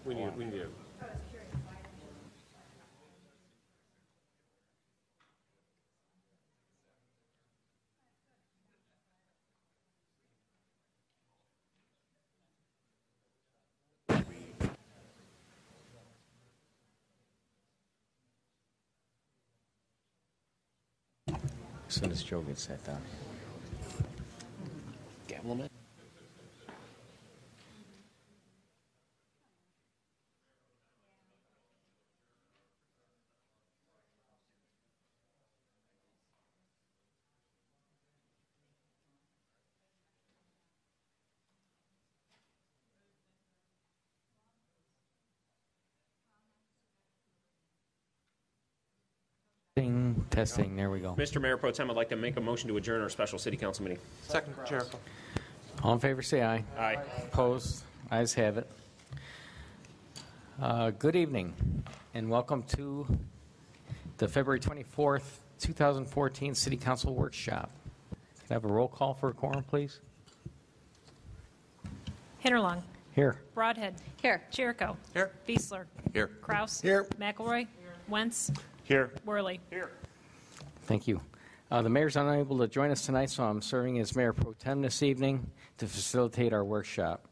We need to. As soon as Joe gets sat down. Gavel him in. Testing, there we go. Mr. Mayor Pro Tem, I'd like to make a motion to adjourn our special city council meeting. Second, Jericho. All in favor, say aye. Aye. Opposed? Ayes have it. Good evening, and welcome to the February 24th, 2014 City Council Workshop. Can I have a roll call for a quorum, please? Hitterlung. Here. Broadhead. Here. Jericho. Here. Beasler. Here. Kraus. Here. McElroy. Wentz. Here. Worley. Here. Thank you. The mayor's unable to join us tonight, so I'm serving as Mayor Pro Tem this evening to facilitate our workshop.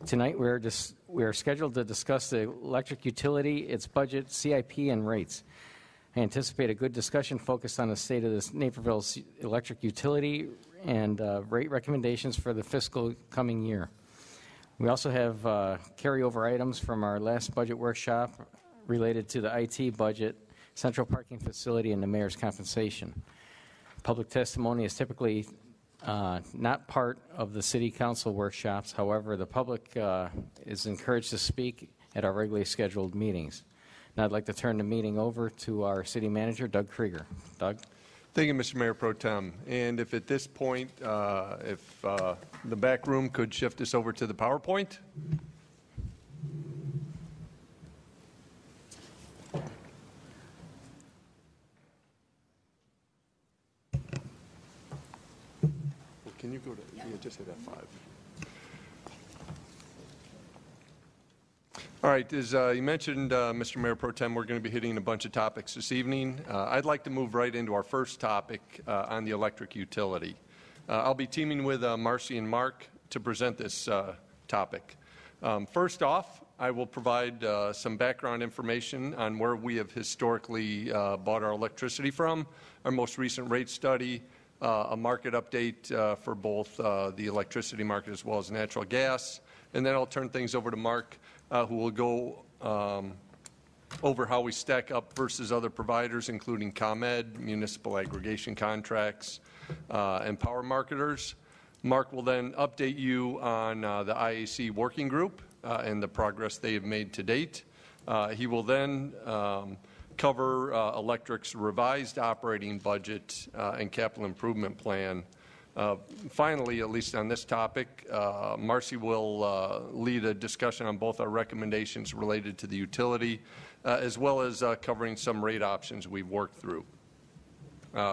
Tonight, we are scheduled to discuss the electric utility, its budget, CIP, and rates. I anticipate a good discussion focused on the state of this Naperville's electric utility and rate recommendations for the fiscal coming year. We also have carryover items from our last budget workshop related to the IT budget, central parking facility, and the mayor's compensation. Public testimony is typically not part of the city council workshops. However, the public is encouraged to speak at our regularly scheduled meetings. Now I'd like to turn the meeting over to our city manager, Doug Krieger. Doug? Thank you, Mr. Mayor Pro Tem. And if at this point, if the back room could shift us over to the PowerPoint. Can you go to, just hit F5. All right, as you mentioned, Mr. Mayor Pro Tem, we're going to be hitting a bunch of topics this evening. I'd like to move right into our first topic on the electric utility. I'll be teaming with Marcy and Mark to present this topic. First off, I will provide some background information on where we have historically bought our electricity from, our most recent rate study, a market update for both the electricity market as well as natural gas, and then I'll turn things over to Mark, who will go over how we stack up versus other providers, including ComEd, municipal aggregation contracts, and power marketers. Mark will then update you on the IAC working group and the progress they have made to date. He will then cover Electric's revised operating budget and capital improvement plan. Finally, at least on this topic, Marcy will lead a discussion on both our recommendations related to the utility, as well as covering some rate options we've worked through.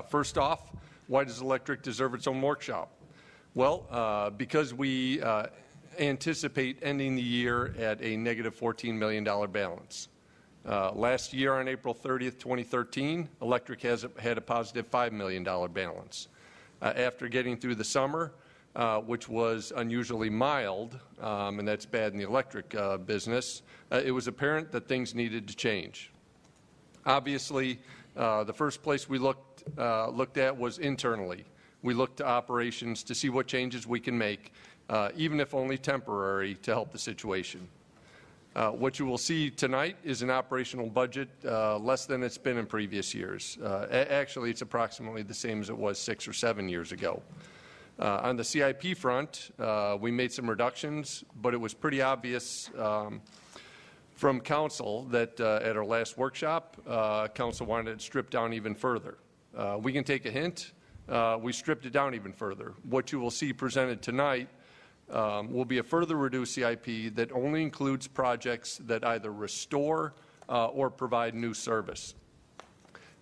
First off, why does Electric deserve its own workshop? Well, because we anticipate ending the year at a negative $14 million balance. Last year on April 30th, 2013, Electric had a positive $5 million balance. After getting through the summer, which was unusually mild, and that's bad in the electric business, it was apparent that things needed to change. Obviously, the first place we looked at was internally. We looked to operations to see what changes we can make, even if only temporary, to help the situation. What you will see tonight is an operational budget less than it's been in previous years. Actually, it's approximately the same as it was 6 or 7 years ago. On the CIP front, we made some reductions, but it was pretty obvious from Council that at our last workshop, Council wanted it stripped down even further. We can take a hint. We stripped it down even further. What you will see presented tonight will be a further reduced CIP that only includes projects that either restore or provide new service.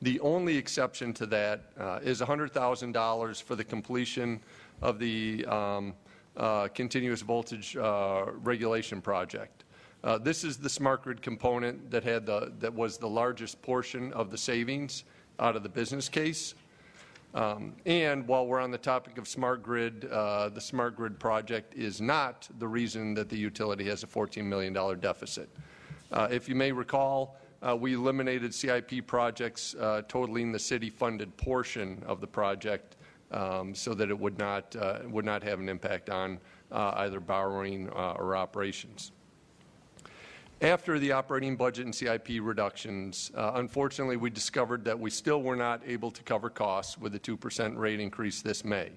The only exception to that is $100,000 for the completion of the continuous voltage regulation project. This is the smart grid component that was the largest portion of the savings out of the business case. And while we're on the topic of smart grid, the smart grid project is not the reason that the utility has a $14 million deficit. If you may recall, we eliminated CIP projects totaling the city-funded portion of the project so that it would not have an impact on either borrowing or operations. After the operating budget and CIP reductions, unfortunately, we discovered that we still were not able to cover costs with a 2% rate increase this May.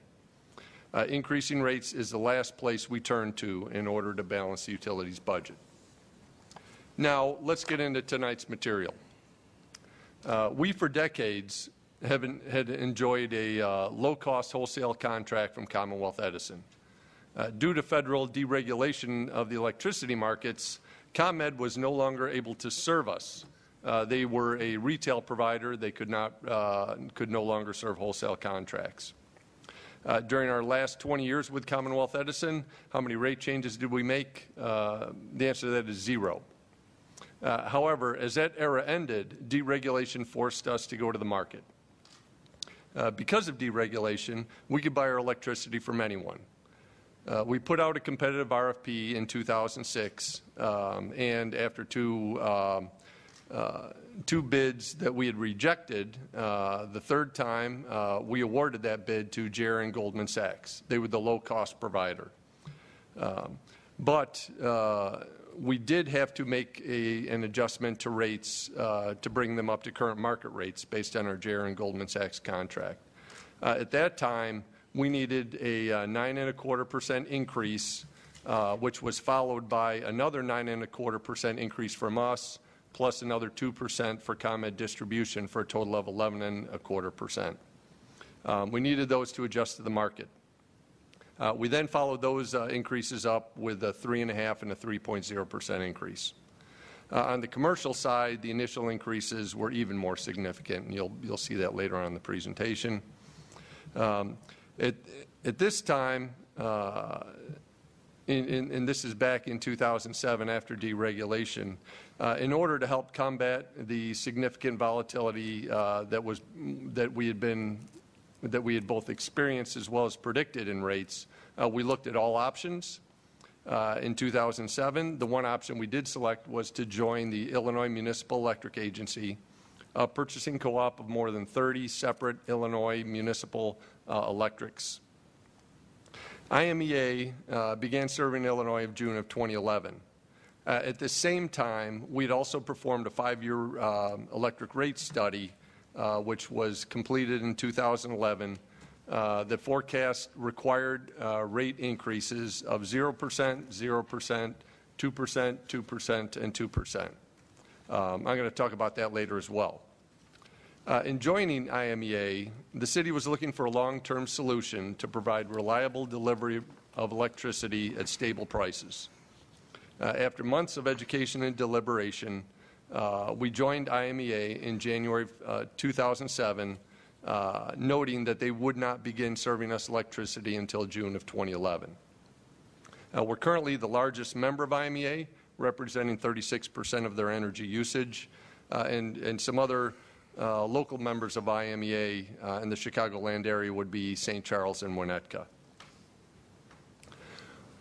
Increasing rates is the last place we turn to in order to balance the utilities budget. Now, let's get into tonight's material. We, for decades, had enjoyed a low-cost wholesale contract from Commonwealth Edison. Due to federal deregulation of the electricity markets, ComEd was no longer able to serve us. They were a retail provider. They could no longer serve wholesale contracts. During our last 20 years with Commonwealth Edison, how many rate changes did we make? The answer to that is 0. However, as that era ended, deregulation forced us to go to the market. Because of deregulation, we could buy our electricity from anyone. We put out a competitive RFP in 2006, and after two bids that we had rejected, the third time we awarded that bid to JR and Goldman Sachs. They were the low-cost provider. But we did have to make an adjustment to rates to bring them up to current market rates based on our JR and Goldman Sachs contract. At that time, we needed a 9.25% increase, which was followed by another 9.25% increase from us, plus another 2% for ComEd distribution for a total of 11.25%. We needed those to adjust to the market. We then followed those increases up with a 3.5% and a 3.0% increase. On the commercial side, the initial increases were even more significant, and you'll see that later on in the presentation. At this time, and this is back in 2007 after deregulation, in order to help combat the significant volatility that we had both experienced as well as predicted in rates, we looked at all options. In 2007, the one option we did select was to join the Illinois Municipal Electric Agency, a purchasing co-op of more than 30 separate Illinois municipal electrics. IMEA began serving Illinois in June of 2011. At the same time, we'd also performed a 5-year electric rate study, which was completed in 2011, that forecast required rate increases of 0%, 0%, 2%, 2%, and 2%. I'm going to talk about that later as well. In joining IMEA, the city was looking for a long-term solution to provide reliable delivery of electricity at stable prices. After months of education and deliberation, we joined IMEA in January of 2007, noting that they would not begin serving us electricity until June of 2011. We're currently the largest member of IMEA, representing 36% of their energy usage, and some other local members of IMEA in the Chicagoland area would be St. Charles and Winnetka.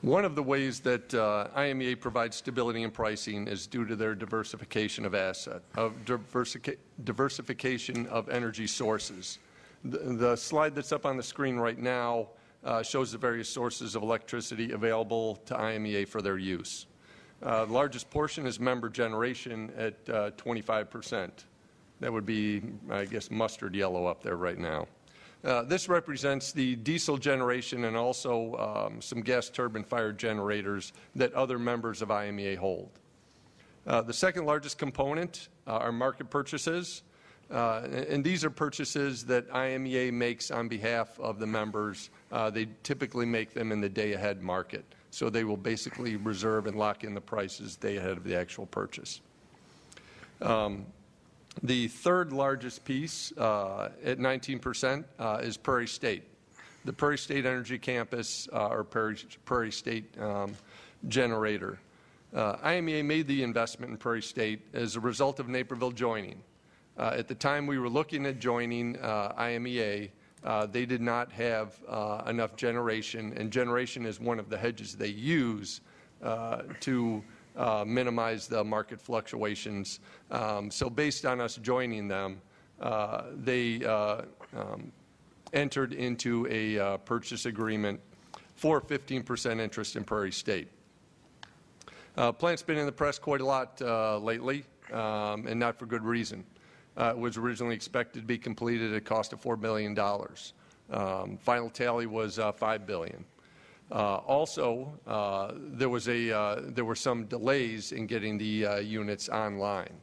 One of the ways that IMEA provides stability in pricing is due to their diversification of energy sources. The slide that's up on the screen right now shows the various sources of electricity available to IMEA for their use. The largest portion is member generation at 25%. That would be, I guess, mustard yellow up there right now. This represents the diesel generation and also some gas turbine-fired generators that other members of IMEA hold. The second largest component are market purchases, and these are purchases that IMEA makes on behalf of the members. They typically make them in the day-ahead market, so they will basically reserve and lock in the prices day ahead of the actual purchase. The third largest piece at 19% is Prairie State. The Prairie State Energy Campus or Prairie State generator. IMEA made the investment in Prairie State as a result of Naperville joining. At the time we were looking at joining IMEA, they did not have enough generation, and generation is one of the hedges they use to minimize the market fluctuations. So based on us joining them, they entered into a purchase agreement for 15% interest in Prairie State. Plant's been in the press quite a lot lately, and not for good reason. It was originally expected to be completed at a cost of $4 billion. Final tally was $5 billion. Also, there were some delays in getting the units online.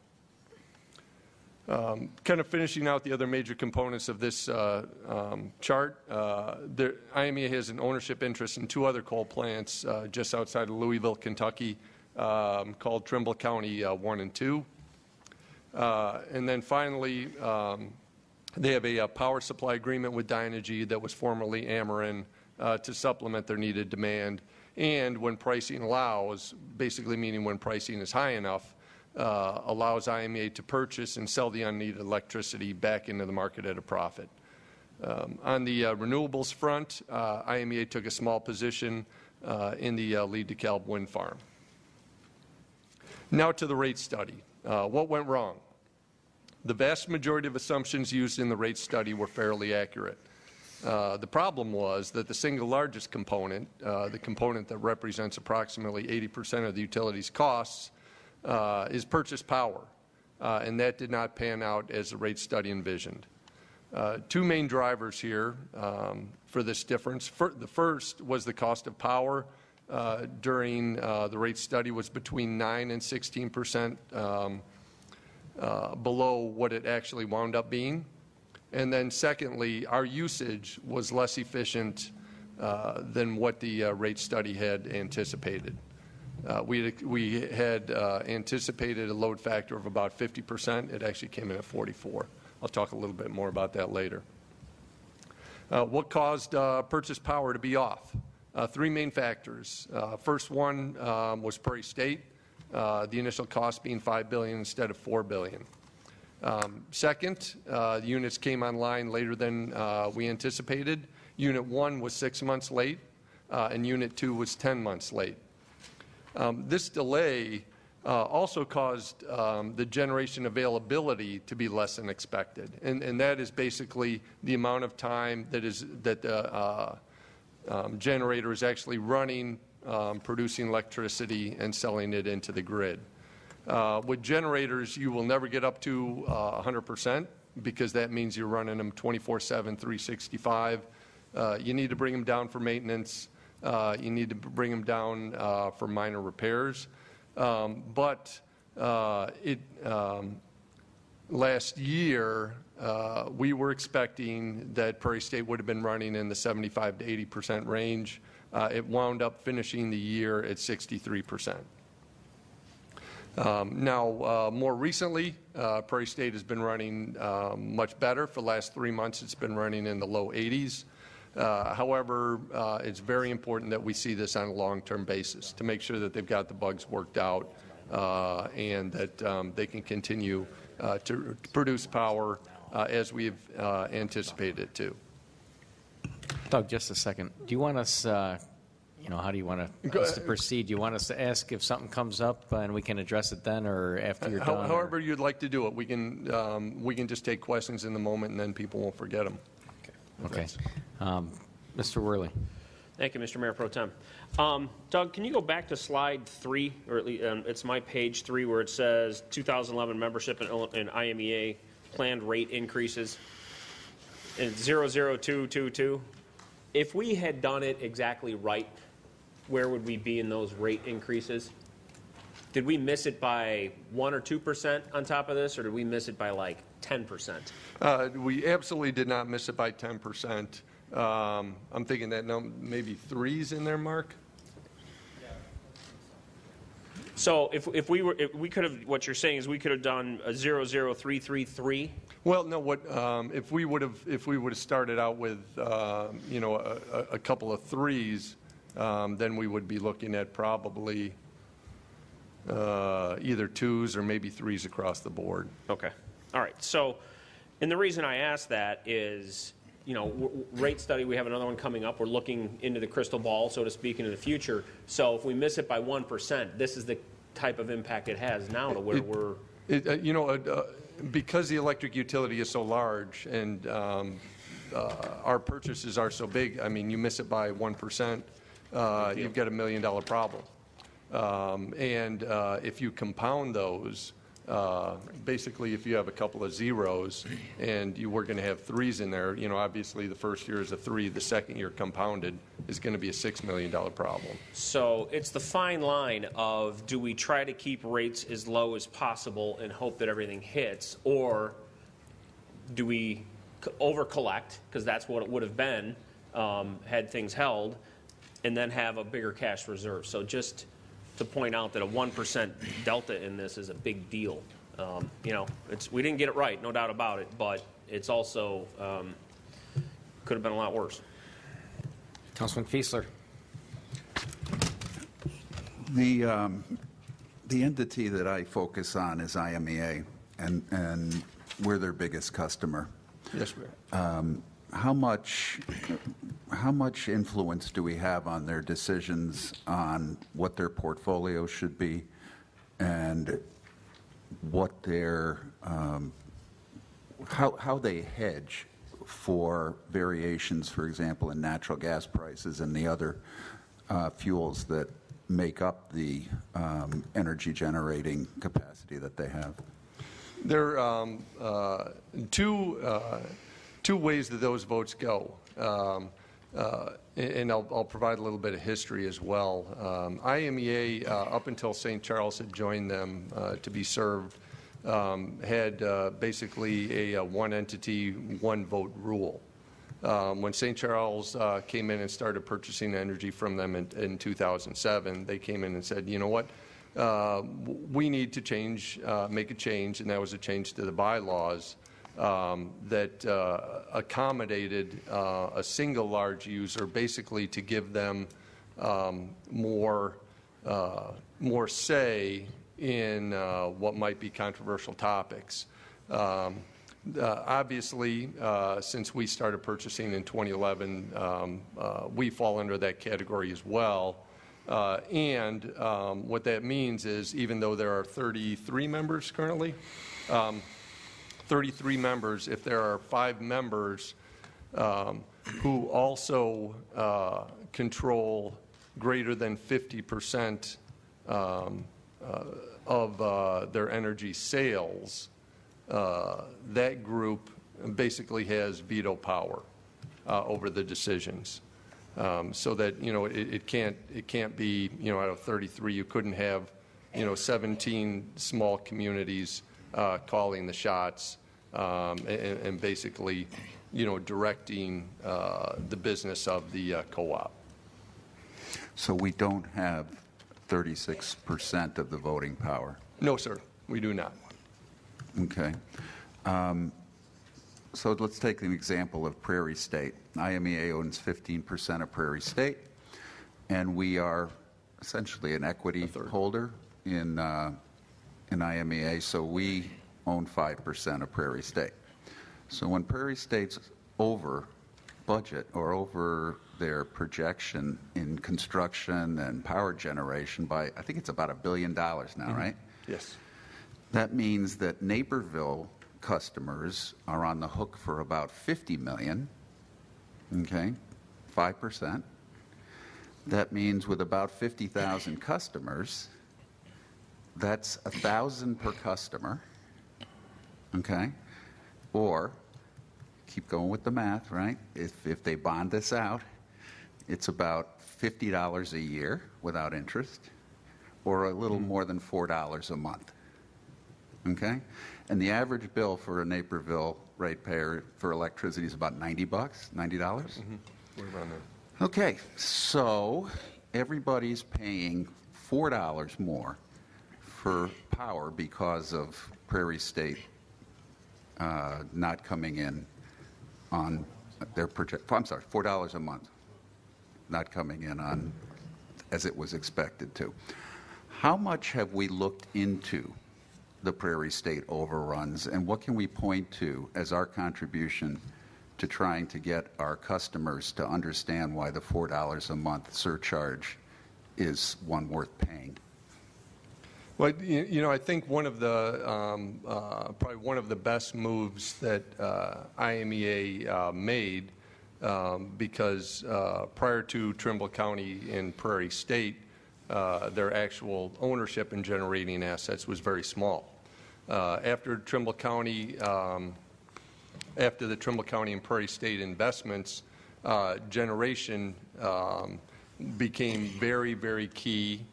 Kind of finishing out the other major components of this chart, IMEA has an ownership interest in 2 other coal plants just outside of Louisville, Kentucky, called Trimble County 1 and 2. And then finally, they have a power supply agreement with Dynegy that was formerly Ameren to supplement their needed demand. And when pricing allows, basically meaning when pricing is high enough, allows IMEA to purchase and sell the unneeded electricity back into the market at a profit. On the renewables front, IMEA took a small position in the Lead DeKalb wind farm. Now to the rate study. What went wrong? The vast majority of assumptions used in the rate study were fairly accurate. The problem was that the single largest component, the component that represents approximately 80% of the utility's costs, is purchase power, and that did not pan out as the rate study envisioned. 2 main drivers here for this difference. The first was the cost of power during the rate study was between 9 and 16% below what it actually wound up being. And then secondly, our usage was less efficient than what the rate study had anticipated. We had anticipated a load factor of about 50%. It actually came in at 44%. I'll talk a little bit more about that later. What caused purchase power to be off? 3 main factors. First one was Prairie State, the initial cost being $5 billion instead of $4 billion. Second, the units came online later than we anticipated. Unit 1 was 6 months late, and Unit 2 was 10 months late. This delay also caused the generation availability to be less than expected, and that is basically the amount of time that the generator is actually running, producing electricity, and selling it into the grid. With generators, you will never get up to 100% because that means you're running them 24/7, 365. You need to bring them down for maintenance. You need to bring them down for minor repairs. But last year, we were expecting that Prairie State would have been running in the 75 to 80% range. It wound up finishing the year at 63%. Now, more recently, Prairie State has been running much better. For the last 3 months, it's been running in the low 80s. However, it's very important that we see this on a long-term basis to make sure that they've got the bugs worked out and that they can continue to produce power as we've anticipated it to. Doug, just a second. Do you want us, how do you want us to proceed? Do you want us to ask if something comes up and we can address it then or after you're done? However you'd like to do it. We can just take questions in the moment and then people won't forget them. Okay. Mr. Worley. Thank you, Mr. Mayor Pro Tem. Doug, can you go back to slide 3, or at least it's my page 3, where it says 2011 membership in IMEA planned rate increases in 00222. If we had done it exactly right, where would we be in those rate increases? Did we miss it by 1 or 2% on top of this, or did we miss it by like 10%? We absolutely did not miss it by 10%. I'm thinking that maybe 3's in there, Mark. So if we could have, what you're saying is we could have done a 00333. Well, no. If we would have started out with a couple of 3's, then we would be looking at probably either 2s or maybe 3s across the board. Okay. All right. So, and the reason I ask that is, rate study, we have another one coming up. We're looking into the crystal ball, so to speak, into the future. So if we miss it by 1%, this is the type of impact it has now to where we're... Because the electric utility is so large and our purchases are so big, I mean, you miss it by 1%, you've got $1 million problem. And if you compound those, basically if you have a couple of zeros and you were going to have 3s in there, obviously the first year is a 3, the second year compounded is going to be a $6 million problem. So it's the fine line of, do we try to keep rates as low as possible and hope that everything hits, or do we over-collect, because that's what it would have been had things held, and then have a bigger cash reserve? So just to point out that a 1% delta in this is a big deal. We didn't get it right, no doubt about it, but it's also could have been a lot worse. Councilman Fiesler. The entity that I focus on is IMEA, and we're their biggest customer. Yes, ma'am. How much influence do we have on their decisions on what their portfolio should be and what their how they hedge for variations, for example, in natural gas prices and the other fuels that make up the energy generating capacity that they have? There are two ways that those votes go, and I'll provide a little bit of history as well. IMEA, up until St. Charles had joined them to be served, had basically a one entity, one vote rule. When St. Charles came in and started purchasing energy from them in 2007, they came in and said, you know what, we need to change, make a change, and that was a change to the bylaws. That accommodated a single large user, basically to give them more say in what might be controversial topics. Obviously, since we started purchasing in 2011, we fall under that category as well. And what that means is, even though there are 33 members currently, 33 members, if there are 5 members who also control greater than 50% of their energy sales, that group basically has veto power over the decisions. So that, it can't be, out of 33, you couldn't have, 17 small communities calling the shots and basically, directing the business of the co-op. So we don't have 36% of the voting power? No, sir, we do not. Okay. So let's take the example of Prairie State. IMEA owns 15% of Prairie State, and we are essentially an equity holder in IMEA, so we own 5% of Prairie State. So when Prairie State's over budget or over their projection in construction and power generation by, I think it's about $1 billion now, right? Yes. That means that Naperville customers are on the hook for about $50 million, okay, 5%. That means with about 50,000 customers, that's 1,000 per customer, okay? Or, keep going with the math, right? If they bond this out, it's about $50 a year without interest, or a little more than $4 a month, okay? And the average bill for a Naperville ratepayer for electricity is about $90, $90? Mm-hmm. We're around there. Okay, so everybody's paying $4 more for power because of Prairie State not coming in on their I'm sorry, $4 a month not coming in on as it was expected to. How much have we looked into the Prairie State overruns, and what can we point to as our contribution to trying to get our customers to understand why the $4 a month surcharge is one worth paying? Well, I think one of the probably one of the best moves that IMEA made, because prior to Trimble County and Prairie State, their actual ownership in generating assets was very small. After the Trimble County and Prairie State investments, generation became very, very key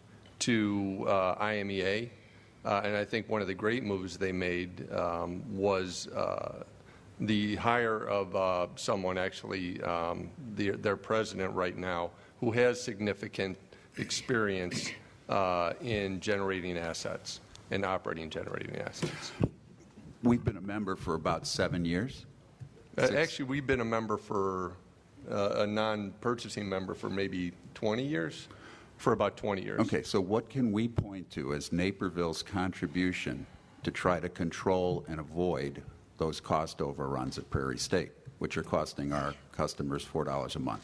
to IMEA. And I think one of the great moves they made was the hire of someone, actually their president right now, who has significant experience in generating assets and operating generating assets. We've been a member for about 7 years. Actually, we've been a member for a non-purchasing member for maybe 20 years, for about 20 years. Okay, so what can we point to as Naperville's contribution to try to control and avoid those cost overruns at Prairie State, which are costing our customers $4 a month?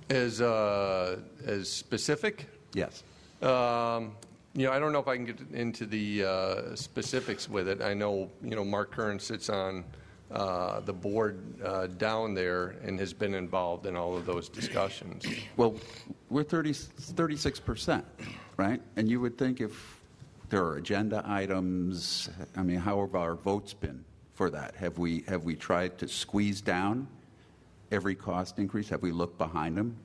As specific? Yes. I don't know if I can get into the specifics with it. I know, Mark Kern sits on the board down there and has been involved in all of those discussions. Well, we're 36%, right? And you would think if there are agenda items, I mean, how have our votes been for that? Have we tried to squeeze down every cost increase? Have we looked behind them?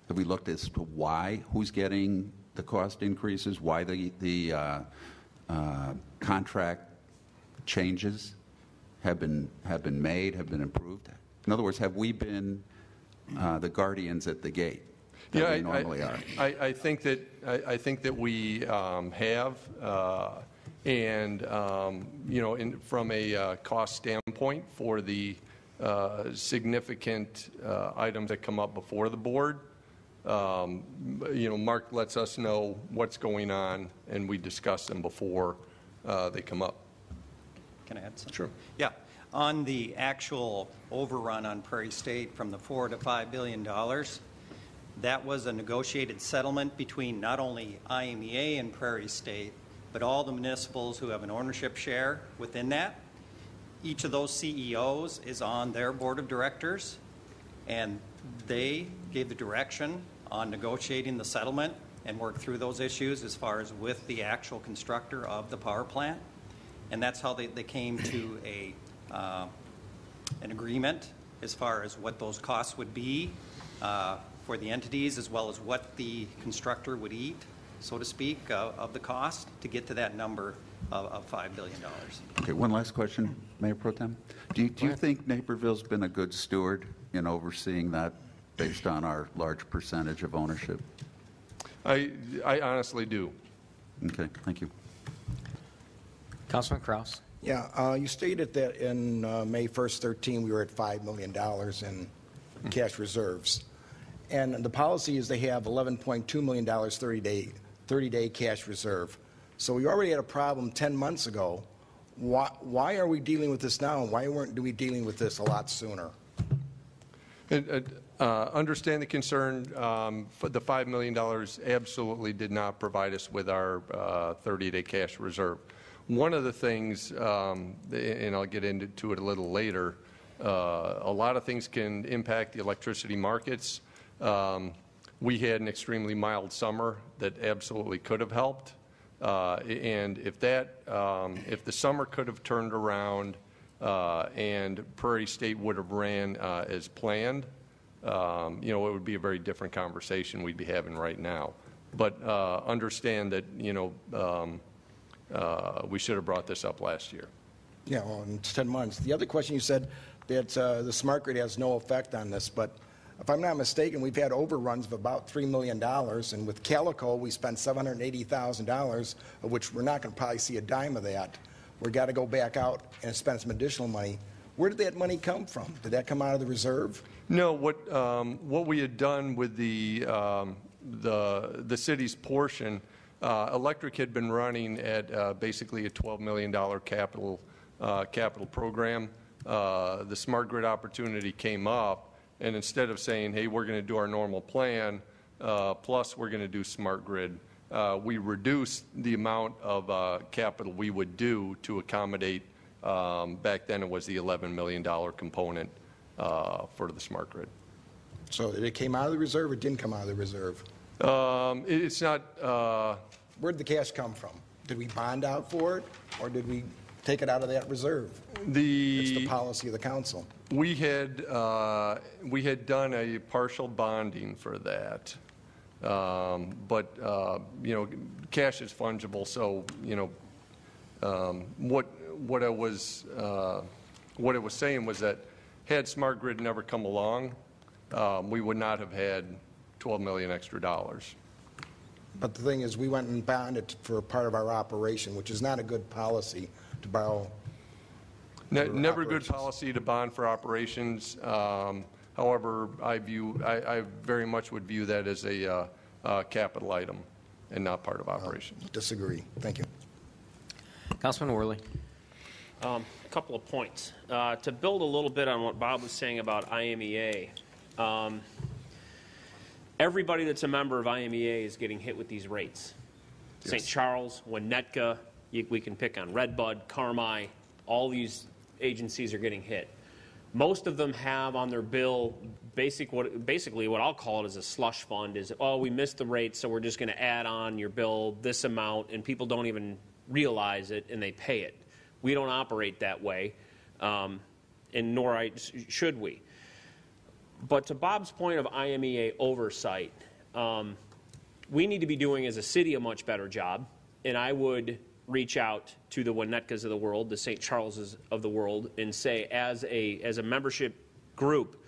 Have we looked as to why, who's getting the cost increases, why the contract changes have been made, have been improved? In other words, have we been the guardians at the gate that we normally are? I think that we have, and from a cost standpoint for the significant items that come up before the board, Mark lets us know what's going on, and we discuss them before they come up. Can I add something? Sure. Yeah. On the actual overrun on Prairie State from the $4 to $5 billion, that was a negotiated settlement between not only IMEA and Prairie State, but all the municipals who have an ownership share within that. Each of those CEOs is on their board of directors, and they gave the direction on negotiating the settlement and work through those issues as far as with the actual constructor of the power plant. And that's how they came to an agreement as far as what those costs would be for the entities, as well as what the constructor would eat, so to speak, of the cost to get to that number of $5 billion. Okay, one last question, Mayor Pro Tem. Do you think Naperville's been a good steward in overseeing that based on our large percentage of ownership? I honestly do. Okay, thank you. Councilman Kraus. Yeah, you stated that in May 1st, 13, we were at $5 million in cash reserves. And the policy is they have $11.2 million 30-day cash reserve. So we already had a problem 10 months ago. Why are we dealing with this now, and why weren't we dealing with this a lot sooner? Understand the concern. The $5 million absolutely did not provide us with our 30-day cash reserve. One of the things, and I'll get into it a little later, a lot of things can impact the electricity markets. We had an extremely mild summer that absolutely could have helped. And if the summer could have turned around and Prairie State would have ran as planned, it would be a very different conversation we'd be having right now. But understand that, we should have brought this up last year. Yeah, well, it's 10 months. The other question, you said that the smart grid has no effect on this, but if I'm not mistaken, we've had overruns of about $3 million, and with Calico, we spent $780,000, of which we're not going to probably see a dime of that. We've got to go back out and spend some additional money. Where did that money come from? Did that come out of the reserve? No, what we had done with the city's portion, electric had been running at basically a $12 million capital program. The smart grid opportunity came up, and instead of saying, hey, we're going to do our normal plan, plus we're going to do smart grid, we reduced the amount of capital we would do to accommodate, back then it was the $11 million component for the smart grid. So it came out of the reserve or didn't come out of the reserve? It's not... Where did the cash come from? Did we bond out for it, or did we take it out of that reserve? It's the policy of the council. We had done a partial bonding for that, but cash is fungible. So what it was saying was that had smart grid never come along, we would not have had $12 million extra dollars. But the thing is, we went and bonded for part of our operation, which is not a good policy to borrow. Never a good policy to bond for operations. However, I very much would view that as a capital item and not part of operations. Disagree. Thank you. Councilman Worley. A couple of points. To build a little bit on what Bob was saying about IMEA, everybody that's a member of IMEA is getting hit with these rates. Yes. St. Charles, Winnetka, we can pick on Redbud, Carmi, all these agencies are getting hit. Most of them have on their bill basically what I'll call it is a slush fund, is, oh, we missed the rate, so we're just going to add on your bill this amount, and people don't even realize it, and they pay it. We don't operate that way, and nor should we. But to Bob's point of IMEA oversight, we need to be doing as a city a much better job, and I would reach out to the Winnetkas of the world, the St. Charleses of the world, and say as a membership group,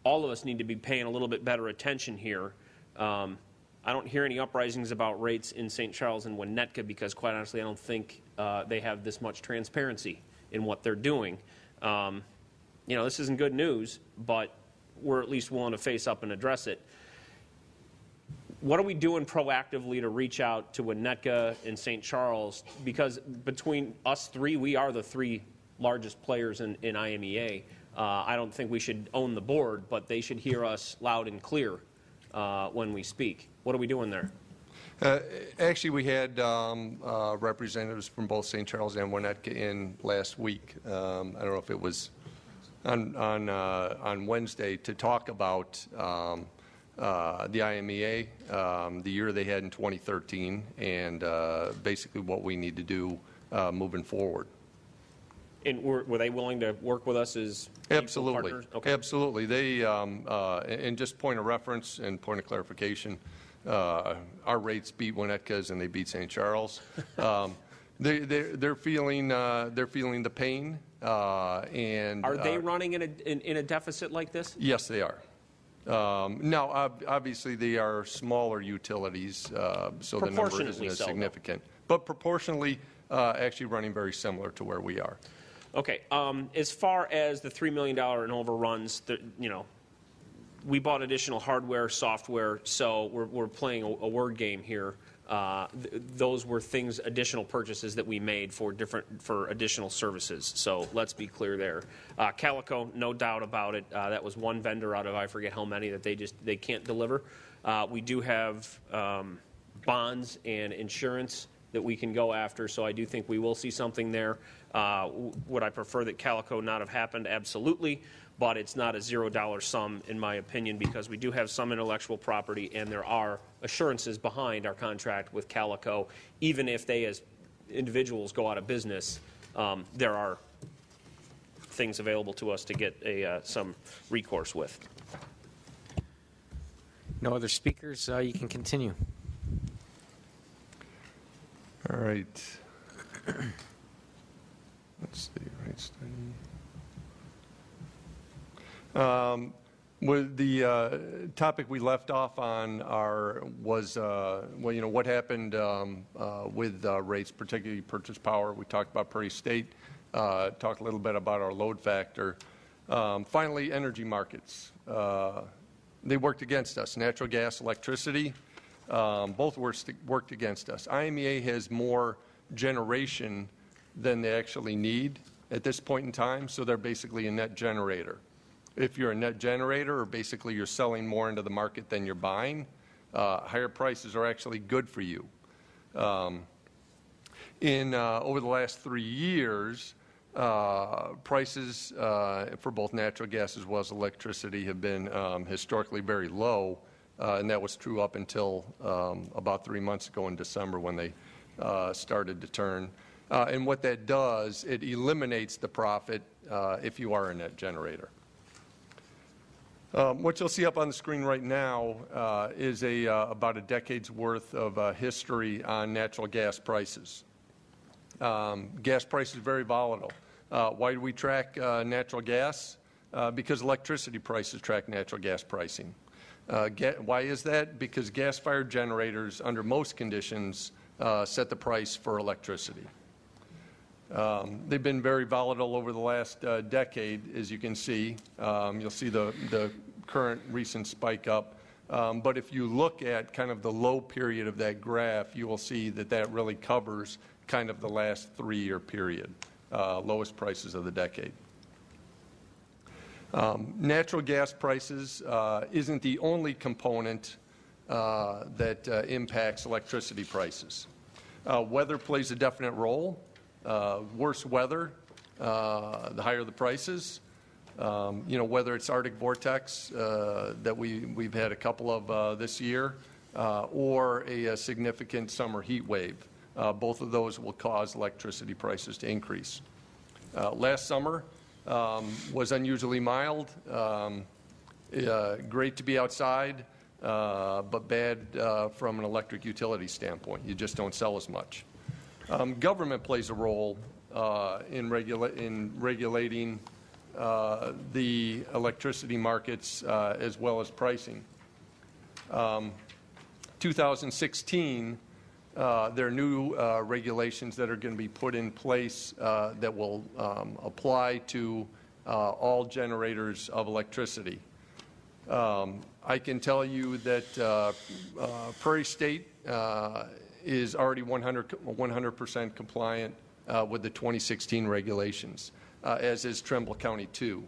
all of us need to be paying a little bit better attention here. I don't hear any uprisings about rates in St. Charles and Winnetka because, quite honestly, I don't think they have this much transparency in what they're doing. This isn't good news, but we're at least willing to face up and address it. What are we doing proactively to reach out to Winnetka and St. Charles? Because between us three, we are the three largest players in IMEA. I don't think we should own the board, but they should hear us loud and clear when we speak. What are we doing there? Actually, we had representatives from both St. Charles and Winnetka in last week. I don't know if it was on Wednesday to talk about the IMEA, the year they had in 2013, and basically what we need to do moving forward. And were they willing to work with us as Absolutely. partners? Okay. Absolutely. They, and just point of reference and point of clarification, our rates beat Winnetka's and they beat St. Charles. They're feeling the pain. And are they running in a deficit like this? Yes, they are. Now, obviously, they are smaller utilities, so the number isn't as significant. But proportionally, actually running very similar to where we are. Okay. As far as the $3 million and overruns, we bought additional hardware, software, so we're playing a word game here. Those were additional purchases that we made for additional services. So let's be clear there. Calico, no doubt about it. That was one vendor out of I forget how many that they can't deliver. We do have bonds and insurance that we can go after. So I do think we will see something there. Would I prefer that Calico not have happened? Absolutely. But it's not a $0 sum, in my opinion, because we do have some intellectual property, and there are assurances behind our contract with Calico. Even if they, as individuals, go out of business, there are things available to us to get some recourse with. No other speakers. You can continue. All right. Let's see. Right study. With the topic we left off on was what happened with rates, particularly purchase power. We talked about Prairie State. talk a little bit about our load factor. Finally, energy markets. They worked against us. Natural gas, electricity, both worked against us. IMEA has more generation than they actually need at this point in time, so they're basically a net generator. If you're a net generator, or basically you're selling more into the market than you're buying, higher prices are actually good for you. Over the last 3 years, prices for both natural gas as well as electricity have been historically very low, and that was true up until about 3 months ago in December when they started to turn. And what that does, it eliminates the profit if you are a net generator. What you'll see up on the screen right now is about a decade's worth of history on natural gas prices. Gas prices are very volatile. Why do we track natural gas? Because electricity prices track natural gas pricing. Why is that? Because gas-fired generators, under most conditions, set the price for electricity. They've been very volatile over the last decade, as you can see. You'll see the current recent spike up. But if you look at kind of the low period of that graph, you will see that that really covers kind of the last 3-year period, lowest prices of the decade. Natural gas prices isn't the only component that impacts electricity prices. Weather plays a definite role. Worse weather, the higher the prices. Whether it's Arctic vortex that we've had a couple of this year, or a significant summer heat wave. Both of those will cause electricity prices to increase. Last summer was unusually mild. Great to be outside, but bad from an electric utility standpoint. You just don't sell as much. Government plays a role in regulating the electricity markets as well as pricing. 2016, there are new regulations that are going to be put in place that will apply to all generators of electricity. I can tell you that Prairie State is already 100% compliant with the 2016 regulations, as is Trimble County 2.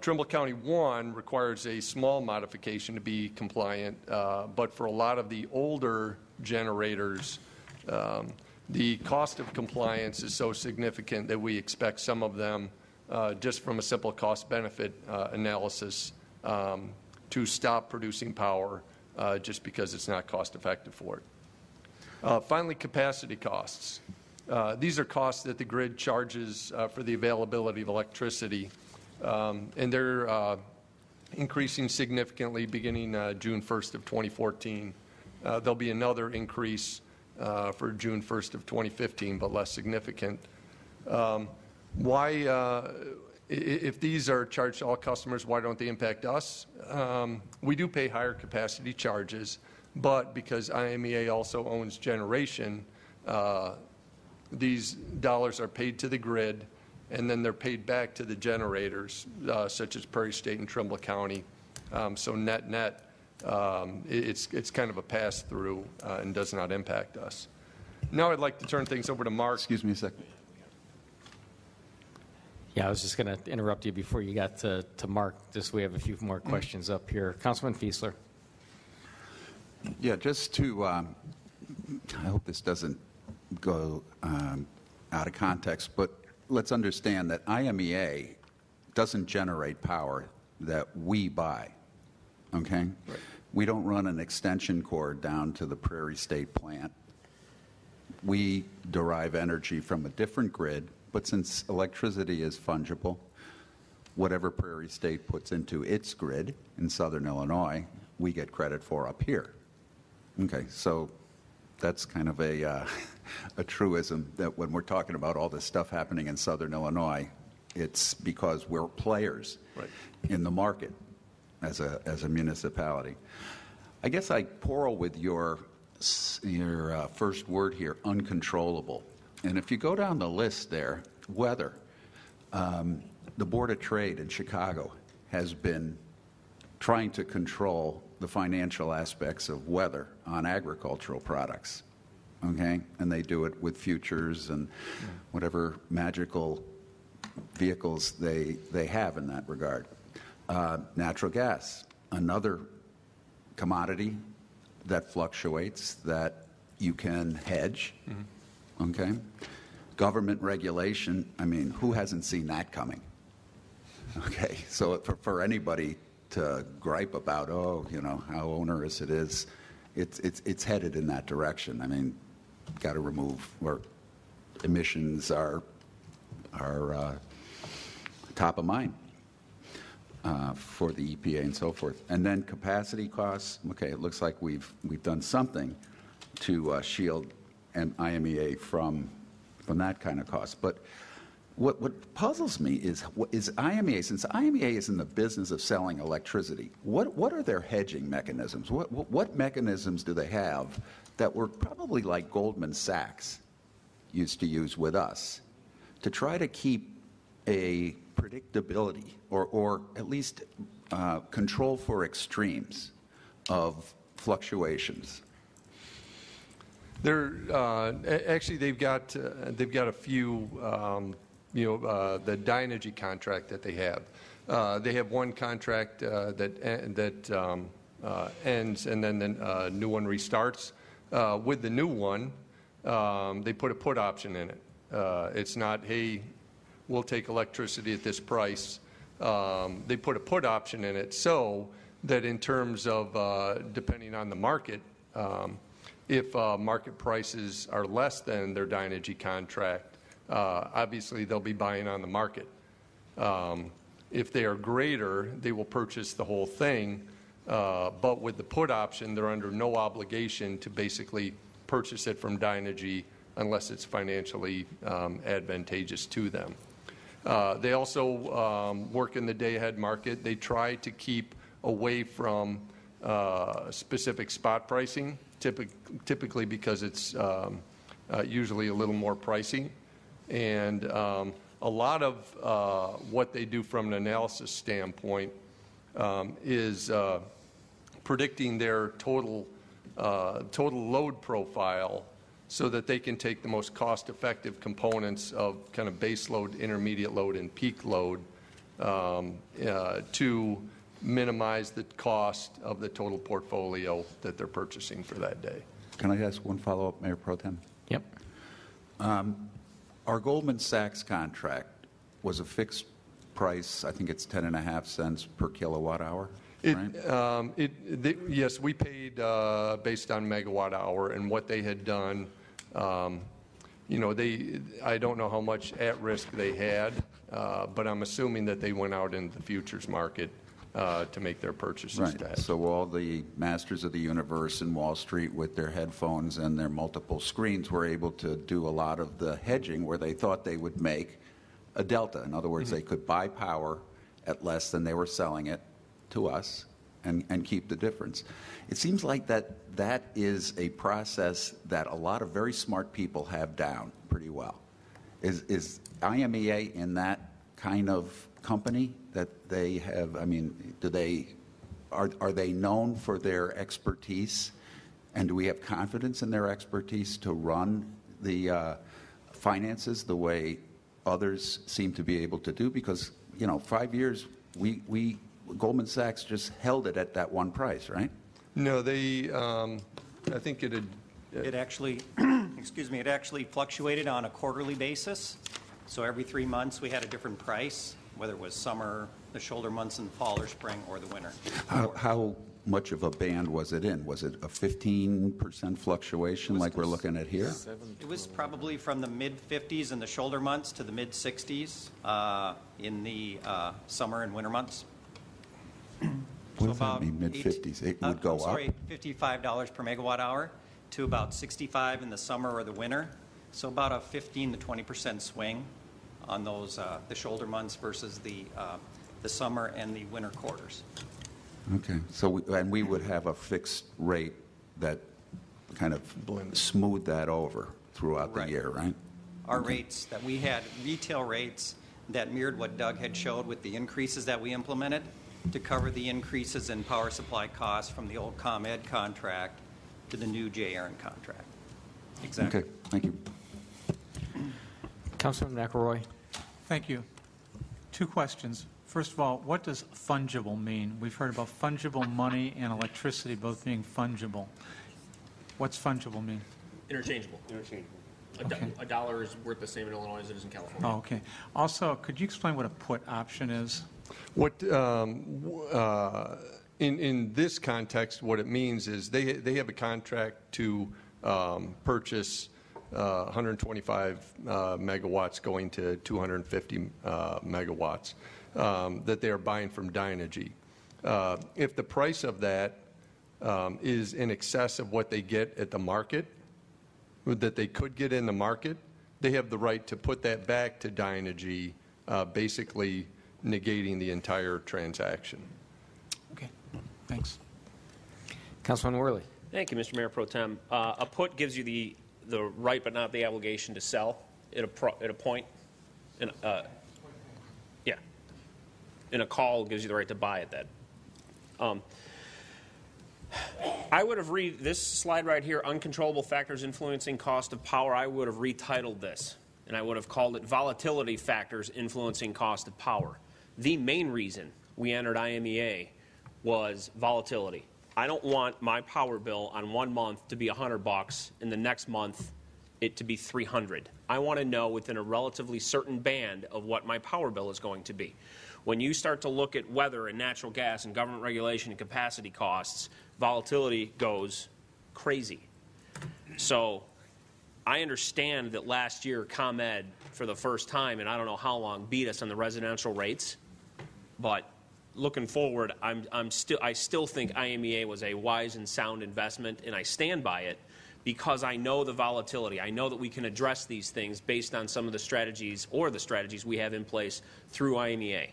Trimble County 1 requires a small modification to be compliant, but for a lot of the older generators, the cost of compliance is so significant that we expect some of them, just from a simple cost-benefit analysis, to stop producing power just because it's not cost-effective for it. Finally, capacity costs. These are costs that the grid charges for the availability of electricity, and they're increasing significantly beginning June 1st of 2014. There'll be another increase for June 1st of 2015, but less significant. If these are charged to all customers, why don't they impact us? We do pay higher capacity charges, but because IMEA also owns generation, these dollars are paid to the grid, and then they're paid back to the generators, such as Prairie State and Trimble County. So net, it's kind of a pass-through and does not impact us. Now I'd like to turn things over to Mark. Excuse me a second. Yeah, I was just going to interrupt you before you got to Mark. Just we have a few more questions up here. Councilman Fiesler. Yeah, just to, I hope this doesn't go out of context, but let's understand that IMEA doesn't generate power that we buy, okay? Right. We don't run an extension cord down to the Prairie State plant. We derive energy from a different grid, but since electricity is fungible, whatever Prairie State puts into its grid in southern Illinois, we get credit for up here. Okay, so that's kind of a truism that when we're talking about all this stuff happening in southern Illinois, it's because we're players in the market as a municipality. I guess I quarrel with your first word here, uncontrollable. And if you go down the list there, weather, the Board of Trade in Chicago has been trying to control the financial aspects of weather on agricultural products, okay? And they do it with futures and whatever magical vehicles they have in that regard. Natural gas, another commodity that fluctuates that you can hedge, okay? Government regulation, I mean, who hasn't seen that coming? Okay, so for anybody to gripe about, oh, you know, how onerous it is, it's headed in that direction. I mean, got to remove where emissions are top of mind for the EPA and so forth. And then capacity costs. Okay, it looks like we've done something to shield IMEA from that kind of cost. But what puzzles me is IMEA, since IMEA is in the business of selling electricity, what are their hedging mechanisms? What mechanisms do they have that were probably like Goldman Sachs used to use with us to try to keep a predictability or at least control for extremes of fluctuations? Actually, they've got a few. The Dynegy contract that they have. They have one contract that ends, and then the new one restarts. With the new one, they put a put option in it. It's not, hey, we'll take electricity at this price. They put a put option in it so that in terms of depending on the market, if market prices are less than their Dynegy contract, obviously they'll be buying on the market. If they are greater, they will purchase the whole thing. But with the put option, they're under no obligation to basically purchase it from Dynegy unless it's financially advantageous to them. They also work in the day-ahead market. They try to keep away from specific spot pricing, typically because it's usually a little more pricey. And a lot of what they do from an analysis standpoint is predicting their total load profile so that they can take the most cost-effective components of kind of base load, intermediate load, and peak load to minimize the cost of the total portfolio that they're purchasing for that day. Can I ask one follow-up, Mayor Pro Tem? Yep. Our Goldman Sachs contract was a fixed price. I think it's 10.5 cents per kilowatt hour. Right? Yes, we paid based on megawatt hour, and what they had done. I don't know how much at risk they had, but I'm assuming that they went out into the futures market to make their purchases. Right. So all the masters of the universe in Wall Street with their headphones and their multiple screens were able to do a lot of the hedging where they thought they would make a delta. In other words, they could buy power at less than they were selling it to us and keep the difference. It seems like that is a process that a lot of very smart people have down pretty well. Is IMEA in that kind of company that they have? I mean, are they known for their expertise, and do we have confidence in their expertise to run the finances the way others seem to be able to do? Because 5 years Goldman Sachs just held it at that one price, right? No, they. I think it had. It actually, it actually fluctuated on a quarterly basis. So every 3 months we had a different price, whether it was summer, the shoulder months in the fall or spring, or the winter. How much of a band was it in? Was it a 15% fluctuation like we're looking at here? It was probably from the mid-50s in the shoulder months to the mid-60s in the summer and winter months. What does that mean, mid-50s? It would go up? $55 per megawatt hour to about $65 in the summer or the winter. So about a 15 to 20% swing on those the shoulder months versus the summer and the winter quarters. Okay. So we would have a fixed rate that kind of smooth that over throughout the year, right? our rates that we had, retail rates that mirrored what Doug had showed with the increases that we implemented to cover the increases in power supply costs from the old ComEd contract to the new J. Aaron contract. Exactly. Okay, thank you. Councilman McElroy. Thank you. Two questions. First of all, what does fungible mean? We've heard about fungible money and electricity both being fungible. What's fungible mean? Interchangeable. Interchangeable. Okay. A dollar is worth the same in Illinois as it is in California. Oh, okay. Also, could you explain what a put option is? What in this context, what it means is they have a contract to purchase 125 megawatts going to 250 megawatts that they are buying from Dynegy. If the price of that is in excess of what they get at the market, that they could get in the market, they have the right to put that back to Dynegy, basically negating the entire transaction. Okay, thanks. Councilman Worley. Thank you, Mr. Mayor Pro Tem. A put gives you the right but not the obligation to sell at a point. And a call gives you the right to buy at that. I would have read this slide right here, uncontrollable factors influencing cost of power. I would have retitled this, and I would have called it volatility factors influencing cost of power. The main reason we entered IMEA was volatility. I don't want my power bill on 1 month to be $100 and the next month it to be $300. I want to know within a relatively certain band of what my power bill is going to be. When you start to look at weather and natural gas and government regulation and capacity costs, volatility goes crazy. So I understand that last year ComEd, for the first time, and I don't know how long, beat us on the residential rates. But looking forward, I still think IMEA was a wise and sound investment, and I stand by it because I know the volatility. I know that we can address these things based on some of the strategies or the strategies we have in place through IMEA.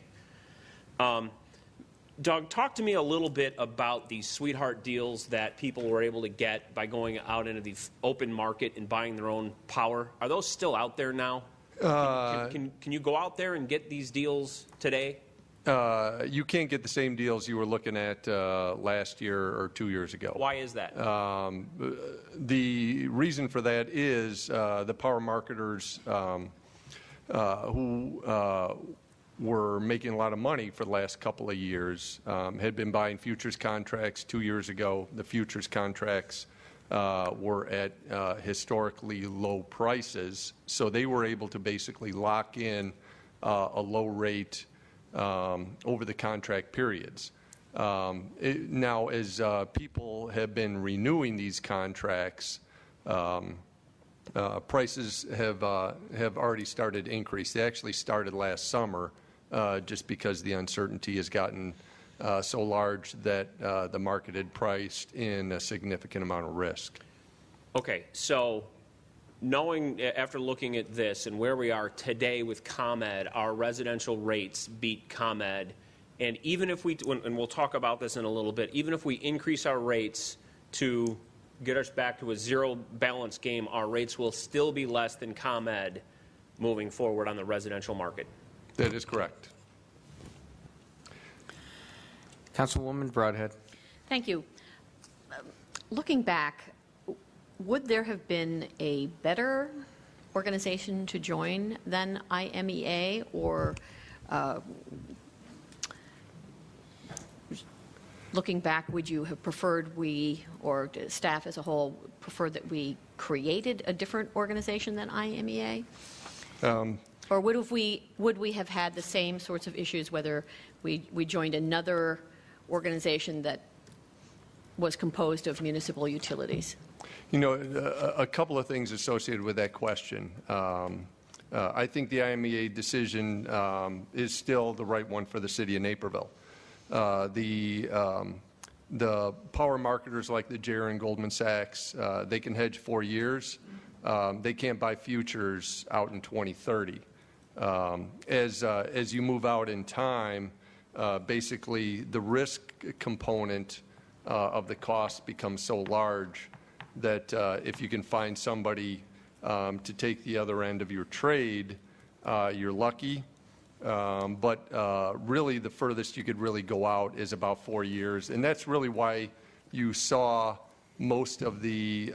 Doug, talk to me a little bit about these sweetheart deals that people were able to get by going out into the open market and buying their own power. Are those still out there now? Can you go out there and get these deals today? You can't get the same deals you were looking at last year or 2 years ago. Why is that? The reason for that is the power marketers who were making a lot of money for the last couple of years had been buying futures contracts 2 years ago. The futures contracts were at historically low prices, so they were able to basically lock in a low rate over the contract periods. Now, as people have been renewing these contracts, prices have already started to increase. They actually started last summer just because the uncertainty has gotten so large that the market had priced in a significant amount of risk. Okay, so knowing, after looking at this and where we are today with ComEd, our residential rates beat ComEd, and even if we, and we'll talk about this in a little bit, even if we increase our rates to get us back to a zero balance game, our rates will still be less than ComEd moving forward on the residential market. That is correct. Councilwoman Broadhead. Thank you. Looking back, would there have been a better organization to join than IMEA, or looking back, would you have preferred we, or staff as a whole, preferred that we created a different organization than IMEA? Or would we have had the same sorts of issues whether we joined another organization that was composed of municipal utilities? You know, a couple of things associated with that question. I think the IMEA decision is still the right one for the city of Naperville. The power marketers like the JR and Goldman Sachs, they can hedge 4 years. They can't buy futures out in 2030. As you move out in time, basically the risk component of the cost becomes so large that if you can find somebody to take the other end of your trade, you're lucky. But really the furthest you could really go out is about 4 years. And that's really why you saw most of the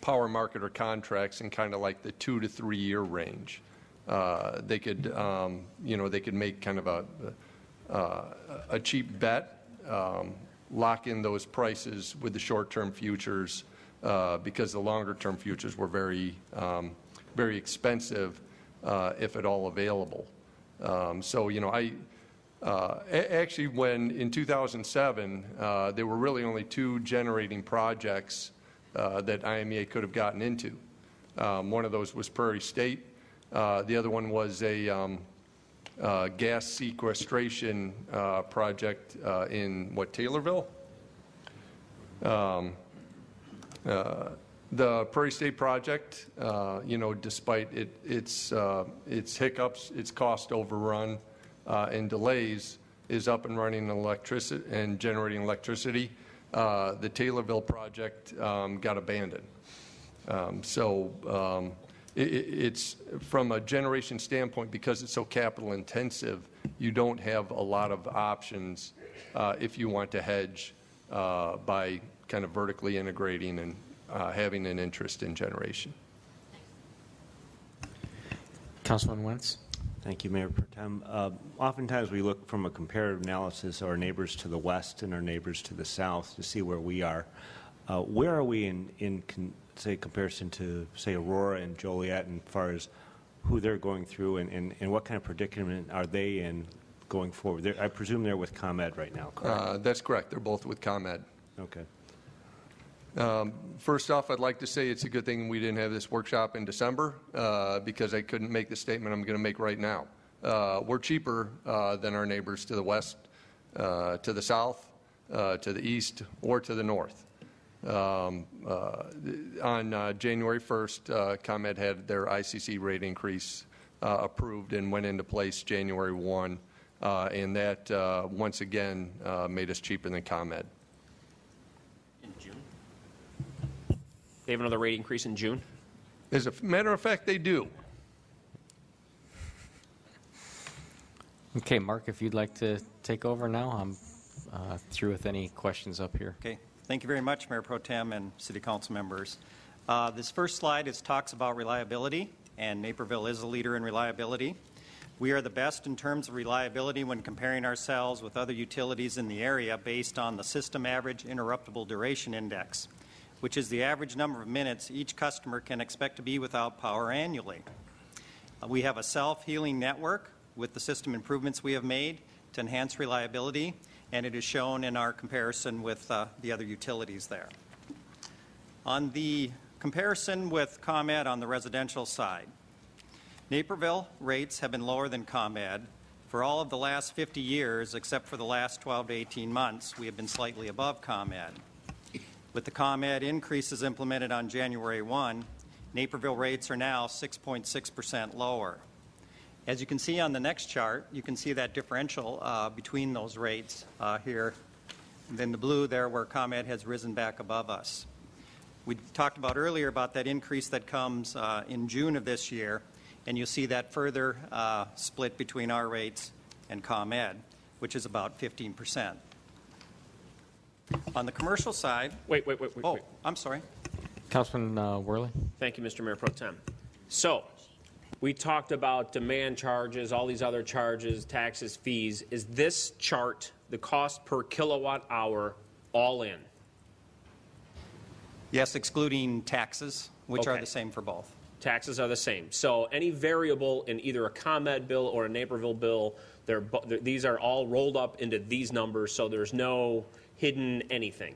power marketer contracts in kind of like the 2 to 3 year range. They could, they could make kind of a cheap bet, lock in those prices with the short-term futures because the longer-term futures were very, very expensive, if at all available. Actually, when in 2007, there were really only 2 generating projects that IMEA could have gotten into. One of those was Prairie State. The other one was a gas sequestration project in, Taylorville? The Prairie State project, despite its hiccups, its cost overrun, and delays, is up and running electricity and generating electricity. The Taylorville project got abandoned. It's from a generation standpoint, because it's so capital intensive, you don't have a lot of options if you want to hedge by kind of vertically integrating and having an interest in generation. Councilman Wentz. Thank you, Mayor Pro Tem. Oftentimes we look from a comparative analysis of our neighbors to the west and our neighbors to the south to see where we are. Where are we in comparison to, say, Aurora and Joliet, and as far as who they're going through and what kind of predicament are they in going forward? I presume they're with ComEd right now, correct? That's correct. They're both with ComEd. Okay. First off, I'd like to say it's a good thing we didn't have this workshop in December because I couldn't make the statement I'm going to make right now. We're cheaper than our neighbors to the west, to the south, to the east, or to the north. On January 1st, ComEd had their ICC rate increase approved and went into place January 1, and that once again made us cheaper than ComEd. They have another rate increase in June? As a matter of fact, they do. Okay, Mark, if you'd like to take over now, I'm through with any questions up here. Okay. Thank you very much, Mayor Pro Tem and City Council members. This first slide talks about reliability, and Naperville is a leader in reliability. We are the best in terms of reliability when comparing ourselves with other utilities in the area based on the System Average Interruptible Duration Index, which is the average number of minutes each customer can expect to be without power annually. We have a self-healing network with the system improvements we have made to enhance reliability, and it is shown in our comparison with the other utilities there. On the comparison with ComEd on the residential side, Naperville rates have been lower than ComEd. For all of the last 50 years, except for the last 12 to 18 months, we have been slightly above ComEd. With the ComEd increases implemented on January 1, Naperville rates are now 6.6% lower. As you can see on the next chart, you can see that differential between those rates here. And then the blue there where ComEd has risen back above us. We talked about earlier about that increase that comes in June of this year, and you'll see that further split between our rates and ComEd, which is about 15%. On the commercial side... Wait. I'm sorry. Councilman Worley. Thank you, Mr. Mayor Pro Tem. So, we talked about demand charges, all these other charges, taxes, fees. Is this chart, the cost per kilowatt hour, all in? Yes, excluding taxes, which are Okay. the same for both. Taxes are the same. So any variable in either a ComEd bill or a Naperville bill, these are all rolled up into these numbers, so there's no hidden anything.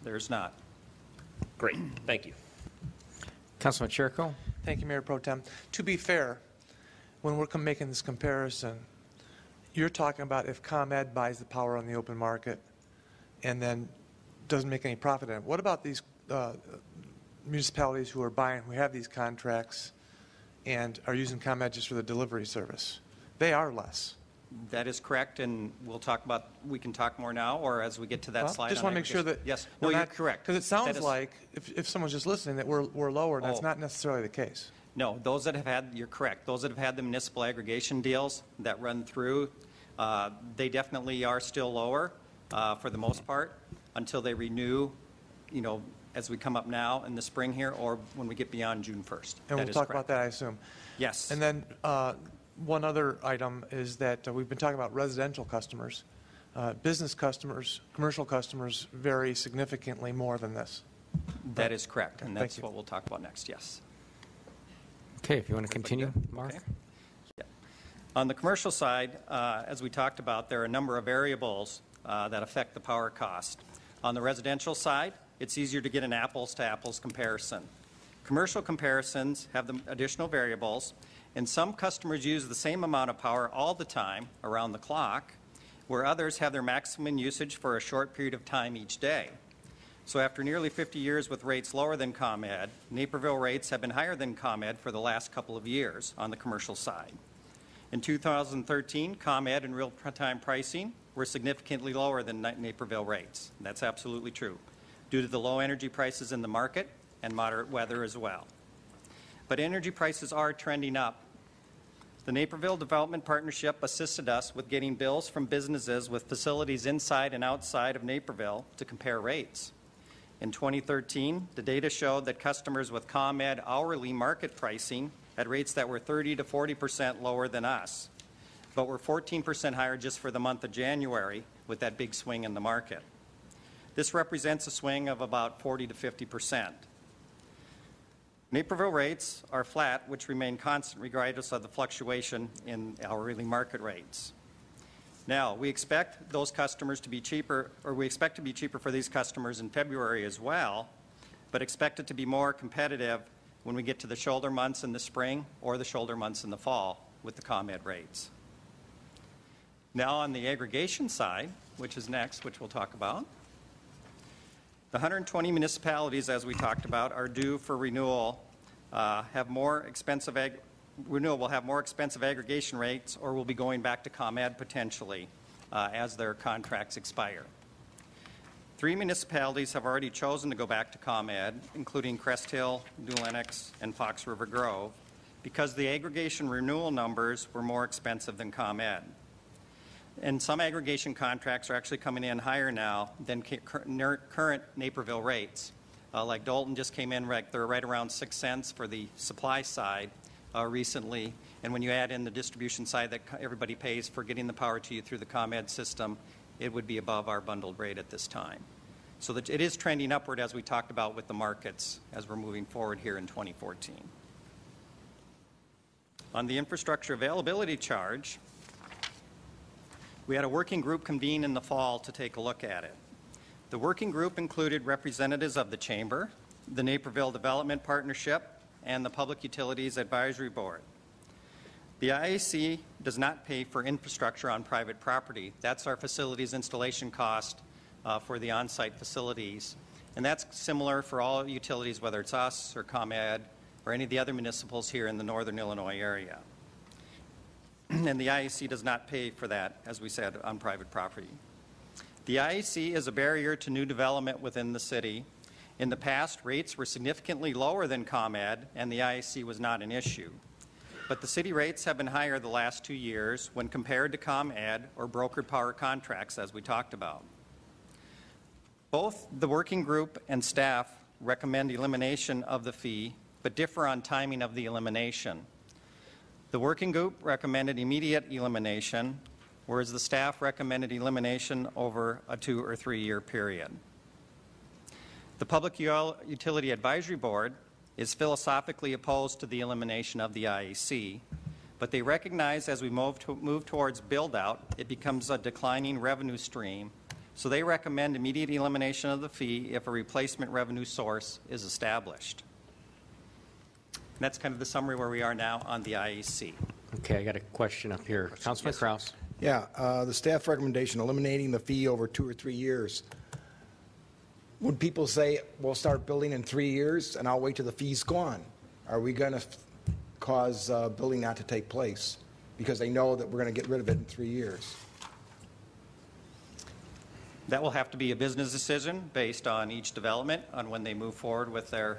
There's not. Great. Thank you. Councilman Chirico. Thank you, Mayor Pro Tem. To be fair, when we're making this comparison, you're talking about if ComEd buys the power on the open market and then doesn't make any profit in it. What about these municipalities who have these contracts and are using ComEd just for the delivery service? They are less. That is correct, and we can talk more now, or as we get to that slide. Just want to make sure that... Yes, no, you're correct. Because it sounds like, if someone's just listening, that we're lower, and that's not necessarily the case. No, you're correct. Those that have had the municipal aggregation deals that run through, they definitely are still lower for the most part until they renew, as we come up now in the spring here, or when we get beyond June 1st. And we'll talk about that, I assume. Yes. And then one other item is that we've been talking about residential customers. Business customers, commercial customers vary significantly more than this. That is correct, and that's Thank you. what we'll talk about next, yes. Okay, if you want to continue, Mark. Okay. Yeah. On the commercial side, as we talked about, there are a number of variables that affect the power cost. On the residential side, it's easier to get an apples-to-apples comparison. Commercial comparisons have the additional variables, and some customers use the same amount of power all the time, around the clock, where others have their maximum usage for a short period of time each day. So after nearly 50 years with rates lower than ComEd, Naperville rates have been higher than ComEd for the last couple of years on the commercial side. In 2013, ComEd and real-time pricing were significantly lower than Naperville rates. That's absolutely true, due to the low energy prices in the market and moderate weather as well. But energy prices are trending up. The Naperville Development Partnership assisted us with getting bills from businesses with facilities inside and outside of Naperville to compare rates. In 2013, the data showed that customers with ComEd hourly market pricing had rates that were 30 to 40% lower than us, but were 14% higher just for the month of January with that big swing in the market. This represents a swing of about 40 to 50%. Naperville rates are flat, which remain constant regardless of the fluctuation in hourly market rates. Now, we expect those customers to be cheaper, or we expect to be cheaper for these customers in February as well, but expect it to be more competitive when we get to the shoulder months in the spring or the shoulder months in the fall with the ComEd rates. Now on the aggregation side, which is next, which we'll talk about, the 120 municipalities, as we talked about, are due for renewal, will have more expensive aggregation rates, or will be going back to ComEd potentially as their contracts expire. 3 municipalities have already chosen to go back to ComEd, including Crest Hill, New Lenox, and Fox River Grove, because the aggregation renewal numbers were more expensive than ComEd. And some aggregation contracts are actually coming in higher now than current Naperville rates. Like Dalton just came in, they're right around 6 cents for the supply side recently. And when you add in the distribution side that everybody pays for getting the power to you through the ComEd system, it would be above our bundled rate at this time. So that it is trending upward, as we talked about with the markets as we're moving forward here in 2014. On the infrastructure availability charge, we had a working group convene in the fall to take a look at it. The working group included representatives of the Chamber, the Naperville Development Partnership, and the Public Utilities Advisory Board. The IAC does not pay for infrastructure on private property. That's our facilities installation cost for the on-site facilities. And that's similar for all utilities, whether it's us or ComEd or any of the other municipals here in the northern Illinois area. And the IAC does not pay for that, as we said, on private property. The IAC is a barrier to new development within the city. In the past, rates were significantly lower than ComEd, and the IAC was not an issue. But the city rates have been higher the last 2 years when compared to ComEd or brokered power contracts, as we talked about. Both the working group and staff recommend elimination of the fee, but differ on timing of the elimination. The working group recommended immediate elimination, whereas the staff recommended elimination over a 2 or 3 year period. The Public Utility Advisory Board is philosophically opposed to the elimination of the IAC, but they recognize as we move towards build-out, it becomes a declining revenue stream, so they recommend immediate elimination of the fee if a replacement revenue source is established. And that's kind of the summary where we are now on the IAC. Okay, I got a question up here. Councilman Kraus. Yeah, the staff recommendation, eliminating the fee over 2 or 3 years. When people say, we'll start building in 3 years and I'll wait till the fee's gone, are we going to cause building not to take place? because they know that we're going to get rid of it in 3 years? That will have to be a business decision based on each development, on when they move forward with their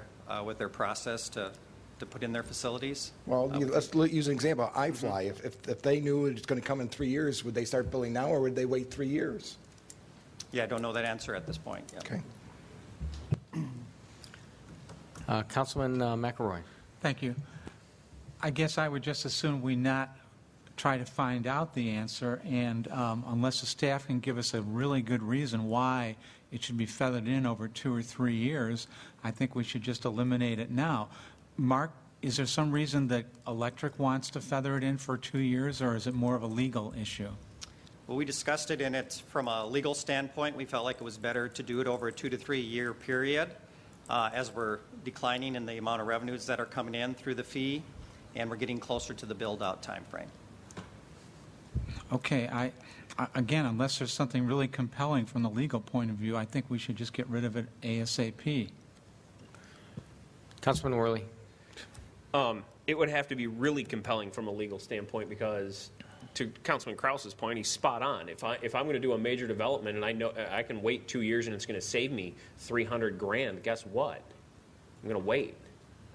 process to put in their facilities. Well, let's use an example. iFly, if they knew it's going to come in 3 years, would they start building now, or would they wait 3 years? Yeah, I don't know that answer at this point. Yep. Okay. Councilman McElroy. Thank you. I guess I would just as soon we not try to find out the answer, and unless the staff can give us a really good reason why it should be feathered in over 2 or 3 years, I think we should just eliminate it now. Mark, is there some reason that electric wants to feather it in for 2 years, or is it more of a legal issue? Well, we discussed it, and it's from a legal standpoint, we felt like it was better to do it over a 2 to 3 year period as we're declining in the amount of revenues that are coming in through the fee, and we're getting closer to the build-out time frame. Okay, again, unless there's something really compelling from the legal point of view, I think we should just get rid of it ASAP. Councilman Worley. It would have to be really compelling from a legal standpoint because, to Councilman Krause's point, he's spot on. If I'm going to do a major development and I know I can wait 2 years and it's going to save me $300,000, guess what? I'm going to wait,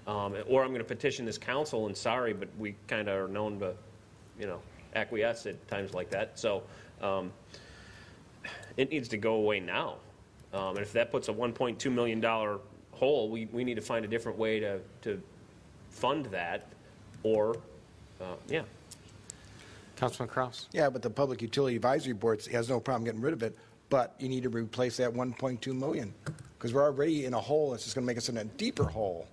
or I'm going to petition this council. And sorry, but we kind of are known to, acquiesce at times like that. So it needs to go away now. And if that puts a $1.2 million hole, we need to find a different way to fund that, or, yeah. Councilman Krause. Yeah, but the Public Utility Advisory Board has no problem getting rid of it, but you need to replace that $1.2 million, because we're already in a hole that's just going to make us in a deeper hole.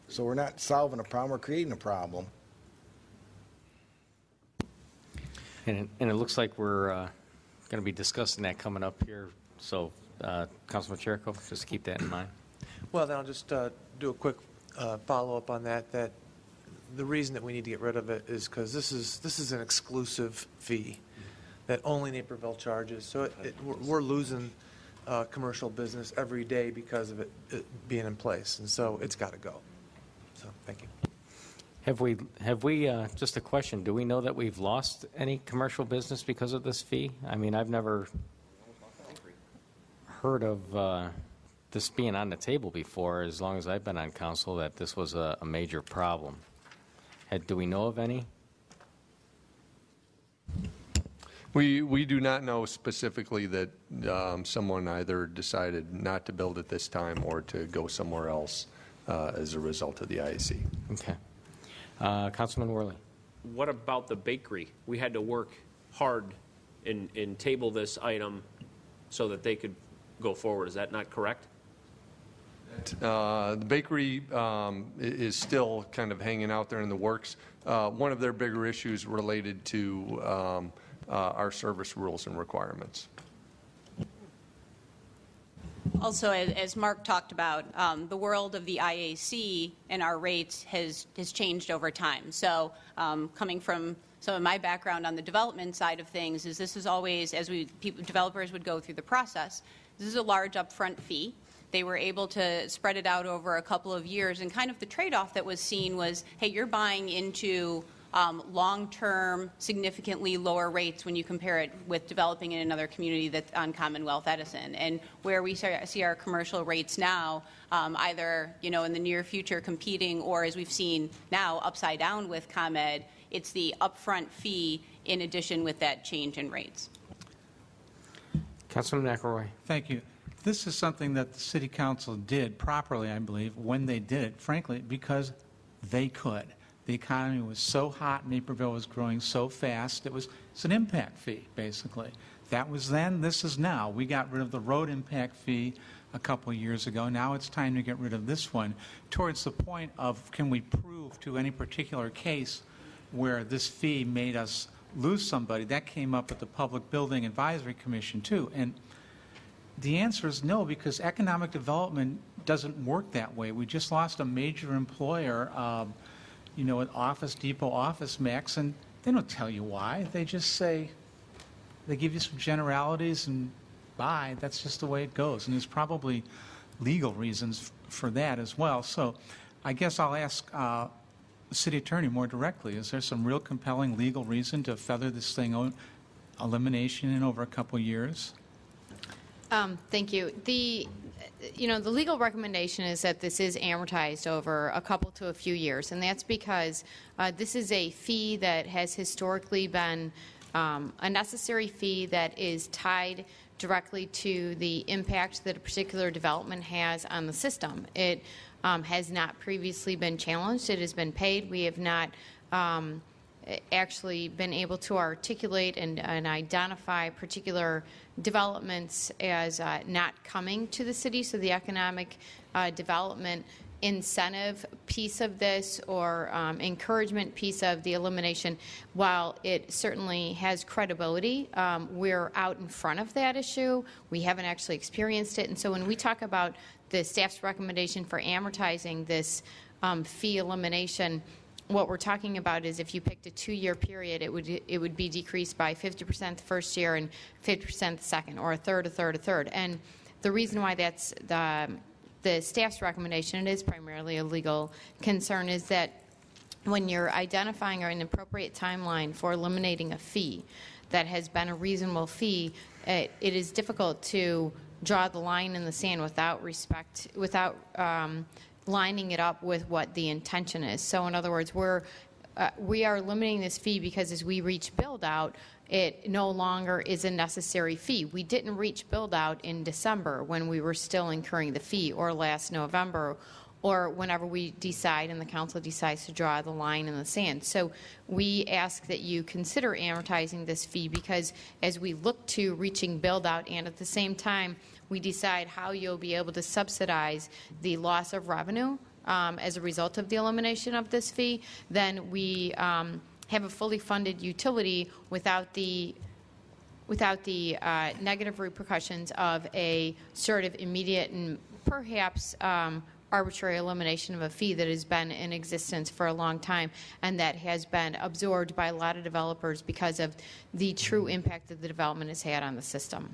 So we're not solving a problem, we're creating a problem. And it looks like we're going to be discussing that coming up here. So, Councilman Chirico, just keep that in mind. Well, then I'll just do a quick follow-up on that the reason that we need to get rid of it is because this is an exclusive fee that only Naperville charges. So we're losing commercial business every day because of it being in place, and so it's got to go. So thank you. Have we just a question, do we know that we've lost any commercial business because of this fee? I mean, I've never heard of this being on the table before, as long as I've been on council, that this was a major problem. Do we know of any? We do not know specifically that someone either decided not to build at this time or to go somewhere else as a result of the IAC. Okay. Councilman Worley. What about the bakery? We had to work hard and table this item so that they could go forward. Is that not correct? The bakery is still kind of hanging out there in the works. One of their bigger issues related to our service rules and requirements. Also, as Mark talked about, the world of the IAC and our rates has changed over time. So coming from some of my background on the development side of things, is this is always, as developers would go through the process, this is a large upfront fee. They were able to spread it out over a couple of years, and kind of the trade-off that was seen was, hey, you're buying into long-term, significantly lower rates when you compare it with developing in another community that's on Commonwealth Edison. And where we see our commercial rates now, either in the near future competing, or as we've seen now upside down with ComEd, it's the upfront fee in addition with that change in rates. Councilman McElroy. Thank you. This is something that the City Council did properly, I believe, when they did it, frankly, because they could. The economy was so hot, Naperville was growing so fast, it's an impact fee, basically. That was then, this is now. We got rid of the road impact fee a couple of years ago. Now it's time to get rid of this one, towards the point of, can we prove to any particular case where this fee made us lose somebody? That came up at the Public Building Advisory Commission, too. And the answer is no, because economic development doesn't work that way. We just lost a major employer, at Office Depot, Office Max, and they don't tell you why. They just say, they give you some generalities and bye. That's just the way it goes. And there's probably legal reasons for that as well. So I guess I'll ask the city attorney more directly. Is there some real compelling legal reason to feather this thing out, elimination in over a couple years? Thank you. The legal recommendation is that this is amortized over a couple to a few years, and that's because this is a fee that has historically been a necessary fee that is tied directly to the impact that a particular development has on the system. It has not previously been challenged. It has been paid. We have not actually been able to articulate and identify particular developments as not coming to the city. So the economic development incentive piece of this or encouragement piece of the elimination, while it certainly has credibility, we're out in front of that issue. We haven't actually experienced it. And so when we talk about the staff's recommendation for amortizing this fee elimination, what we're talking about is if you picked a 2-year period, it would be decreased by 50% the first year and 50% the second, or a third. And the reason why that's the staff's recommendation, it is primarily a legal concern, is that when you're identifying an appropriate timeline for eliminating a fee that has been a reasonable fee, it is difficult to draw the line in the sand without lining it up with what the intention is. So in other words, we are limiting this fee because as we reach build out, it no longer is a necessary fee. We didn't reach build out in December when we were still incurring the fee, or last November, or whenever we decide and the council decides to draw the line in the sand. So we ask that you consider amortizing this fee because as we look to reaching build out and at the same time we decide how you'll be able to subsidize the loss of revenue as a result of the elimination of this fee, then we have a fully funded utility without the negative repercussions of a sort of immediate and perhaps arbitrary elimination of a fee that has been in existence for a long time and that has been absorbed by a lot of developers because of the true impact that the development has had on the system.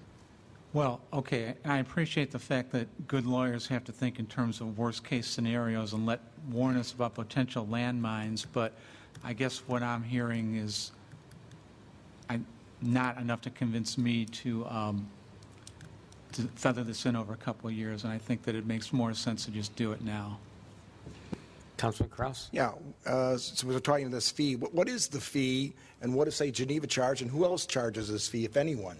Well, okay, I appreciate the fact that good lawyers have to think in terms of worst-case scenarios and warn us about potential landmines, but I guess what I'm hearing is not enough to convince me to feather this in over a couple of years, and I think that it makes more sense to just do it now. Councilman Kraus? Yeah, so we're talking this fee. What is the fee, and what does, say, Geneva charge, and who else charges this fee, if anyone?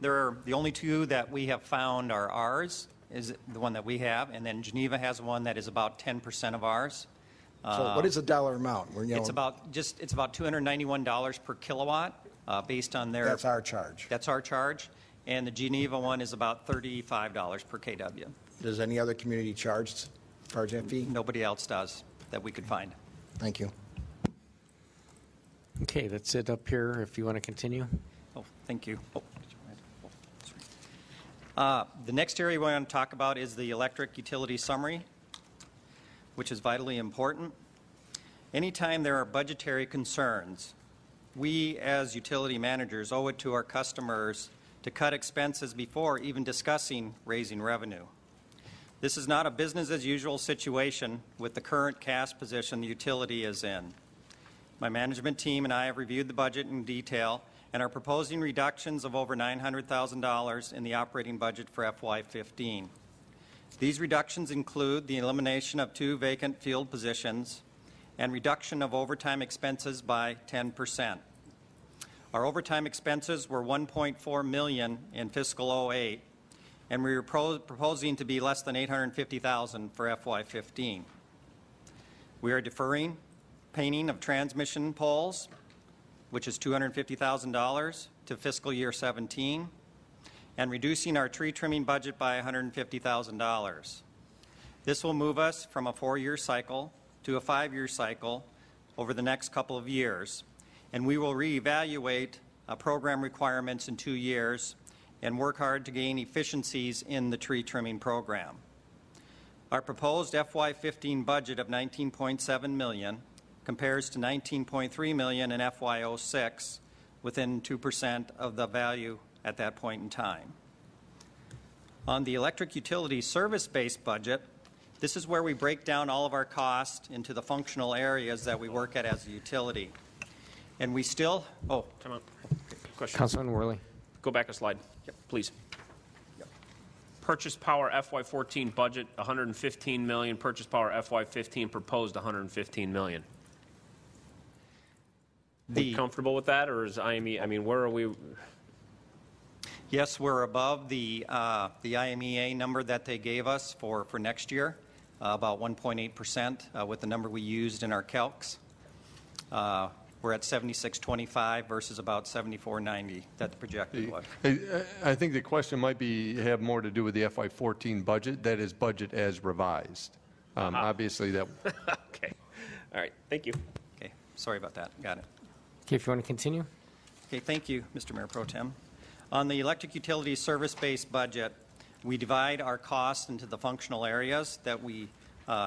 The only two that we have found are ours, is the one that we have, and then Geneva has one that is about 10% of ours. So what is the dollar amount? It's about $291 per kilowatt based on their... That's our charge. That's our charge. And the Geneva one is about $35 per kW. Does any other community charge that fee? Nobody else does that we could find. Thank you. Okay, that's it up here if you want to continue. Oh, thank you. The next area we want to talk about is the electric utility summary, which is vitally important. Anytime there are budgetary concerns, we as utility managers owe it to our customers to cut expenses before even discussing raising revenue. This is not a business as usual situation with the current cash position the utility is in. My management team and I have reviewed the budget in detail and are proposing reductions of over $900,000 in the operating budget for FY15. These reductions include the elimination of 2 vacant field positions and reduction of overtime expenses by 10%. Our overtime expenses were $1.4 million in fiscal 08, and we were proposing to be less than $850,000 for FY15. We are deferring painting of transmission poles, which is $250,000, to fiscal year 17, and reducing our tree trimming budget by $150,000. This will move us from a 4-year cycle to a 5-year cycle over the next couple of years, and we will reevaluate program requirements in 2 years and work hard to gain efficiencies in the tree trimming program. Our proposed FY15 budget of $19.7 million compares to $19.3 million in FY06, within 2% of the value at that point in time. On the electric utility service-based budget, This is where we break down all of our costs into the functional areas that we work at as a utility. And we still, Time out. Question. Councilman Worley. Go back a slide, please. Yep. Purchase power FY14 budget, 115 million. Purchase power FY15 proposed 115 million. Comfortable with that, or is IME? I mean, where are we? Yes, we're above the IMEA number that they gave us for next year, about 1.8% with the number we used in our calcs. We're at 76.25 versus about 74.90 that the projected was. I think the question might have more to do with the FY14 budget. That is budget as revised. Obviously, that. Okay. All right. Thank you. Okay. Sorry about that. Got it. Okay, if you want to continue. Okay. Thank you, Mr. Mayor Pro Tem. On the electric utility service-based budget, we divide our costs into the functional areas that we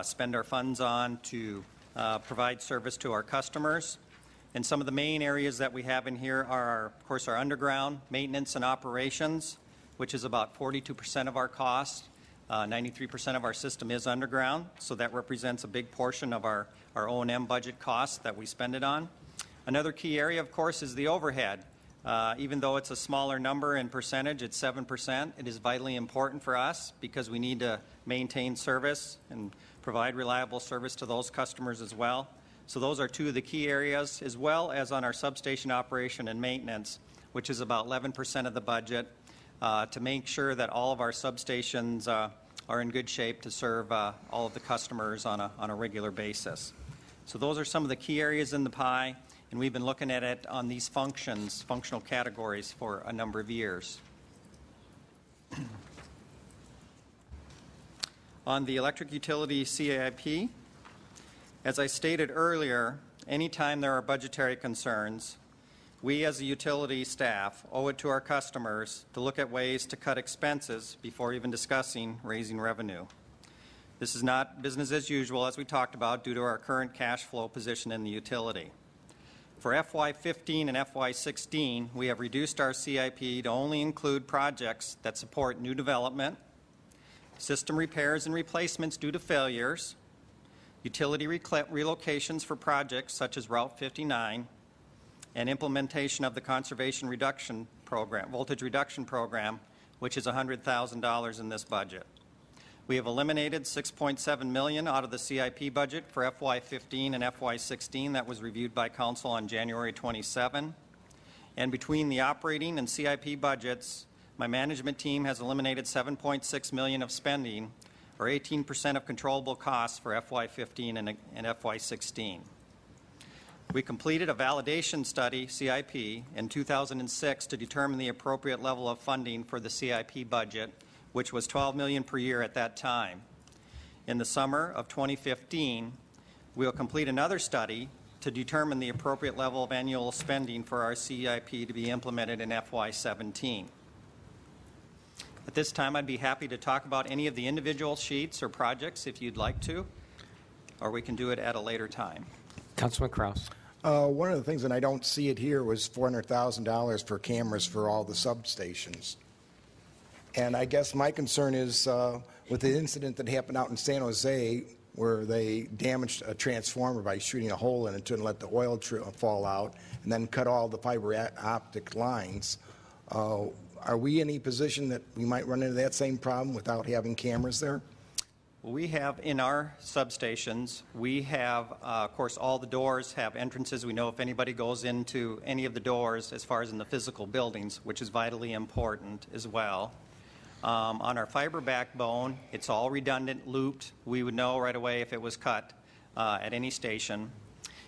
spend our funds on to provide service to our customers. And some of the main areas that we have in here are, of course, our underground maintenance and operations, which is about 42% of our costs. 93% of our system is underground, so that represents a big portion of our O&M budget costs that we spend it on. Another key area, of course, is the overhead. Even though it's a smaller number in percentage, it's 7%, it is vitally important for us because we need to maintain service and provide reliable service to those customers as well. So those are two of the key areas, as well as on our substation operation and maintenance, which is about 11% of the budget, to make sure that all of our substations are in good shape to serve all of the customers on a regular basis. So those are some of the key areas in the pie, and we've been looking at it on these functional categories for a number of years. On the electric utility CIP, as I stated earlier, anytime there are budgetary concerns, we as a utility staff owe it to our customers to look at ways to cut expenses before even discussing raising revenue. This is not business as usual, as we talked about, due to our current cash flow position in the utility. For FY15 and FY16, we have reduced our CIP to only include projects that support new development, system repairs and replacements due to failures, utility relocations for projects such as Route 59, and implementation of the conservation reduction program, voltage reduction program, which is $100,000 in this budget. We have eliminated $6.7 million out of the CIP budget for FY15 and FY16 that was reviewed by Council on January 27. And between the operating and CIP budgets, my management team has eliminated $7.6 million of spending, or 18% of controllable costs for FY15 and FY16. We completed a validation study, CIP, in 2006 to determine the appropriate level of funding for the CIP budget, which was $12 million per year at that time. In the summer of 2015, we will complete another study to determine the appropriate level of annual spending for our CIP to be implemented in FY17. At this time, I'd be happy to talk about any of the individual sheets or projects if you'd like to, or we can do it at a later time. Councilman Kraus. One of the things, and I don't see it here, was $400,000 for cameras for all the substations. And I guess my concern is with the incident that happened out in San Jose where they damaged a transformer by shooting a hole in it to let the oil fall out and then cut all the fiber optic lines. Are we in any position that we might run into that same problem without having cameras there? We have in our substations, we have, of course, all the doors have entrances. We know if anybody goes into any of the doors as far as in the physical buildings, which is vitally important as well. On our fiber backbone, it's all redundant, looped. We would know right away if it was cut at any station.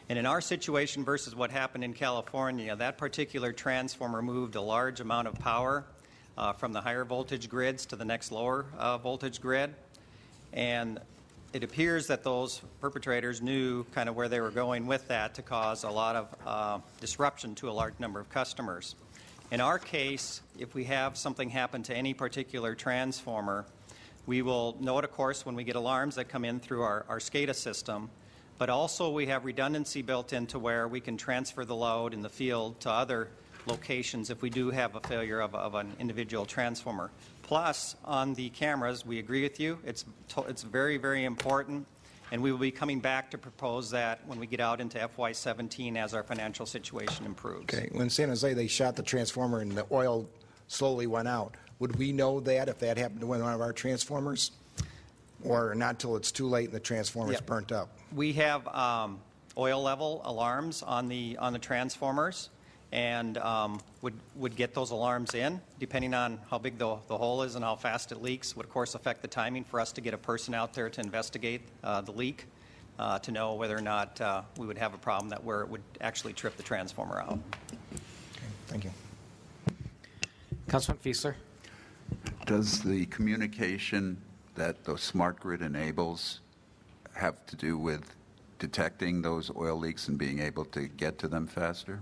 And in our situation versus what happened in California, that particular transformer moved a large amount of power from the higher voltage grids to the next lower voltage grid. And it appears that those perpetrators knew kind of where they were going with that to cause a lot of disruption to a large number of customers. In our case, if we have something happen to any particular transformer, we will know it, of course, when we get alarms that come in through our SCADA system, but also we have redundancy built into where we can transfer the load in the field to other locations if we do have a failure of an individual transformer. Plus, on the cameras, we agree with you. It's very, very important, and we will be coming back to propose that when we get out into FY17 as our financial situation improves. Okay, when San Jose, they shot the transformer and the oil slowly went out. Would we know that if that happened to one of our transformers? Or not till it's too late and the transformer's burnt up? We have oil level alarms on the transformers, and would get those alarms in, depending on how big the hole is and how fast it leaks, would of course affect the timing for us to get a person out there to investigate the leak, to know whether or not we would have a problem where it would actually trip the transformer out. Okay, thank you. Councilman Fiesler. Does the communication that the smart grid enables have to do with detecting those oil leaks and being able to get to them faster?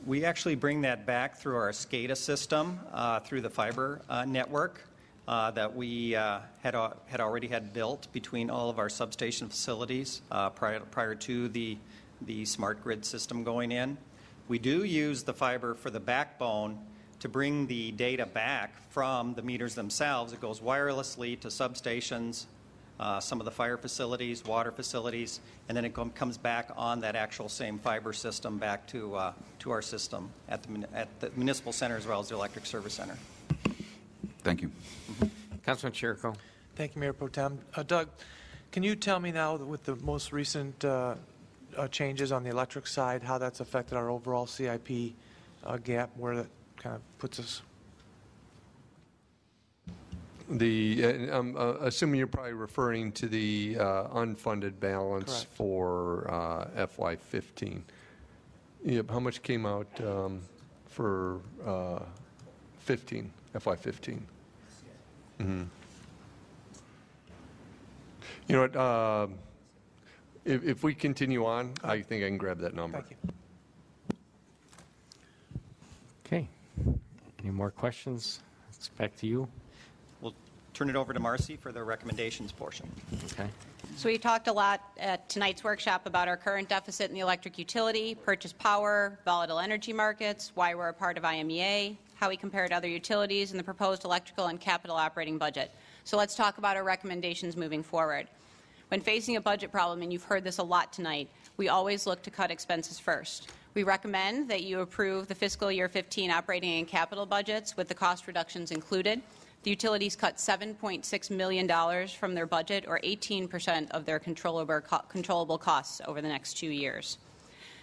We actually bring that back through our SCADA system, through the fiber network that we had already had built between all of our substation facilities prior to the smart grid system going in. We do use the fiber for the backbone to bring the data back from the meters themselves. It goes wirelessly to substations, some of the fire facilities, water facilities, and then it comes back on that actual same fiber system back to our system at the municipal center as well as the electric service center. Thank you. Councilman Chirico. Thank you, Mayor Pro Tem. Doug, can you tell me now that with the most recent changes on the electric side, how that's affected our overall CIP gap, where that kind of puts us? I'm assuming you're probably referring to the unfunded balance. Correct. For FY15. Yep. How much came out for FY15? Mm-hmm. You know what? If we continue on, I think I can grab that number. Thank you. Okay. Any more questions? It's back to you. We'll turn it over to Marcy for the recommendations portion. Okay. So we talked a lot at tonight's workshop about our current deficit in the electric utility, purchase power, volatile energy markets, why we're a part of IMEA, how we compare to other utilities, and the proposed electrical and capital operating budget. So let's talk about our recommendations moving forward. When facing a budget problem, and you've heard this a lot tonight, we always look to cut expenses first. We recommend that you approve the fiscal year 15 operating and capital budgets with the cost reductions included. The utilities cut $7.6 million from their budget, or 18% of their controllable costs over the next 2 years.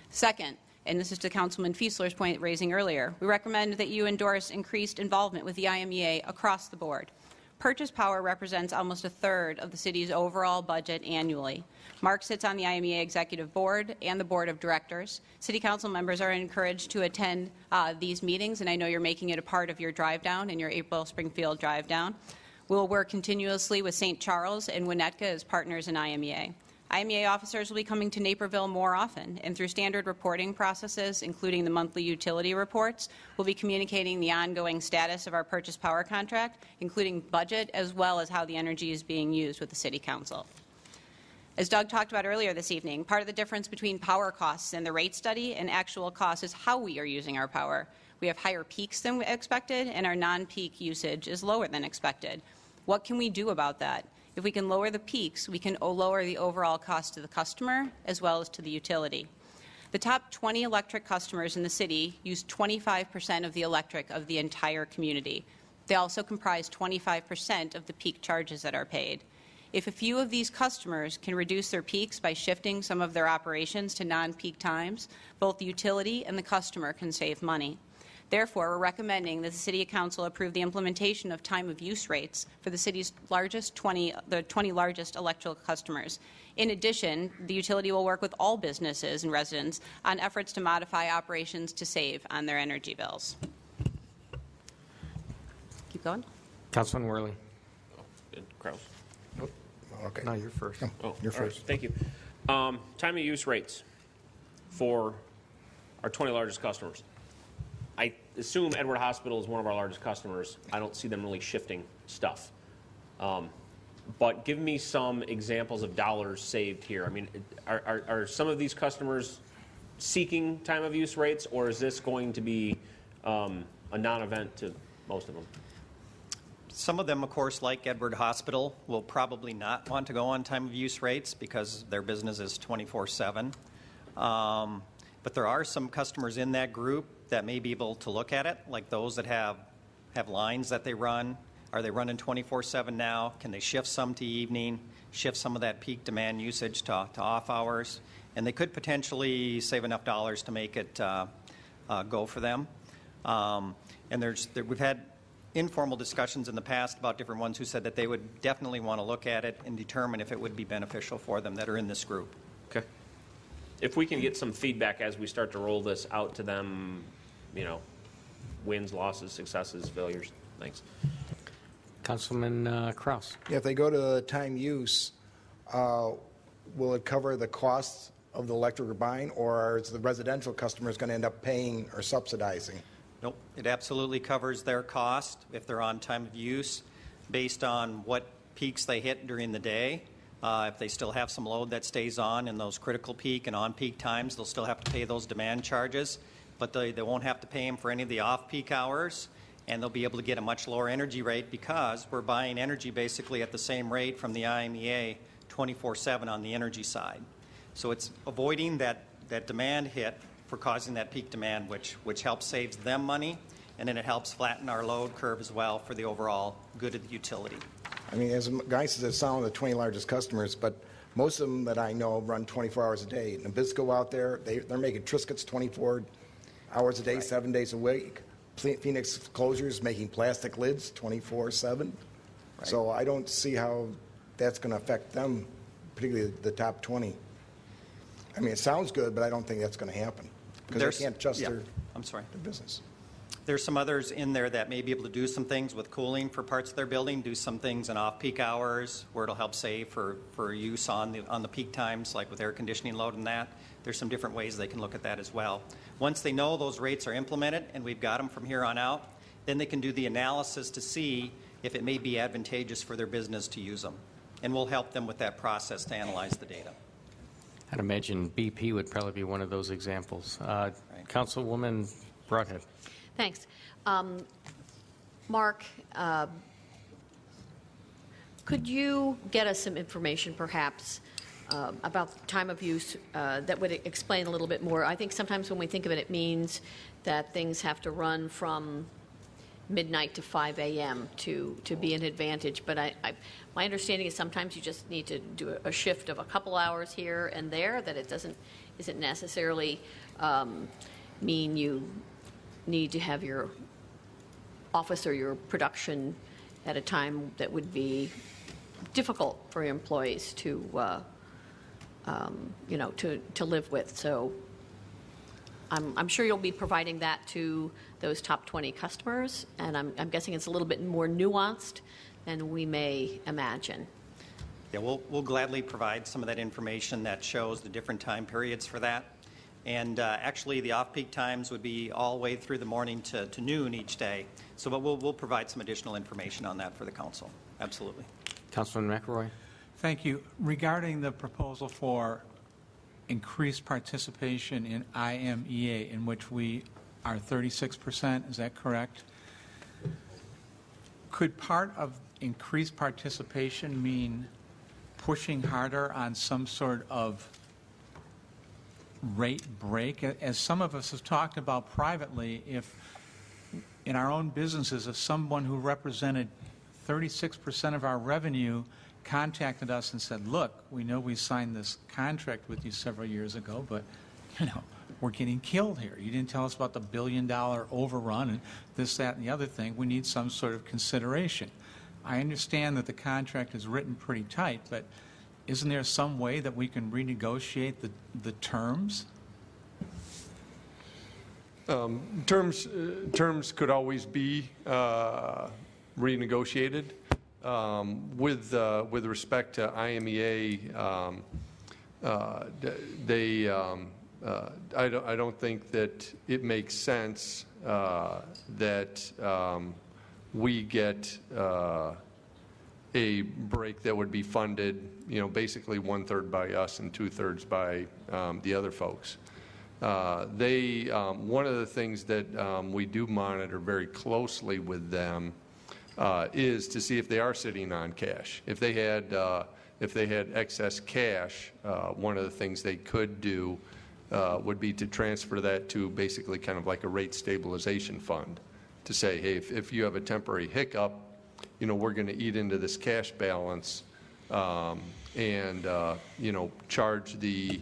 Second, and this is to Councilman Fiesler's point raising earlier, we recommend that you endorse increased involvement with the IMEA across the board. Purchase power represents almost a third of the city's overall budget annually. Mark sits on the IMEA Executive Board and the Board of Directors. City Council members are encouraged to attend these meetings, and I know you're making it a part of your drive down and your April Springfield drive down. We'll work continuously with St. Charles and Winnetka as partners in IMEA. IMEA officers will be coming to Naperville more often, and through standard reporting processes, including the monthly utility reports, we'll be communicating the ongoing status of our purchase power contract, including budget, as well as how the energy is being used with the City Council. As Doug talked about earlier this evening, part of the difference between power costs and the rate study and actual costs is how we are using our power. We have higher peaks than expected, and our non-peak usage is lower than expected. What can we do about that? If we can lower the peaks, we can lower the overall cost to the customer as well as to the utility. The top 20 electric customers in the city use 25% of the electric of the entire community. They also comprise 25% of the peak charges that are paid. If a few of these customers can reduce their peaks by shifting some of their operations to non-peak times, both the utility and the customer can save money. Therefore, we're recommending that the City Council approve the implementation of time of use rates for the city's largest 20 largest electrical customers. In addition, the utility will work with all businesses and residents on efforts to modify operations to save on their energy bills. Keep going. Councilman Worley. Kraus. Okay. No, you're first. Oh, You're all right, first. thank you. Time of use rates for our 20 largest customers. I assume Edward Hospital is one of our largest customers. I don't see them really shifting stuff. But give me some examples of dollars saved here. I mean, are some of these customers seeking time of use rates, or is this going to be a non-event to most of them? Some of them, of course, like Edward Hospital, will probably not want to go on time of use rates because their business is 24/7. But there are some customers in that group that may be able to look at it, like those that have lines that they run. Are they running 24/7 now? Can they shift some to evening, shift some of that peak demand usage to off hours? And they could potentially save enough dollars to make it go for them. And we've had informal discussions in the past about different ones who said that they would definitely want to look at it and determine if it would be beneficial for them that are in this group. Okay. If we can get some feedback as we start to roll this out to them, wins, losses, successes, failures. Thanks. Councilman Kraus. If they go to time use, will it cover the costs of the electric we're buying, or is the residential customers going to end up paying or subsidizing? Nope, it absolutely covers their cost if they're on time of use based on what peaks they hit during the day. If they still have some load that stays on in those critical peak and on-peak times, they'll still have to pay those demand charges, but they won't have to pay them for any of the off-peak hours, and they'll be able to get a much lower energy rate because we're buying energy basically at the same rate from the IMEA 24/7 on the energy side. So it's avoiding that demand hit for causing that peak demand, which helps save them money, and then it helps flatten our load curve as well for the overall good of the utility. I mean, as Guy says, it's not only the 20 largest customers, but most of them that I know run 24 hours a day. Nabisco out there, they're making Triscuits 24 hours a day, 7 days a week. Phoenix Closures making plastic lids 24/7. Right. So I don't see how that's going to affect them, particularly the top 20. I mean, it sounds good, but I don't think that's going to happen because they can't adjust their business. There's some others in there that may be able to do some things with cooling for parts of their building, do some things in off-peak hours where it'll help save for use on the peak times, like with air conditioning load and that. There's some different ways they can look at that as well. Once they know those rates are implemented and we've got them from here on out, then they can do the analysis to see if it may be advantageous for their business to use them. And we'll help them with that process to analyze the data. I'd imagine BP would probably be one of those examples. Councilwoman Broadhead. Thanks. Mark, could you get us some information perhaps about time of use that would explain a little bit more? I think sometimes when we think of it, it means that things have to run from midnight to 5 a.m. to be an advantage. But my understanding is sometimes you just need to do a shift of a couple hours here and there, that it isn't necessarily mean you need to have your office or your production at a time that would be difficult for your employees to live with. So I'm sure you'll be providing that to those top 20 customers, and I'm guessing it's a little bit more nuanced than we may imagine. Yeah, we'll gladly provide some of that information that shows the different time periods for that. And actually, the off-peak times would be all the way through the morning to noon each day. So but we'll provide some additional information on that for the council. Absolutely. Councilman McElroy. Thank you. Regarding the proposal for increased participation in IMEA, in which we are 36%, is that correct? Could part of increased participation mean pushing harder on some sort of rate break? As some of us have talked about privately, if in our own businesses, if someone who represented 36% of our revenue contacted us and said, look, we know we signed this contract with you several years ago, but we're getting killed here. You didn't tell us about the $1 billion overrun and this, that, and the other thing. We need some sort of consideration. I understand that the contract is written pretty tight, but isn't there some way that we can renegotiate the terms? Terms could always be renegotiated. With respect to IMEA, I don't think that it makes sense that we get a break that would be funded, basically 1/3 by us and 2/3 by the other folks. One of the things that we do monitor very closely with them is to see if they are sitting on cash. If they had excess cash, one of the things they could do would be to transfer that to basically kind of like a rate stabilization fund, to say, hey, if you have a temporary hiccup, we're going to eat into this cash balance and charge the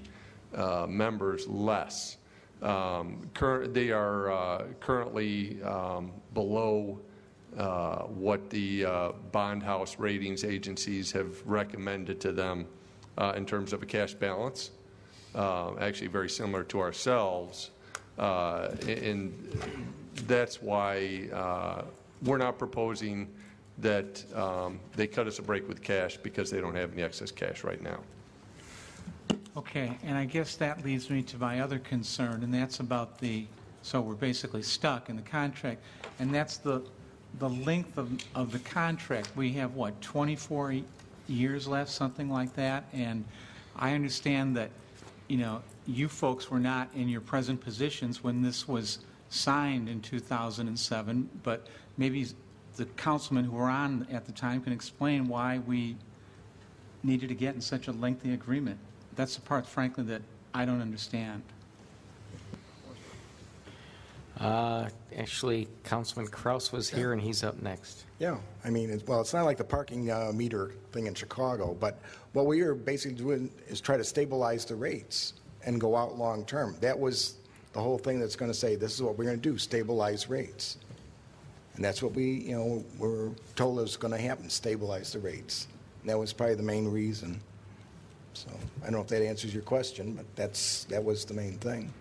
members less. They are currently below what the bond house ratings agencies have recommended to them in terms of a cash balance. Actually very similar to ourselves. And that's why we're not proposing that they cut us a break with cash because they don't have any excess cash right now. Okay, and I guess that leads me to my other concern, and that's about so we're basically stuck in the contract, and that's the length of the contract. We have, 24 years left, something like that, and I understand that, you folks were not in your present positions when this was signed in 2007, but maybe the councilmen who were on at the time can explain why we needed to get in such a lengthy agreement. That's the part, frankly, that I don't understand. Actually, Councilman Kraus was here, and he's up next. Yeah, I mean, it's not like the parking meter thing in Chicago, but what we are basically doing is try to stabilize the rates and go out long term. That was the whole thing that's going to say, this is what we're going to do, stabilize rates. And that's what we, were told is going to happen, stabilize the rates. And that was probably the main reason. So I don't know if that answers your question, but that was the main thing.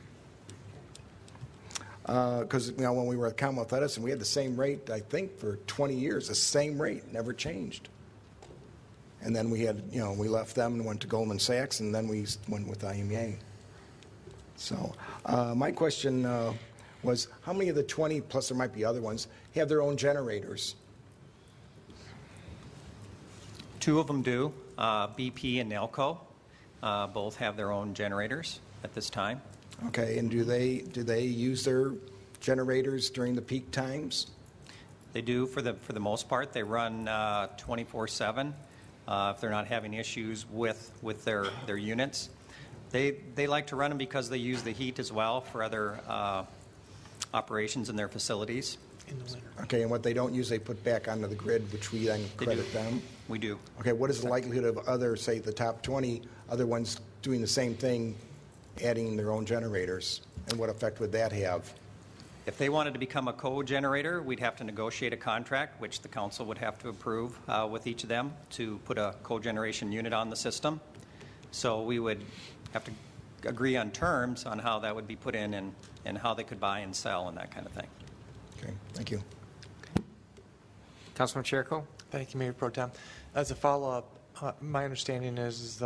Because when we were at Commonwealth Edison, we had the same rate, I think, for 20 years. The same rate, never changed. And then we had, we left them and went to Goldman Sachs, and then we went with IMEA. So my question was, how many of the 20, plus there might be other ones, have their own generators? 2 of them do. BP and Nelco both have their own generators at this time. Okay, and do they use their generators during the peak times? They do for the most part. They run 24/7 if they're not having issues with their units. They like to run them because they use the heat as well for other operations in their facilities. In the winter. Okay, and what they don't use, they put back onto the grid, which we then credit them? We do. Okay, what is the likelihood of other, say, the top 20 other ones doing the same thing, adding their own generators? And what effect would that have? If they wanted to become a co-generator, we'd have to negotiate a contract, which the council would have to approve with each of them to put a co-generation unit on the system. So we would have to agree on terms on how that would be put in and how they could buy and sell and that kind of thing. Okay, thank you. Councilman Cherico? Thank you, Mayor Pro Tem. As a follow-up, my understanding is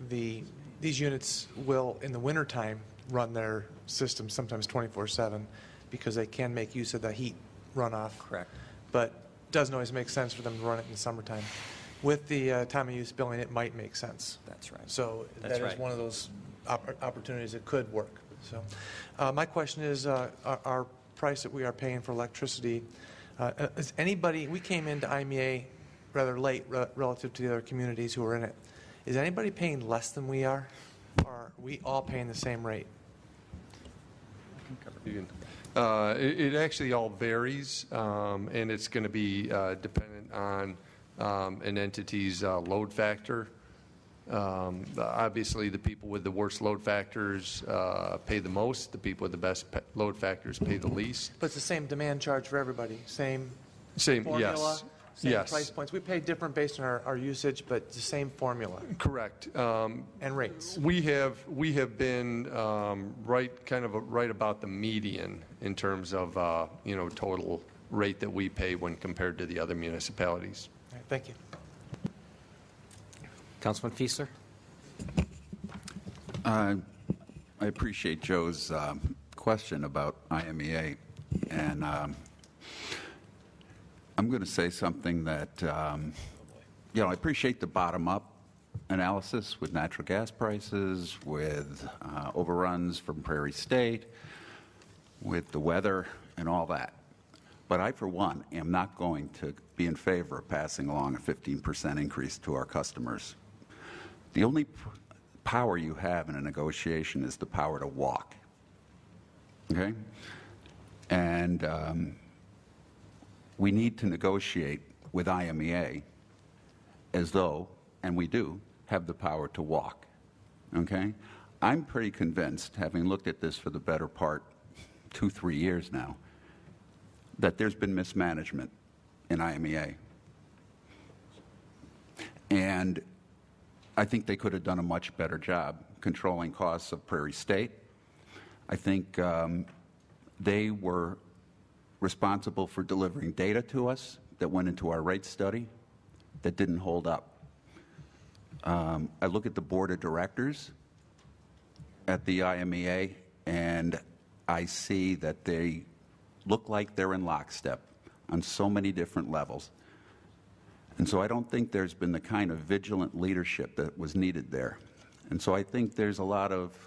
these units will, in the wintertime, run their system sometimes 24/7 because they can make use of the heat runoff. Correct. But it doesn't always make sense for them to run it in the summertime. With the time of use billing, it might make sense. That's right. So That's that right. is one of those opportunities that could work. So my question is, our price that we are paying for electricity, is anybody, we came into IMEA rather late relative to the other communities who are in it. Is anybody paying less than we are? Or are we all paying the same rate? It actually all varies, and it's going to be dependent on an entity's load factor. Obviously, the people with the worst load factors pay the most. The people with the best load factors pay the least. But it's the same demand charge for everybody, same formula, yes. Same yes. price points. We pay different based on our usage, but it's the same formula. Correct. And rates. We have been right about the median in terms of total rate that we pay when compared to the other municipalities. All right, thank you. Councilman Fiesler? I appreciate Joe's question about IMEA, and I'm going to say something that, I appreciate the bottom-up analysis with natural gas prices, with overruns from Prairie State, with the weather and all that. But I, for one, am not going to be in favor of passing along a 15% increase to our customers. The only power you have in a negotiation is the power to walk. Okay? And we need to negotiate with IMEA as though, and we do, have the power to walk. Okay? I'm pretty convinced, having looked at this for the better part 2-3 years now, that there's been mismanagement in IMEA. And I think they could have done a much better job controlling costs of Prairie State. I think they were responsible for delivering data to us that went into our rate study that didn't hold up. I look at the board of directors at the IMEA, and I see that they look like they're in lockstep on so many different levels. And so I don't think there's been the kind of vigilant leadership that was needed there. And so I think there's a lot of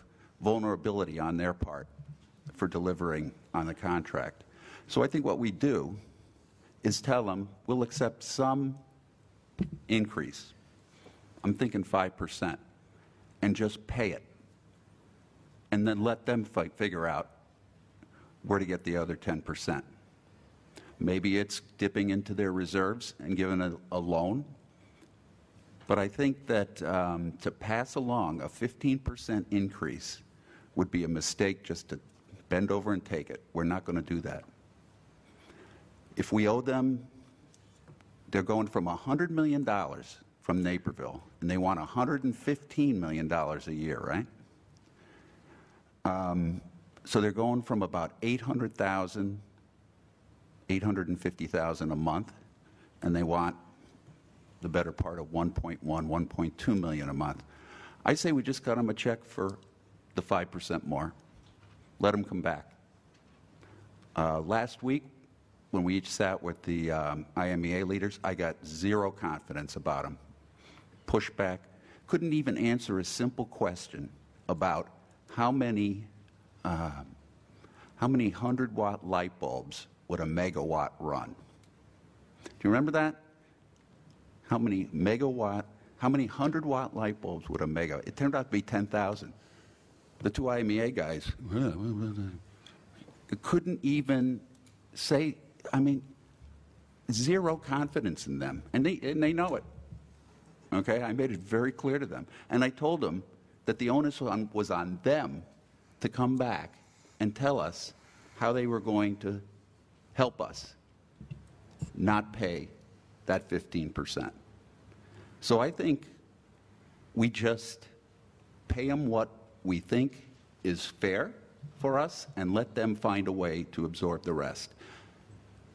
vulnerability on their part for delivering on the contract. So I think what we do is tell them we'll accept some increase. I'm thinking 5%, and just pay it. And then let them figure out where to get the other 10%. Maybe it's dipping into their reserves and giving a loan. But I think that to pass along a 15% increase would be a mistake, just to bend over and take it. We're not going to do that. If we owe them, they're going from $100 million from Naperville, and they want $115 million a year, right? So they're going from about $800,000, $850,000 a month, and they want the better part of 1.2 million a month. I say we just cut them a check for the 5% more. Let them come back. Last week, when we each sat with the IMEA leaders, I got zero confidence about them. Pushback. Couldn't even answer a simple question about how many 100-watt light bulbs would a megawatt run. Do you remember that? How many 100-watt light bulbs would a mega? It turned out to be 10,000. The two IMEA guys couldn't even say, zero confidence in them. And they know it. Okay? I made it very clear to them. And I told them that the onus was on them to come back and tell us how they were going to help us not pay that 15%. So I think we just pay them what we think is fair for us and let them find a way to absorb the rest.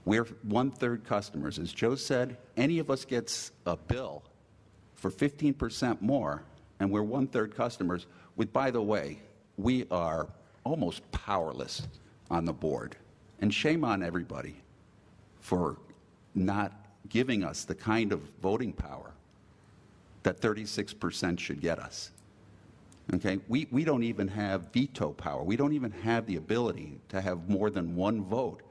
We're 1/3 customers. As Joe said, any of us gets a bill for 15% more, and we're 1/3 customers with, by the way, we are almost powerless on the board. And shame on everybody for not giving us the kind of voting power that 36% should get us. Okay? We don't even have veto power. We don't even have the ability to have more than one vote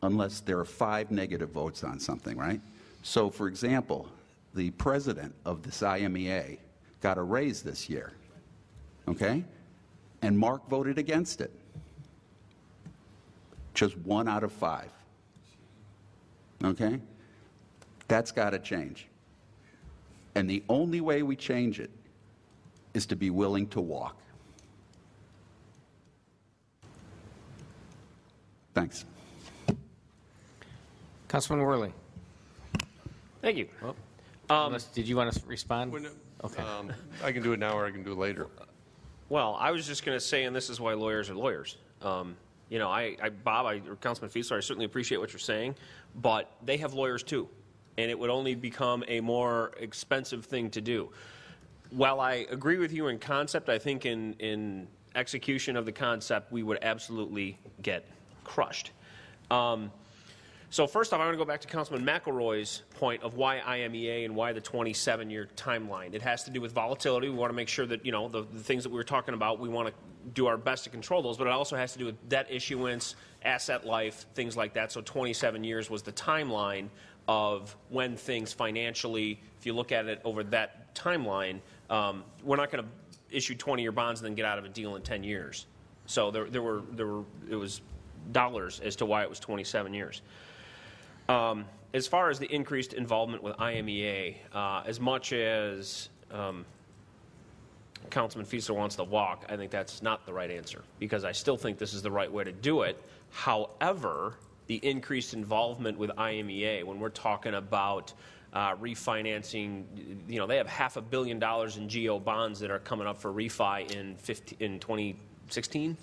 unless there are 5 negative votes on something, right? So, for example, the president of this IMEA got a raise this year, okay? And Mark voted against it. Just 1 out of 5. Okay? That's got to change. And the only way we change it is to be willing to walk. Thanks. Councilman Worley. Thank you. Did you want to respond? Okay. I can do it now or I can do it later. Well, I was just going to say, and this is why lawyers are lawyers. Bob, or Councilman Fiesler, I certainly appreciate what you're saying, but they have lawyers too, and it would only become a more expensive thing to do. While I agree with you in concept, I think in execution of the concept, we would absolutely get crushed. So first off, I want to go back to Councilman McElroy's point of why IMEA and why the 27-year timeline. It has to do with volatility. We want to make sure that, you know, the things that we were talking about, we want to do our best to control those, but it also has to do with debt issuance, asset life, things like that. So 27 years was the timeline of when things financially, if you look at it over that timeline, we're not going to issue 20-year bonds and then get out of a deal in 10 years. So it was dollars as to why it was 27 years. As far as the increased involvement with IMEA, as much as Councilman Fiesler wants to walk, I think that's not the right answer, because I still think this is the right way to do it. However, the increased involvement with IMEA, when we're talking about refinancing, you know, they have $500 million in GO bonds that are coming up for refi in 2016?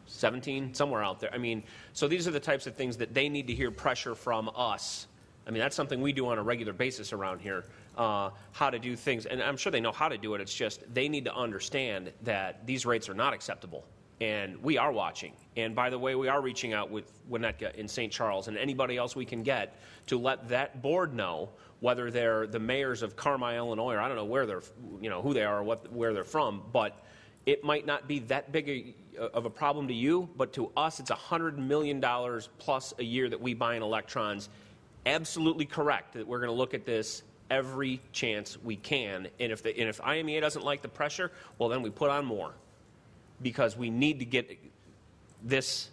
17, somewhere out there. I mean, so these are the types of things that they need to hear pressure from us. I mean, that's something we do on a regular basis around here, how to do things. And I'm sure they know how to do it. It's just they need to understand that these rates are not acceptable. And we are watching. And by the way, we are reaching out with Winnetka in St. Charles and anybody else we can get to let that board know, whether they're the mayors of Carmi, Illinois, or I don't know where they're, you know, who they are or where they're from, but it might not be that big of a problem to you, but to us, it's $100 million plus a year that we buy in electrons. Absolutely correct that we're going to look at this every chance we can. And if IMEA doesn't like the pressure, well, then we put on more, because we need to get this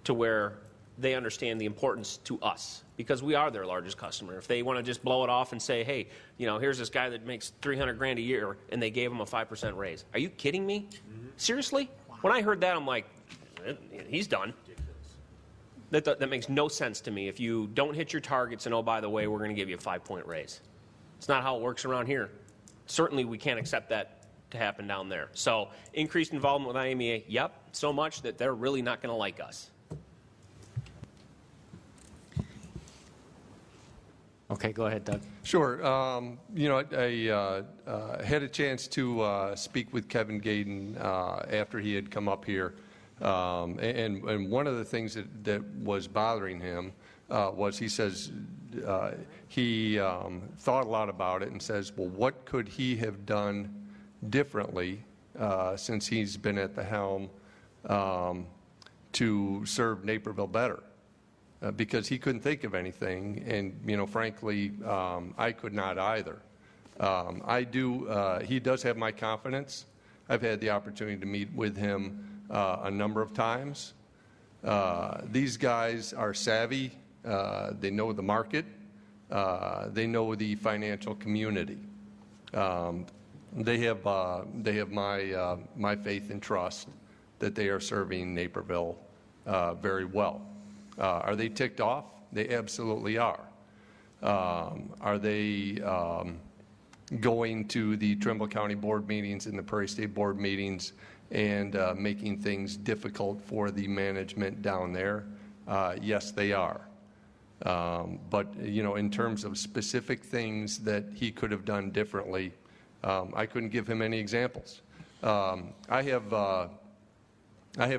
to where they understand the importance to us, because we are their largest customer. If they want to just blow it off and say, hey, you know, here's this guy that makes $300,000 a year and they gave him a 5% raise. Are you kidding me? Mm-hmm. Seriously? Wow. When I heard that, I'm like, he's done. That makes no sense to me. If you don't hit your targets and, oh, by the way, we're going to give you a 5-point raise. It's not how it works around here. Certainly we can't accept that to happen down there. So increased involvement with IMEA, yep, so much that they're really not going to like us. Okay, go ahead, Doug. Sure. You know, I had a chance to speak with Kevin Gaden after he had come up here. And one of the things that was bothering him was he says he thought a lot about it and says, well, what could he have done differently since he's been at the helm to serve Naperville better? Because he couldn't think of anything, and, you know, frankly, I could not either. He does have my confidence. I've had the opportunity to meet with him a number of times. These guys are savvy. They know the market. They know the financial community. They have my faith and trust that they are serving Naperville very well. Are they ticked off? They absolutely are. Are they going to the Trimble County Board meetings and the Prairie State Board meetings and making things difficult for the management down there? Yes, they are. But, you know, in terms of specific things that he could have done differently, I couldn't give him any examples. I have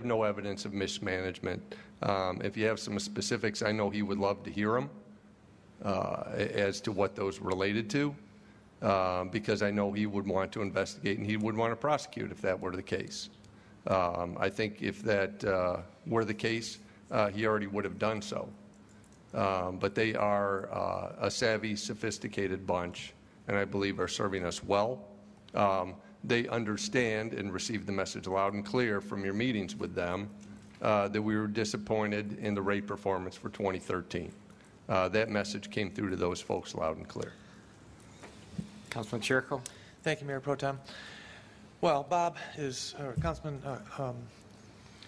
no evidence of mismanagement. If you have some specifics, I know he would love to hear them as to what those related to, because I know he would want to investigate and he would want to prosecute if that were the case. I think if that were the case, he already would have done so. But they are a savvy, sophisticated bunch, and I believe are serving us well. They understand and receive the message loud and clear from your meetings with them that we were disappointed in the rate performance for 2013. That message came through to those folks loud and clear. Councilman Chirico. Thank you, Mayor Pro Tem. Well, Councilman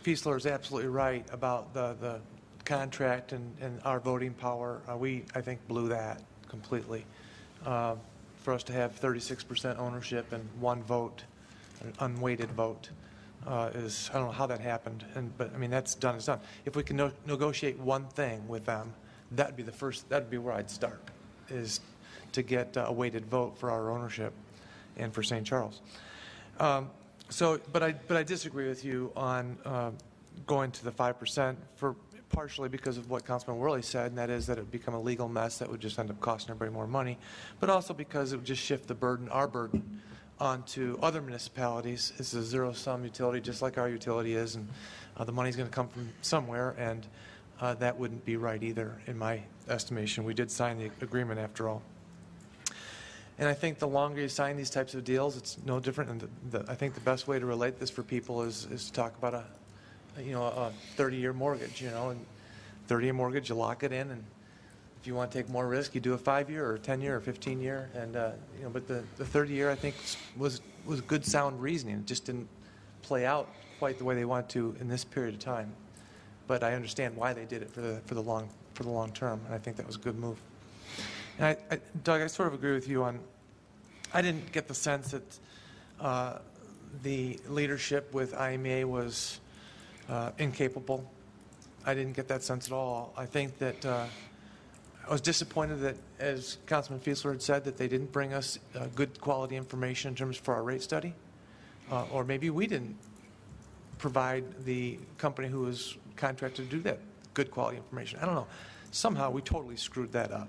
Fiesler is absolutely right about the contract and our voting power. We, I think, blew that completely. For us to have 36% ownership and one vote, an unweighted vote, I don't know how that happened, but I mean, that's done, it's done. If we can negotiate one thing with them, that'd be where I'd start, is to get a weighted vote for our ownership and for St. Charles. But I disagree with you on going to the 5% partially because of what Councilman Worley said, and that is that it would become a legal mess that would just end up costing everybody more money, but also because it would just shift the burden, our burden, onto other municipalities. It's a zero-sum utility, just like our utility is, and the money's going to come from somewhere, and that wouldn't be right either, in my estimation. We did sign the agreement after all. And I think the longer you sign these types of deals, it's no different. And I think the best way to relate this for people is to talk about a 30-year mortgage. And 30-year mortgage, you lock it in, and if you want to take more risk, you do a 5-year or 10-year or 15-year. And but the 30-year, I think, was good, sound reasoning. It just didn't play out quite the way they wanted to in this period of time. But I understand why they did it for the long term, and I think that was a good move. And Doug, I sort of agree with you on, I didn't get the sense that the leadership with IMEA was incapable. I didn't get that sense at all. I think that I was disappointed that, as Councilman Fiesler had said, that they didn't bring us good quality information in terms for our rate study. Or maybe we didn't provide the company who was contracted to do that good quality information. I don't know. Somehow we totally screwed that up.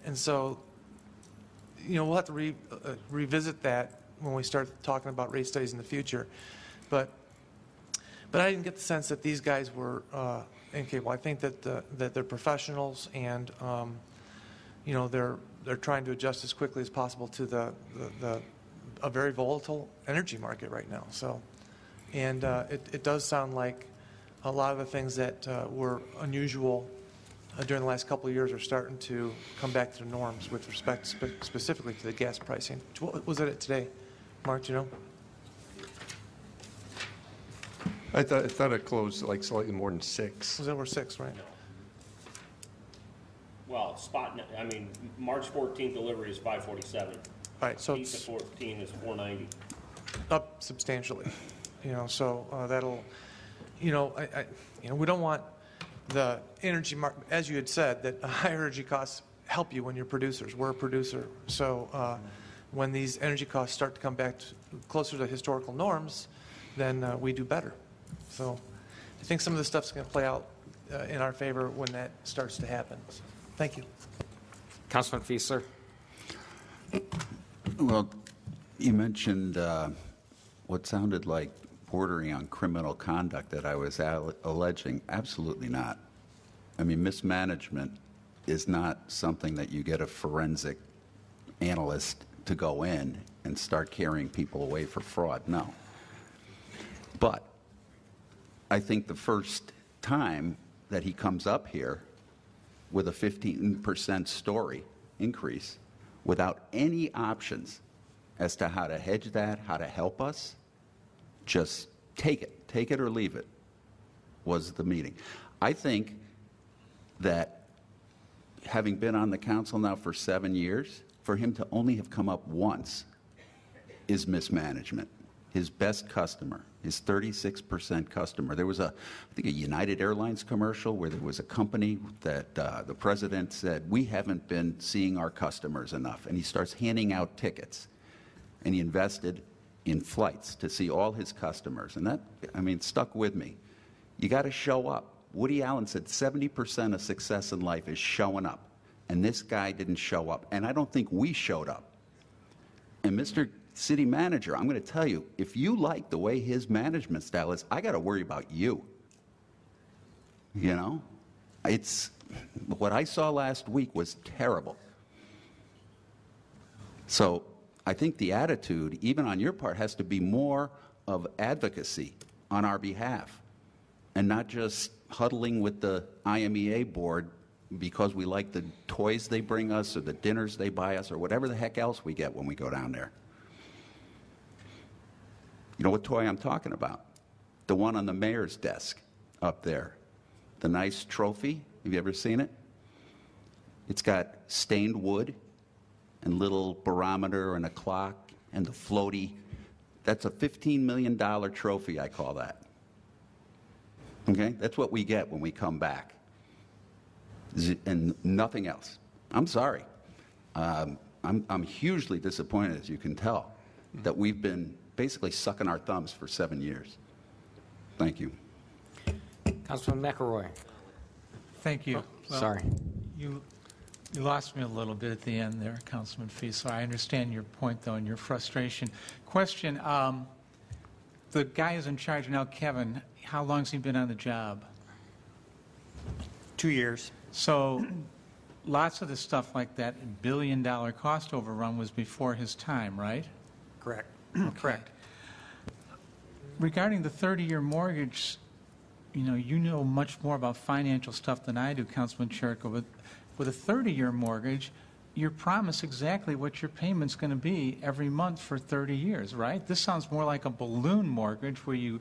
And so, we'll have to revisit that when we start talking about rate studies in the future. But I didn't get the sense that these guys were incapable. I think that they're professionals, and they're trying to adjust as quickly as possible to a very volatile energy market right now. So, and it does sound like a lot of the things that were unusual during the last couple of years are starting to come back to the norms with respect specifically to the gas pricing. What was it today, Mark, do you know? I thought it closed like slightly more than 6. Was it over 6, right? Well, March 14th delivery is 547. All right, so East of 14 is 490. Up substantially. So that'll, we don't want the energy market, as you had said, that higher energy costs help you when you're producers. We're a producer. So when these energy costs start to come back closer to historical norms, then we do better. So I think some of this stuff's going to play out in our favor when that starts to happen. So, thank you. Councilman Fiesler. Well, you mentioned what sounded like bordering on criminal conduct that I was alleging. Absolutely not. I mean, mismanagement is not something that you get a forensic analyst to go in and start carrying people away for fraud. No. But I think the first time that he comes up here with a 15% story increase without any options as to how to hedge that, how to help us, just take it or leave it, was the meeting. I think that having been on the council now for 7 years, for him to only have come up once is mismanagement. His best customer, his 36% customer. There was I think a United Airlines commercial where there was a company that the president said, we haven't been seeing our customers enough. And he starts handing out tickets. And he invested in flights to see all his customers. And that, stuck with me. You got to show up. Woody Allen said 70% of success in life is showing up. And this guy didn't show up. And I don't think we showed up. And Mr. City Manager, I'm going to tell you, if you like the way his management style is, I got to worry about you. It's what I saw last week was terrible. So I think the attitude, even on your part, has to be more of advocacy on our behalf and not just huddling with the IMEA board because we like the toys they bring us or the dinners they buy us or whatever the heck else we get when we go down there. You know what toy I'm talking about? The one on the mayor's desk up there. The nice trophy. Have you ever seen it? It's got stained wood and little barometer and a clock and the floaty. That's a $15 million trophy, I call that. Okay? That's what we get when we come back. And nothing else. I'm sorry. I'm hugely disappointed, as you can tell, that we've been basically sucking our thumbs for 7 years. Thank you. Councilman McElroy. Thank you. Well, Sorry. You lost me a little bit at the end there, Councilman Fee, so I understand your point, though, and your frustration. Question, the guy who's in charge now, Kevin, how long has he been on the job? 2 years. So lots of the stuff like that billion-dollar cost overrun was before his time, right? Correct. Correct. Regarding the 30-year mortgage, you know much more about financial stuff than I do, Councilman Cherko. But with a 30-year mortgage, you're promised exactly what your payment's going to be every month for 30 years, right? This sounds more like a balloon mortgage where you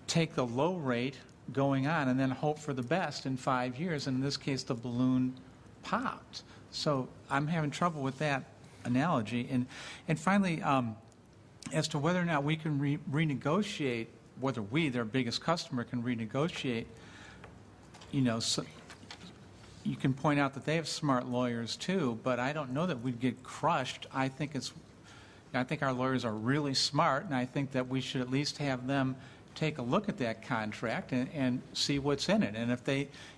take the low rate going on and then hope for the best in 5 years. And in this case, the balloon popped. So I'm having trouble with that analogy. And finally, as to whether or not we can renegotiate, whether we, their biggest customer, can renegotiate, so you can point out that they have smart lawyers too, but I don't know that we'd get crushed. I think our lawyers are really smart, and I think that we should at least have them take a look at that contract and see what's in it. And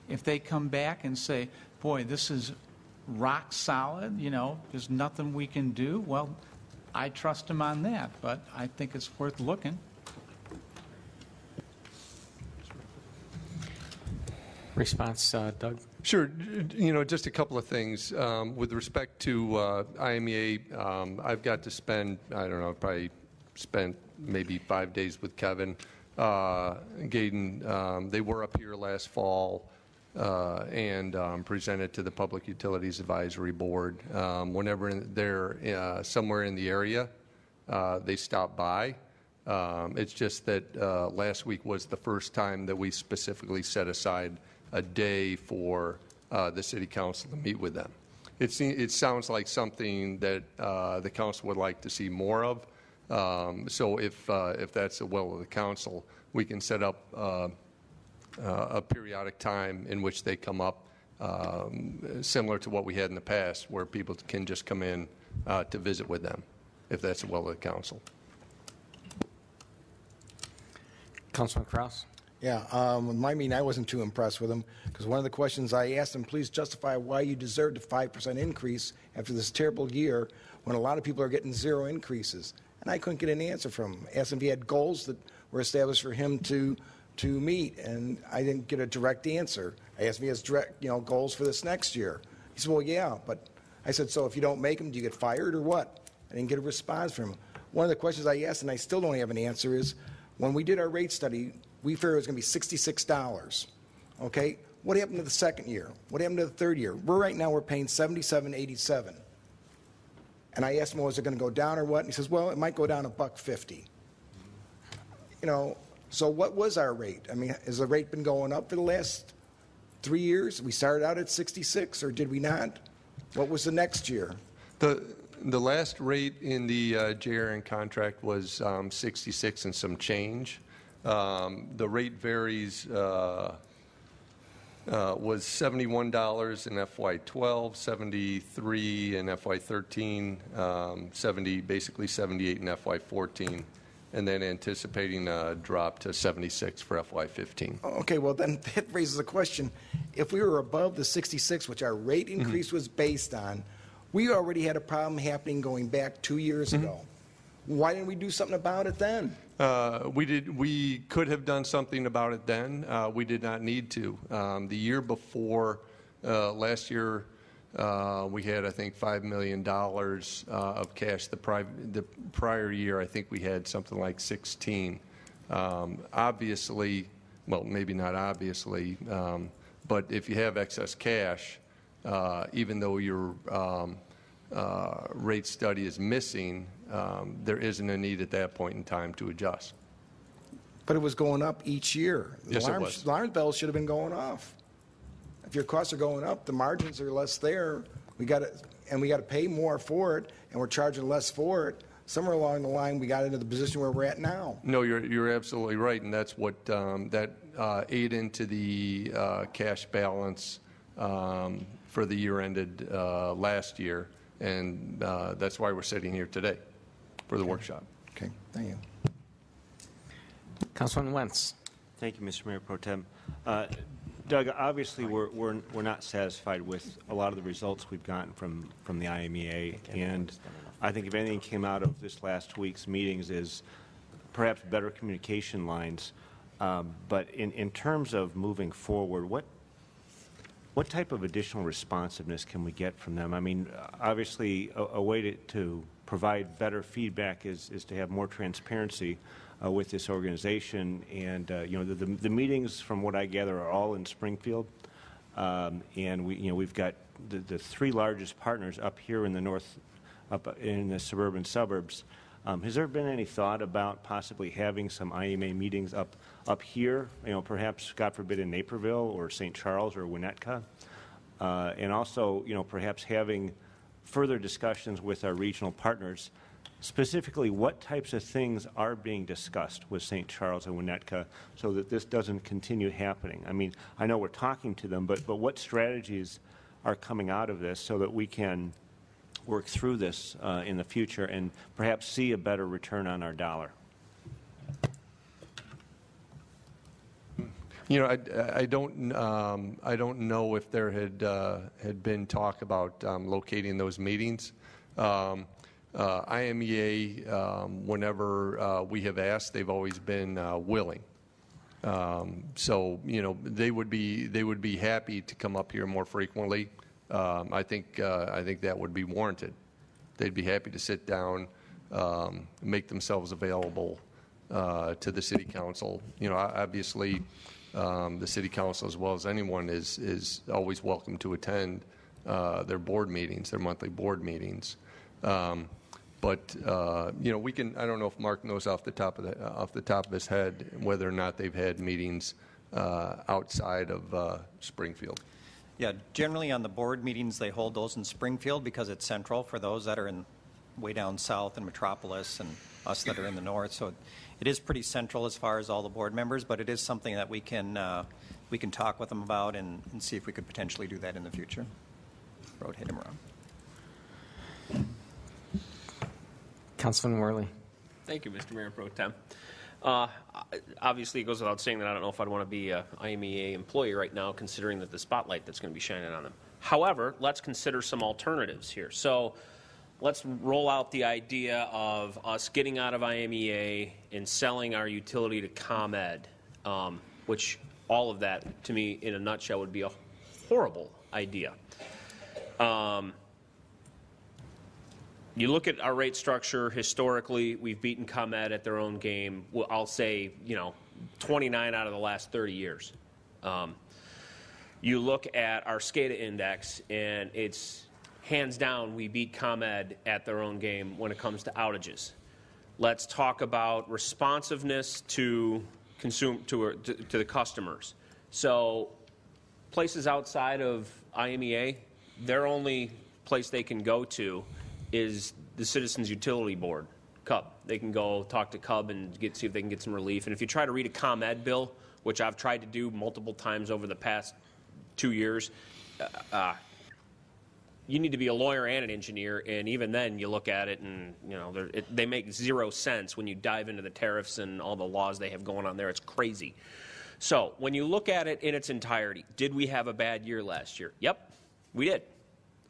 if they come back and say, boy, this is rock solid, there's nothing we can do, well, I trust them on that, but I think it's worth looking. Response, Doug? Sure. Just a couple of things. With respect to IMEA, I've got to spend, probably spent maybe 5 days with Kevin. Gaydon, they were up here last fall and presented to the Public Utilities Advisory Board. Whenever they're somewhere in the area, they stop by. It's just that last week was the first time that we specifically set aside a day for the City Council to meet with them. It sounds like something that the Council would like to see more of. So if that's the will of the Council, we can set up a periodic time in which they come up, similar to what we had in the past, where people can just come in to visit with them, if that's the will of the Council. Councilman Kraus? Yeah, with my meeting, I wasn't too impressed with him, because one of the questions I asked him, please justify why you deserved a 5% increase after this terrible year when a lot of people are getting zero increases. And I couldn't get an answer from him. I asked him if he had goals that were established for him to meet, and I didn't get a direct answer. I asked him if he has goals for this next year. He said, well, yeah, but I said, so if you don't make them, do you get fired or what? I didn't get a response from him. One of the questions I asked, and I still don't have an answer, is when we did our rate study, we figured it was going to be $66. Okay? What happened to the second year? What happened to the third year? Right now we're paying $77.87. And I asked him, was it going to go down or what? And he says, well, it might go down $1.50. So what was our rate? I mean, has the rate been going up for the last 3 years? We started out at 66, or did we not? What was the next year? The last rate in the JRN contract was 66 and some change. The rate varies, was $71 in FY12, $73 in FY13, basically $78 in FY14, and then anticipating a drop to $76 for FY15. Okay, well then that raises a question. If we were above the 66, which our rate increase was based on, we already had a problem happening going back 2 years ago. Why didn't we do something about it then? We could have done something about it then. We did not need to. The year before, last year, we had, I think, $5 million of cash. The prior year, I think we had something like 16. Obviously, well, maybe not obviously, but if you have excess cash, even though your rate study is missing, there isn't a need at that point in time to adjust. But it was going up each year. Yes, it was. The alarm bells should have been going off. If your costs are going up, the margins are less there. We got to pay more for it, and we're charging less for it. Somewhere along the line, we got into the position where we're at now. No, you're absolutely right, and that's what that ate into the cash balance for the year ended last year, and that's why we're sitting here today for the workshop. Okay, thank you. Councilman Wentz. Thank you, Mr. Mayor Pro Tem. Doug, obviously we're not satisfied with a lot of the results we've gotten from the IMEA, and I think if anything came out of this last week's meetings is perhaps better communication lines. But in terms of moving forward, what type of additional responsiveness can we get from them? I mean, obviously a way to provide better feedback is to have more transparency with this organization, and the meetings, from what I gather, are all in Springfield, and we've got the three largest partners up here in the north, up in the suburban suburbs. Has there been any thought about possibly having some IMA meetings up here? Perhaps, God forbid, in Naperville or St. Charles or Winnetka, and also perhaps having further discussions with our regional partners. Specifically, what types of things are being discussed with St. Charles and Winnetka so that this doesn't continue happening? I mean, I know we're talking to them, but what strategies are coming out of this so that we can work through this in the future and perhaps see a better return on our dollar? I don't know if there had been talk about locating those meetings. IMEA, whenever we have asked, they've always been willing. So they would be happy to come up here more frequently. I think that would be warranted. They'd be happy to sit down, make themselves available to the city council. Obviously, the city council, as well as anyone, is always welcome to attend their board meetings, their monthly board meetings. But we can. I don't know if Mark knows off the top of his head whether or not they've had meetings outside of Springfield. Yeah, generally on the board meetings, they hold those in Springfield because it's central for those that are way down south in Metropolis and us that are in the north. So it is pretty central as far as all the board members, but it is something that we can talk with them about and see if we could potentially do that in the future. Rotate him around. Councilman Worley. Thank you, Mr. Mayor Pro Tem. Obviously, it goes without saying that I don't know if I'd want to be an IMEA employee right now, considering that the spotlight that's going to be shining on them. However, let's consider some alternatives here. So let's roll out the idea of us getting out of IMEA and selling our utility to ComEd, which all of that, to me, in a nutshell, would be a horrible idea. You look at our rate structure historically, we've beaten ComEd at their own game. Well, I'll say, 29 out of the last 30 years. You look at our SCADA index, and it's hands down we beat ComEd at their own game when it comes to outages. Let's talk about responsiveness to the customers. So places outside of IMEA, their only place they can go to is the Citizens Utility Board, CUB. They can go talk to CUB and see if they can get some relief. And if you try to read a ComEd bill, which I've tried to do multiple times over the past 2 years, you need to be a lawyer and an engineer, and even then you look at it and they make zero sense when you dive into the tariffs and all the laws they have going on there. It's crazy. So when you look at it in its entirety, did we have a bad year last year? Yep, we did.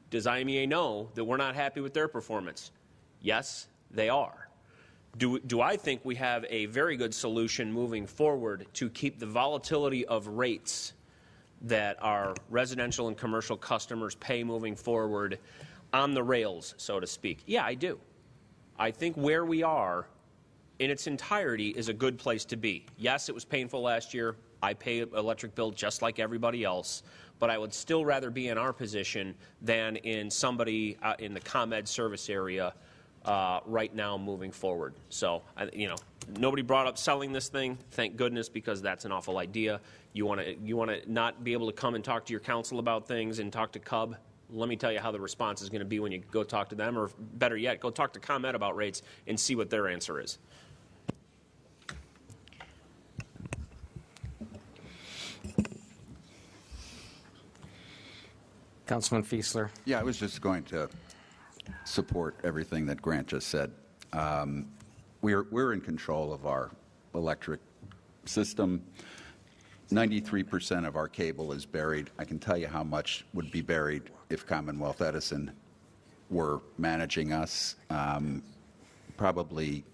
Does IMEA know that we're not happy with their performance? Yes, they are. Do I think we have a very good solution moving forward to keep the volatility of rates that our residential and commercial customers pay moving forward on the rails, so to speak? Yeah, I do. I think where we are in its entirety is a good place to be. Yes, it was painful last year. I pay an electric bill just like everybody else. But I would still rather be in our position than in somebody in the ComEd service area right now moving forward. So, nobody brought up selling this thing. Thank goodness, because that's an awful idea. You want to not be able to come and talk to your council about things and talk to CUB? Let me tell you how the response is going to be when you go talk to them, or better yet, go talk to ComEd about rates and see what their answer is. Councilman Fiesler. Yeah, I was just going to support everything that Grant just said. We're in control of our electric system. 93% of our cable is buried. I can tell you how much would be buried if Commonwealth Edison were managing us. Probably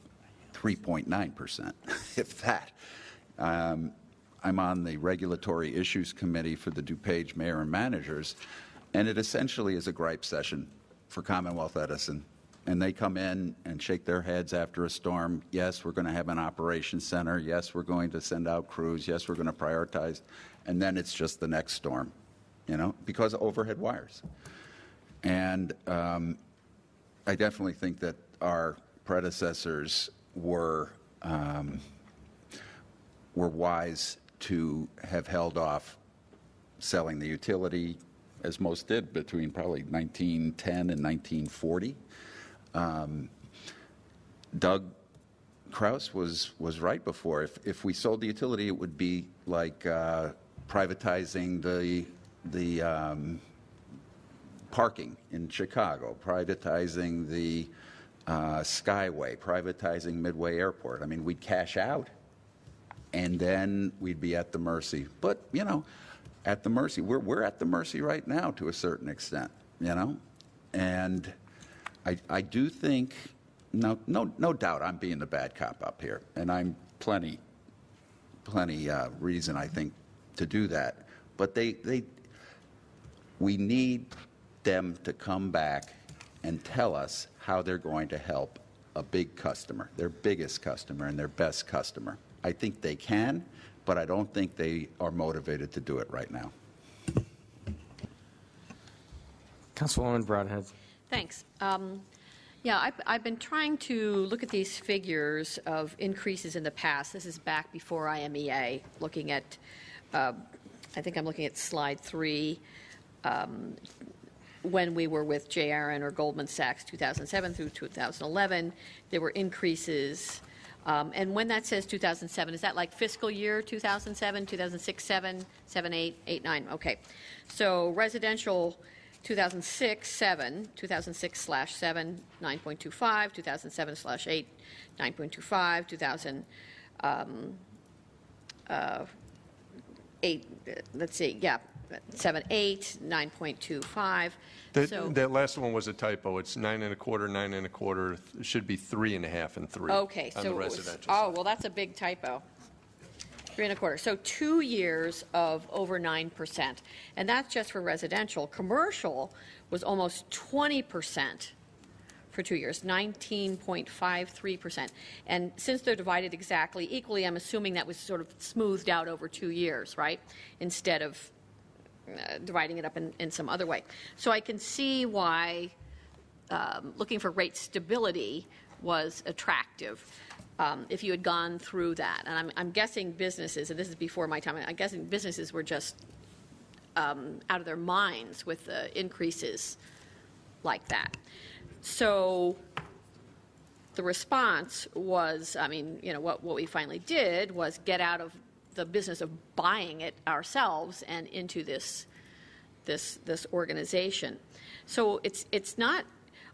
3.9%, if that. I'm on the Regulatory Issues Committee for the DuPage Mayor and Managers, and it essentially is a gripe session for Commonwealth Edison. And they come in and shake their heads after a storm. Yes, we're going to have an operations center. Yes, we're going to send out crews. Yes, we're going to prioritize. And then it's just the next storm, because of overhead wires. And I definitely think that our predecessors were wise to have held off selling the utility, as most did, between probably 1910 and 1940. Doug Kraus was right before. If we sold the utility, it would be like privatizing the parking in Chicago, privatizing the Skyway, privatizing Midway Airport. I mean, we'd cash out, and then we'd be at the mercy. But, at the mercy. We're at the mercy right now to a certain extent, And I do think, no doubt I'm being the bad cop up here, and I'm plenty reason, I think, to do that. But we need them to come back and tell us how they're going to help a big customer, their biggest customer and their best customer. I think they can, but I don't think they are motivated to do it right now. Councilwoman Broadhead. Thanks. I've been trying to look at these figures of increases in the past. This is back before IMEA, looking at, I think I'm looking at slide 3, when we were with JRN or Goldman Sachs 2007 through 2011, there were increases. And when that says 2007, is that like fiscal year 2007, 2006, 7, 7, 8, 8, 9? Okay. So residential 2006, 7, 2006/7, 9.25, 2007/8, 9.25, 2008, let's see, 7, 8, 9.25. That last one was a typo. It's 9 1/4, 9 1/4. It should be 3 1/2 and 3. Okay, on so the residential oh, side. well, that's a big typo. 3 1/4. So 2 years of over 9%, and that's just for residential. Commercial was almost 20% for 2 years, 19.53%. And since they're divided exactly equally, I'm assuming that was sort of smoothed out over 2 years, right? Instead of dividing it up in some other way. So I can see why looking for rate stability was attractive if you had gone through that. And I'm guessing businesses, and this is before my time, I'm guessing businesses were just out of their minds with the increases like that. So the response was, what we finally did was get out of the business of buying it ourselves and into this organization. So it's not,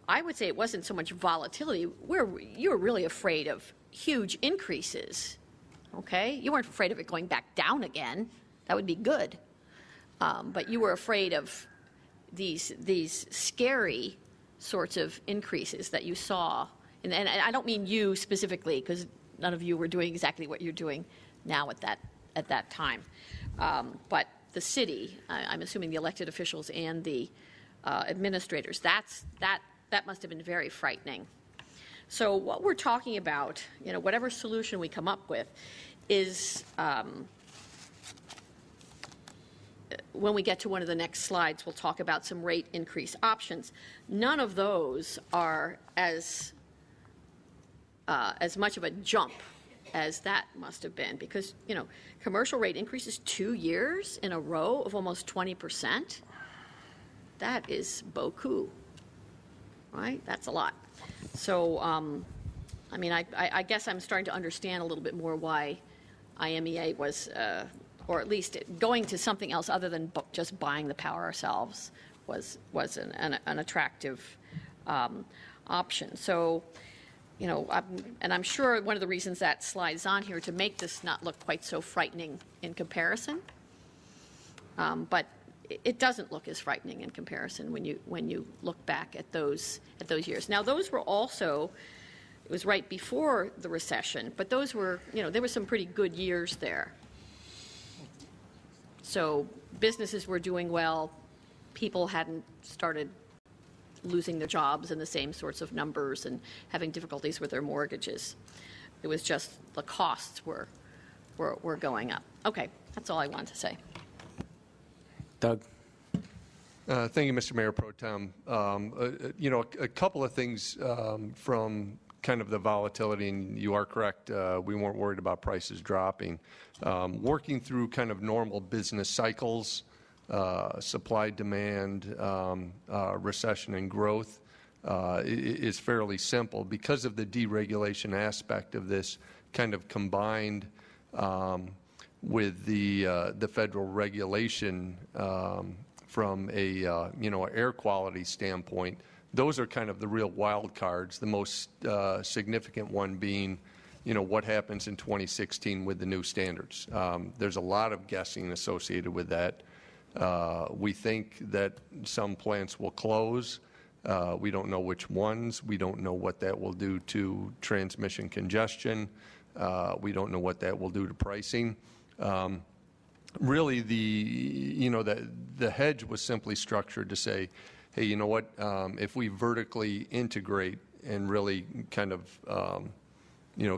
I would say it wasn't so much volatility. You were really afraid of huge increases, okay? You weren't afraid of it going back down again. That would be good. But you were afraid of these scary sorts of increases that you saw. And I don't mean you specifically, because none of you were doing exactly what you're doing now at that time. But the city, I'm assuming the elected officials and the administrators, that must have been very frightening. So what we're talking about, whatever solution we come up with, is when we get to one of the next slides, we'll talk about some rate increase options. None of those are as much of a jump as that must have been, because commercial rate increases 2 years in a row of almost 20%. That is beaucoup, right? That's a lot. So, I guess I'm starting to understand a little bit more why IMEA was, or at least going to something else other than just buying the power ourselves was an attractive option. So and I'm sure one of the reasons that slide's on here to make this not look quite so frightening in comparison. But it doesn't look as frightening in comparison when you look back at those years. Now, those were also, it was right before the recession, but those were, there were some pretty good years there. So businesses were doing well. People hadn't started losing their jobs in the same sorts of numbers and having difficulties with their mortgages. It was just the costs were going up. Okay, that's all I want to say. Doug? Thank you, Mr. Mayor Pro Tem. A couple of things from kind of the volatility, and you are correct, we weren't worried about prices dropping. Working through kind of normal business cycles, supply, demand, recession, and growth is fairly simple because of the deregulation aspect of this kind of combined with the federal regulation from a air quality standpoint. Those are kind of the real wild cards, the most significant one being what happens in 2016 with the new standards. There's a lot of guessing associated with that. We think that some plants will close. We don't know which ones. We don't know what that will do to transmission congestion. We don't know what that will do to pricing. Really, the hedge was simply structured to say, hey, you know what, if we vertically integrate and really kind of,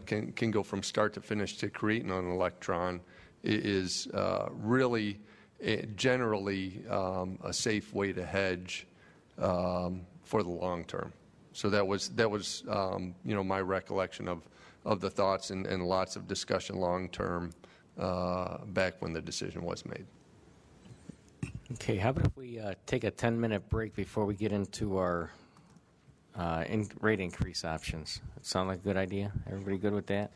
can go from start to finish to creating an electron, is really generally a safe way to hedge for the long term. So that was my recollection of the thoughts and lots of discussion long term back when the decision was made. Okay, how about if we take a 10-minute break before we get into our rate increase options? That sound like a good idea? Everybody good with that?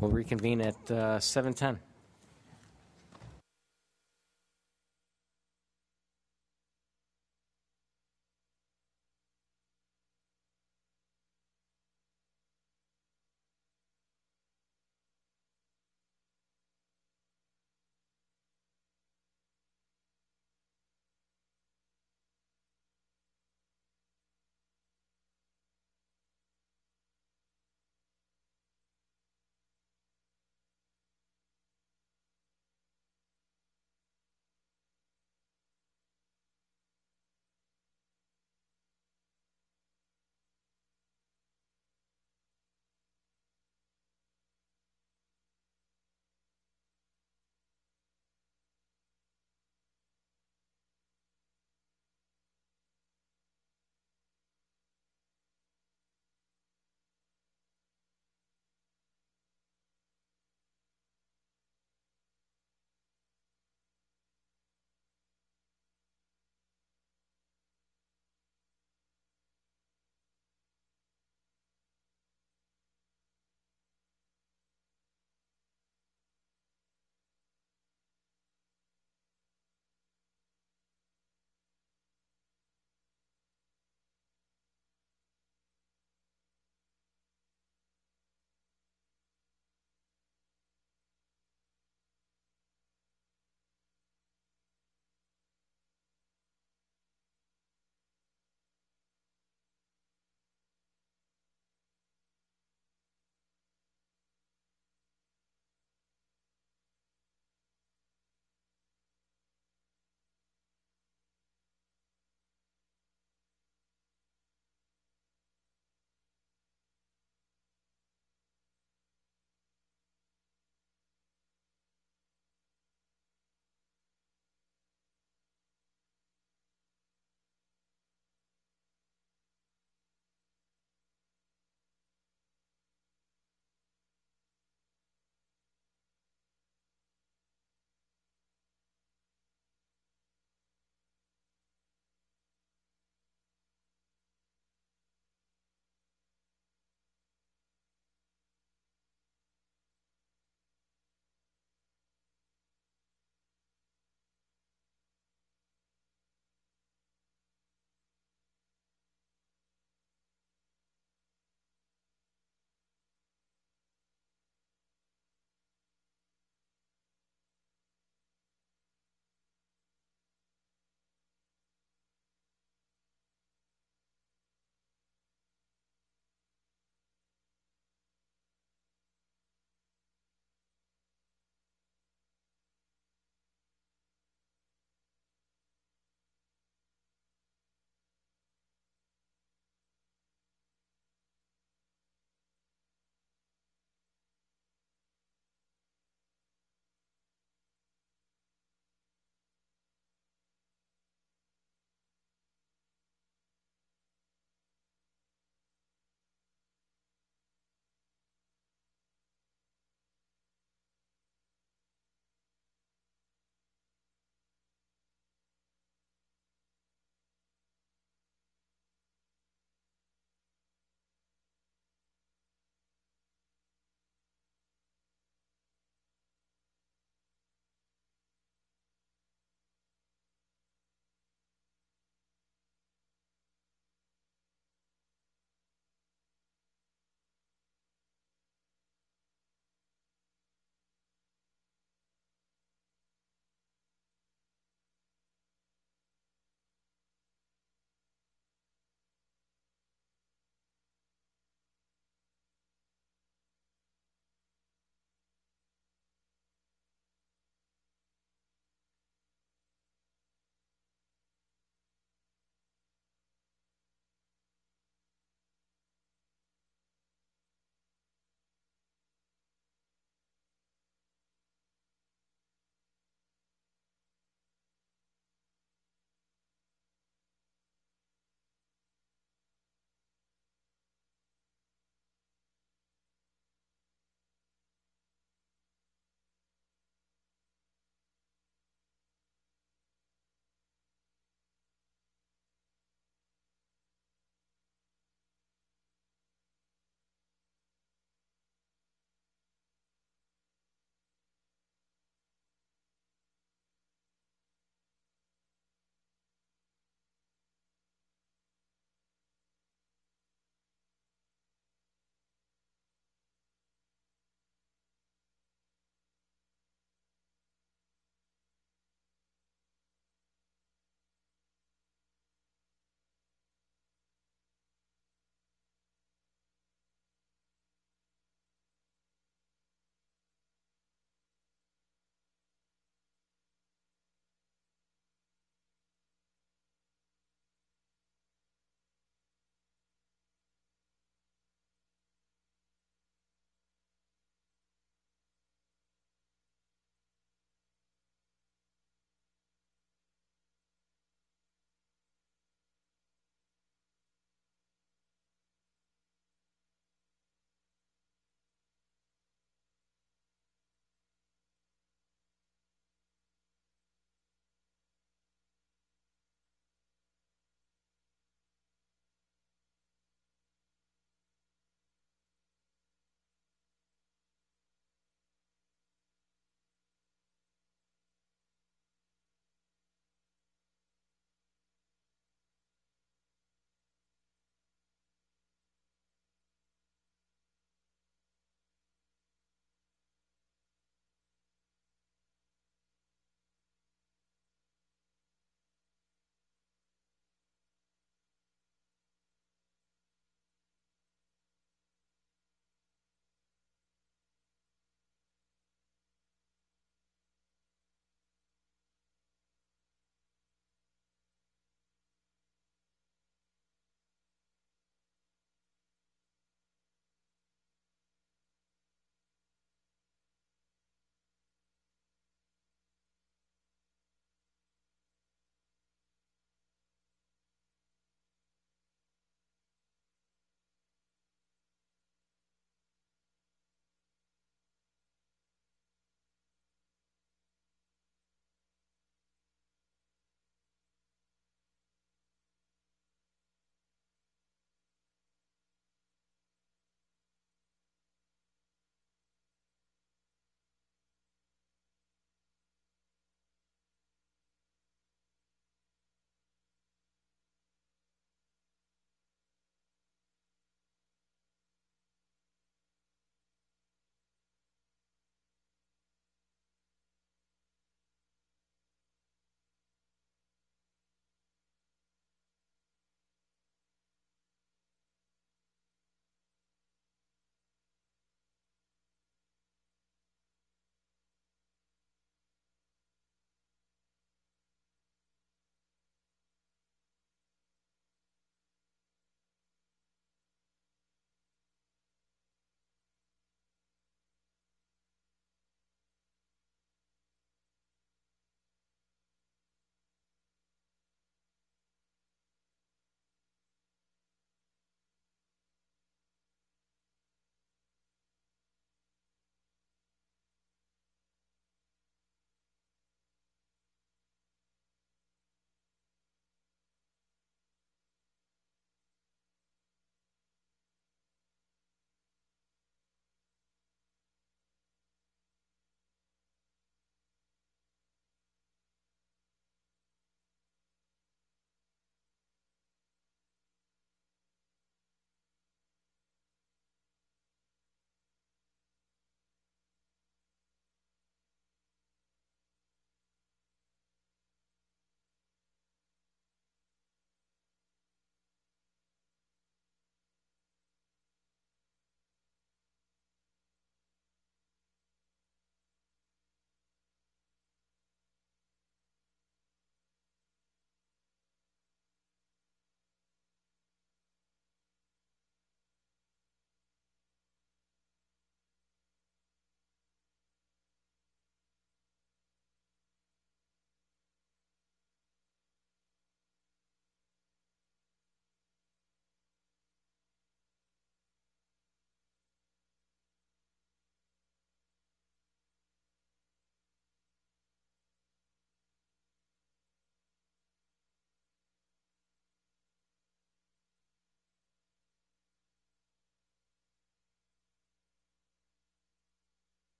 We'll reconvene at 7:10.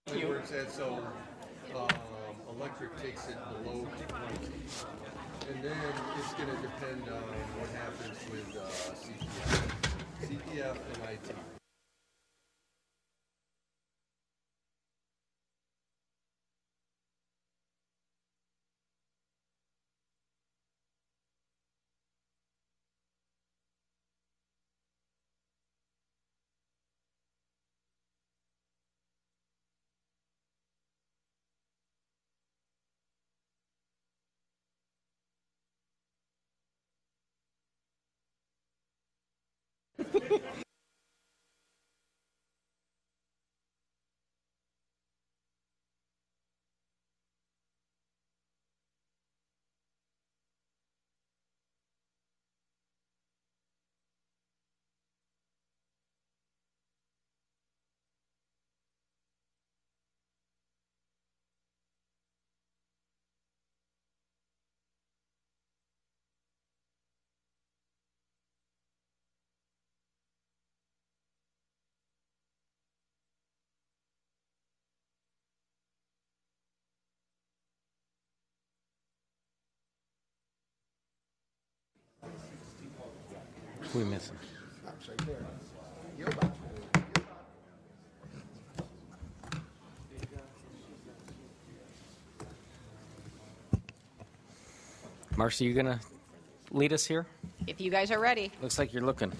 Where it's at, so electric takes it below 20. And then it's going to depend on what happens with CPF and IT. Who are we missing? Marcy, you going to lead us here? If you guys are ready. Looks like you're looking.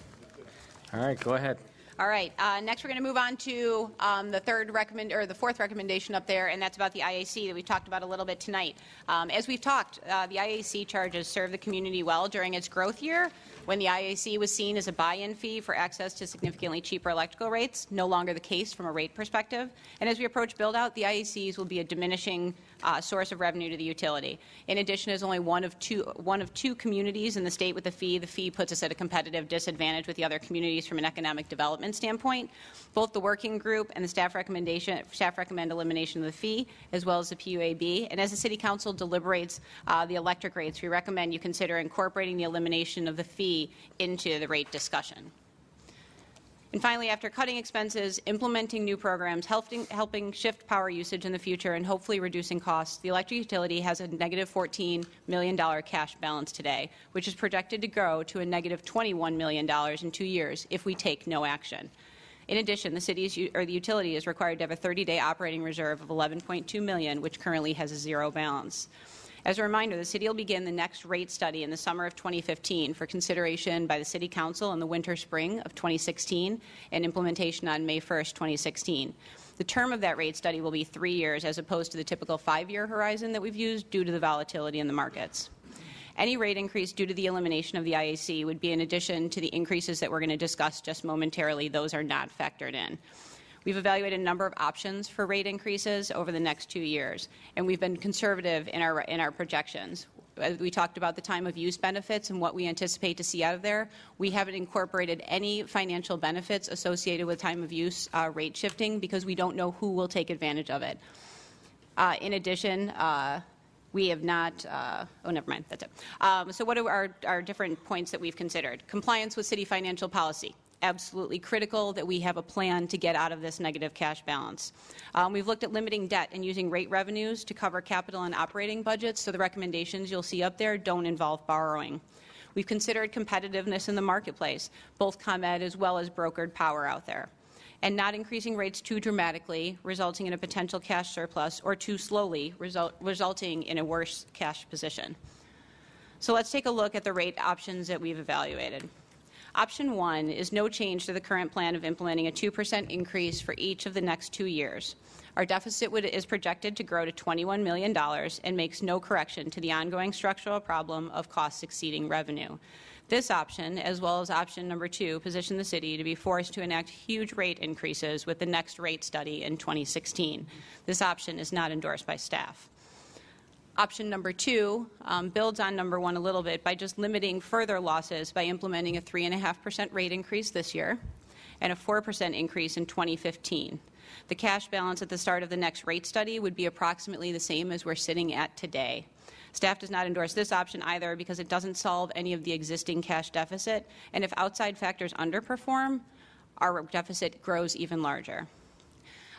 All right, go ahead. All right. Next, we're going to move on to the fourth recommendation up there, and that's about the IAC that we've talked about a little bit tonight. As we've talked, the IAC charges served the community well during its growth year, when the IAC was seen as a buy-in fee for access to significantly cheaper electrical rates. No longer the case from a rate perspective. And as we approach build-out, the IACs will be a diminishing source of revenue to the utility. In addition, as only one of two communities in the state with a fee, the fee puts us at a competitive disadvantage with the other communities from an economic development standpoint. Both the working group and the staff recommend elimination of the fee, as well as the PUAB. And as the City Council deliberates the electric rates, we recommend you consider incorporating the elimination of the fee into the rate discussion. And finally, after cutting expenses, implementing new programs, helping shift power usage in the future, and hopefully reducing costs, the electric utility has a negative $14 million cash balance today, which is projected to grow to a negative $21 million in 2 years if we take no action. In addition, the utility is required to have a 30-day operating reserve of $11.2 million, which currently has a zero balance. As a reminder, the City will begin the next rate study in the summer of 2015 for consideration by the City Council in the winter-spring of 2016 and implementation on May 1st, 2016. The term of that rate study will be 3 years as opposed to the typical 5-year horizon that we've used due to the volatility in the markets. Any rate increase due to the elimination of the IAC would be in addition to the increases that we're going to discuss just momentarily. Those are not factored in. We've evaluated a number of options for rate increases over the next 2 years, and we've been conservative in our projections. We talked about the time of use benefits and what we anticipate to see out of there. We haven't incorporated any financial benefits associated with time of use rate shifting because we don't know who will take advantage of it. In addition, we have not, never mind, that's it. So what are our different points that we've considered? Compliance with city financial policy. Absolutely critical that we have a plan to get out of this negative cash balance. We've looked at limiting debt and using rate revenues to cover capital and operating budgets, so the recommendations you'll see up there don't involve borrowing. We've considered competitiveness in the marketplace, both ComEd as well as brokered power out there, and not increasing rates too dramatically, resulting in a potential cash surplus, or too slowly, resulting in a worse cash position. So let's take a look at the rate options that we've evaluated. Option 1 is no change to the current plan of implementing a 2% increase for each of the next 2 years. Our deficit is projected to grow to $21 million and makes no correction to the ongoing structural problem of costs exceeding revenue. This option, as well as option number 2, position the city to be forced to enact huge rate increases with the next rate study in 2016. This option is not endorsed by staff. Option number 2 builds on number 1 a little bit by just limiting further losses by implementing a 3.5% rate increase this year and a 4% increase in 2015. The cash balance at the start of the next rate study would be approximately the same as we're sitting at today. Staff does not endorse this option either because it doesn't solve any of the existing cash deficit, and if outside factors underperform, our deficit grows even larger.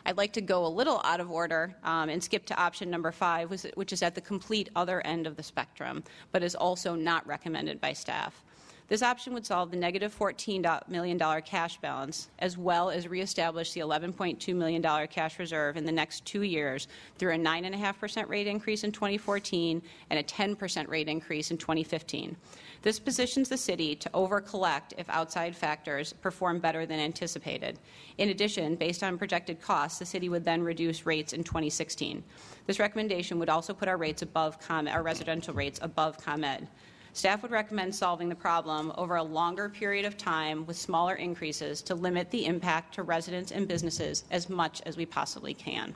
I'd like to go a little out of order and skip to option number 5, which is at the complete other end of the spectrum, but is also not recommended by staff. This option would solve the negative $14 million cash balance, as well as reestablish the $11.2 million cash reserve in the next 2 years through a 9.5% rate increase in 2014 and a 10% rate increase in 2015. This positions the city to over-collect if outside factors perform better than anticipated. In addition, based on projected costs, the city would then reduce rates in 2016. This recommendation would also put our rates above our residential rates above ComEd. Staff would recommend solving the problem over a longer period of time with smaller increases to limit the impact to residents and businesses as much as we possibly can.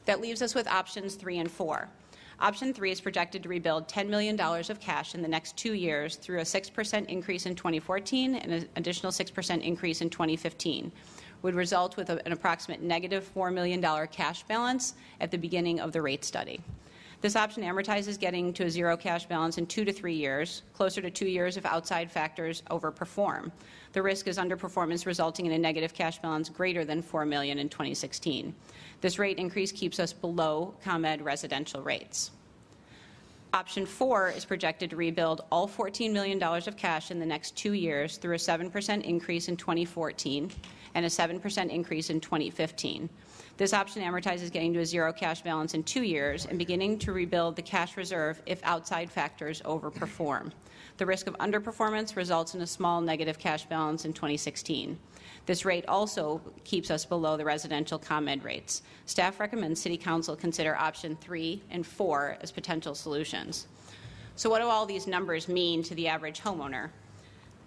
That leaves us with options 3 and 4. Option 3 is projected to rebuild $10 million of cash in the next 2 years through a 6% increase in 2014 and an additional 6% increase in 2015. Would result with an approximate negative $4 million cash balance at the beginning of the rate study. This option amortizes getting to a zero cash balance in 2 to 3 years, closer to 2 years if outside factors overperform. The risk is underperformance resulting in a negative cash balance greater than $4 million in 2016. This rate increase keeps us below ComEd residential rates. Option 4 is projected to rebuild all $14 million of cash in the next 2 years through a 7% increase in 2014 and a 7% increase in 2015. This option amortizes getting to a zero cash balance in 2 years and beginning to rebuild the cash reserve if outside factors overperform. The risk of underperformance results in a small negative cash balance in 2016. This rate also keeps us below the residential ComEd rates. Staff recommends City Council consider option 3 and 4 as potential solutions. So what do all these numbers mean to the average homeowner?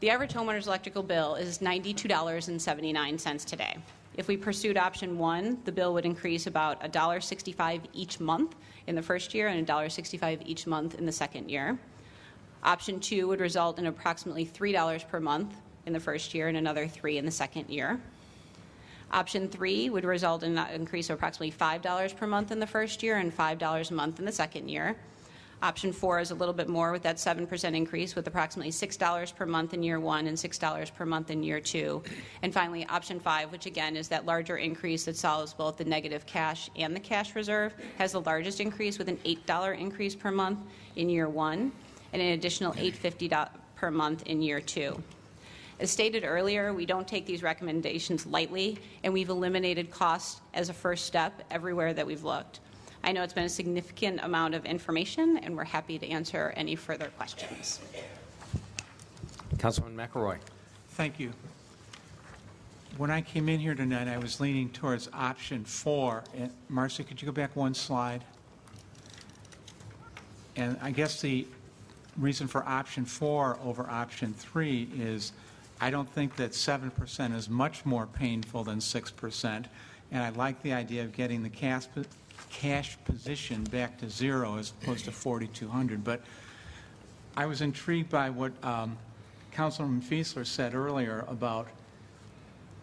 The average homeowner's electrical bill is $92.79 today. If we pursued option 1, the bill would increase about $1.65 each month in the first year and $1.65 each month in the second year. Option 2 would result in approximately $3 per month in the first year and another $3 in the second year. Option 3 would result in an increase of approximately $5 per month in the first year and $5 a month in the second year. Option 4 is a little bit more with that 7% increase with approximately $6 per month in year 1 and $6 per month in year 2. And finally, option 5, which again is that larger increase that solves both the negative cash and the cash reserve, has the largest increase with an $8 increase per month in year 1 and an additional $8.50 per month in year 2. As stated earlier, we don't take these recommendations lightly, and we've eliminated costs as a first step everywhere that we've looked. I know it's been a significant amount of information, and we're happy to answer any further questions. Councilman McElroy. Thank you. When I came in here tonight, I was leaning towards option 4. And Marcy, could you go back one slide? And I guess the reason for option 4 over option 3 is I don't think that 7% is much more painful than 6%, and I like the idea of getting the cash position back to 0 as opposed to 4,200. But I was intrigued by what Councilman Fiesler said earlier about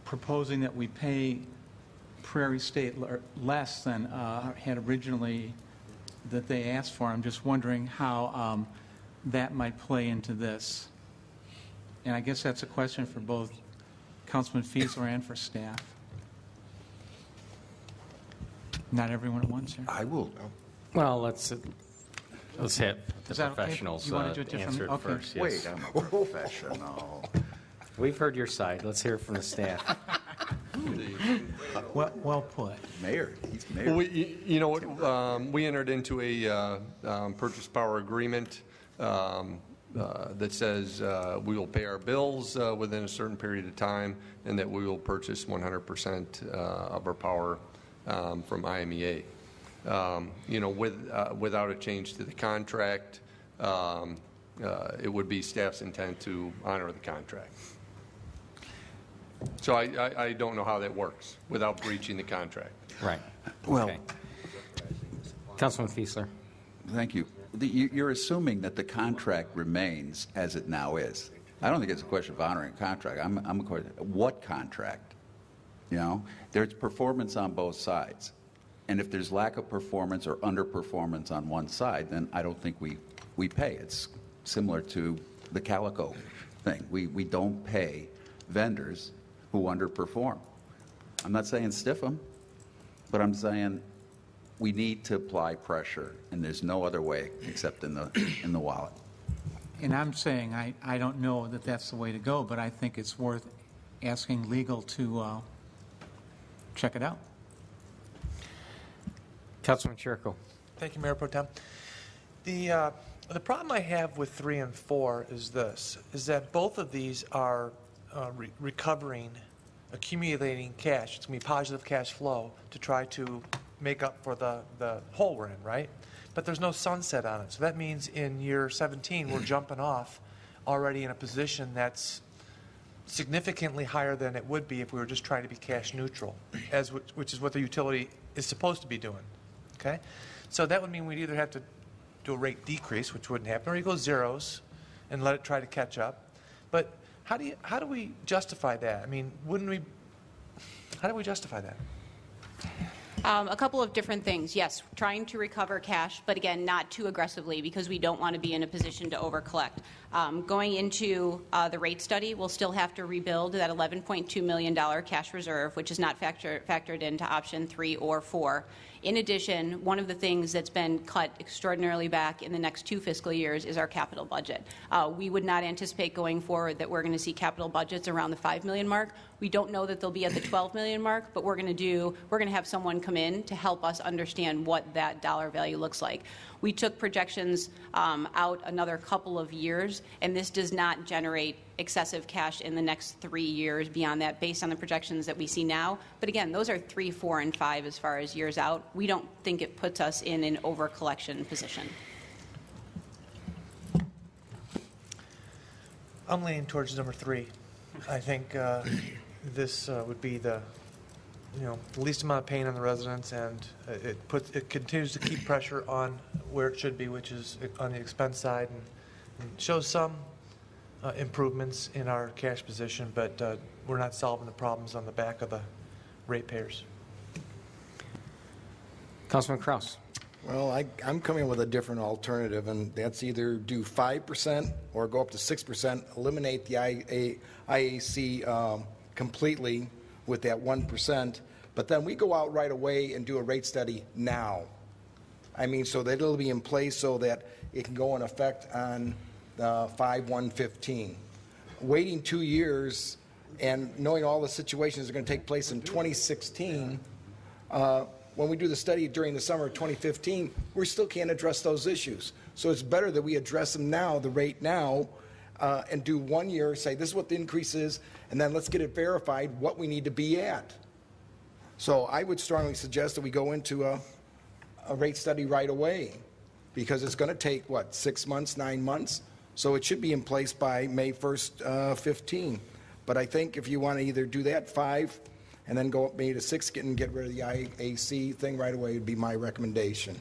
proposing that we pay Prairie State less than had originally that they asked for. I'm just wondering how that might play into this. And I guess that's a question for both Councilman Fiesler and for staff. Not everyone at once here. I will. Well, let's have the Is that okay? professionals You want to do it answer it differently? Okay. first. Yes. Wait, I'm a professional. We've heard your side. Let's hear it from the staff. Well put. Mayor, he's mayor. Well, you know what? We entered into a purchase power agreement that says we will pay our bills within a certain period of time, and that we will purchase 100% of our power from IMEA. You know, without a change to the contract, it would be staff's intent to honor the contract. So I don't know how that works without breaching the contract. Right. Well, Okay. Councilman Fiesler. Thank you. You're assuming that the contract remains as it now is. I don't think it's a question of honoring a contract. I'm a question, what contract? You know, there's performance on both sides. And if there's lack of performance or underperformance on one side, then I don't think we pay. It's similar to the Calico thing. We don't pay vendors who underperform. I'm not saying stiff them, But I'm saying we need to apply pressure, and there's no other way except in the wallet. And I'm saying I don't know that that's the way to go, but I think it's worth asking legal to check it out. Councilman Chirico. Thank you, Mayor Pro Tem. The problem I have with 3 and 4 is this, is that both of these are recovering, accumulating cash. It's going to be positive cash flow to try to make up for the hole we're in, right? But there's no sunset on it. So that means in year 17, we're jumping off already in a position that's significantly higher than it would be if we were just trying to be cash neutral, which is what the utility is supposed to be doing, okay? So that would mean we'd either have to do a rate decrease, which wouldn't happen, or you go zeros and let it try to catch up. But how do we justify that? I mean, how do we justify that? A couple of different things. Yes, trying to recover cash, but again, not too aggressively because we don't want to be in a position to overcollect. Going into the rate study, we'll still have to rebuild that $11.2 million cash reserve, which is not factored into option 3 or 4. In addition, one of the things that's been cut extraordinarily back in the next 2 fiscal years is our capital budget. We would not anticipate going forward that we're going to see capital budgets around the $5 million mark. We don't know that they'll be at the $12 million mark, but we're going to have someone come in to help us understand what that dollar value looks like. We took projections out another couple of years, and this does not generate excessive cash in the next 3 years beyond that based on the projections that we see now. But again, those are 3, 4, and 5 as far as years out. We don't think it puts us in an over-collection position. I'm leaning towards number 3. I think this would be the least amount of pain on the residents, and it continues to keep pressure on where it should be, which is on the expense side, and shows some improvements in our cash position, but we're not solving the problems on the back of the ratepayers. Councilman Kraus. Well, I'm coming with a different alternative, and that's either do 5% or go up to 6%, eliminate the IAC completely with that 1%, but then we go out right away and do a rate study now. I mean, so that it'll be in place so that it can go in effect on 5/1/15. Waiting 2 years and knowing all the situations that are going to take place in 2016, when we do the study during the summer of 2015, we still can't address those issues. So it's better that we address them now, the rate now, and do 1 year, say this is what the increase is, and then let's get it verified what we need to be at. So I would strongly suggest that we go into a rate study right away, because it's going to take, 6 months, 9 months? So it should be in place by May 1st, 15. But I think if you want to either do that 5 and then go up maybe to 6 and get rid of the IAC thing right away would be my recommendation.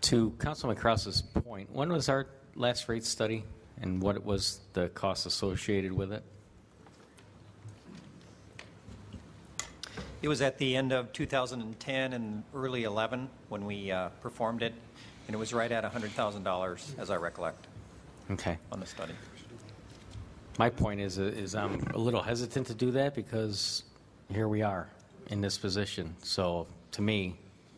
To Councilman Kraus's point, when was our last rate study and what was the cost associated with it? It was at the end of 2010 and early 11 when we performed it, and it was right at $100,000, as I recollect, Okay. on the study. My point is I'm a little hesitant to do that because here we are in this position. So to me,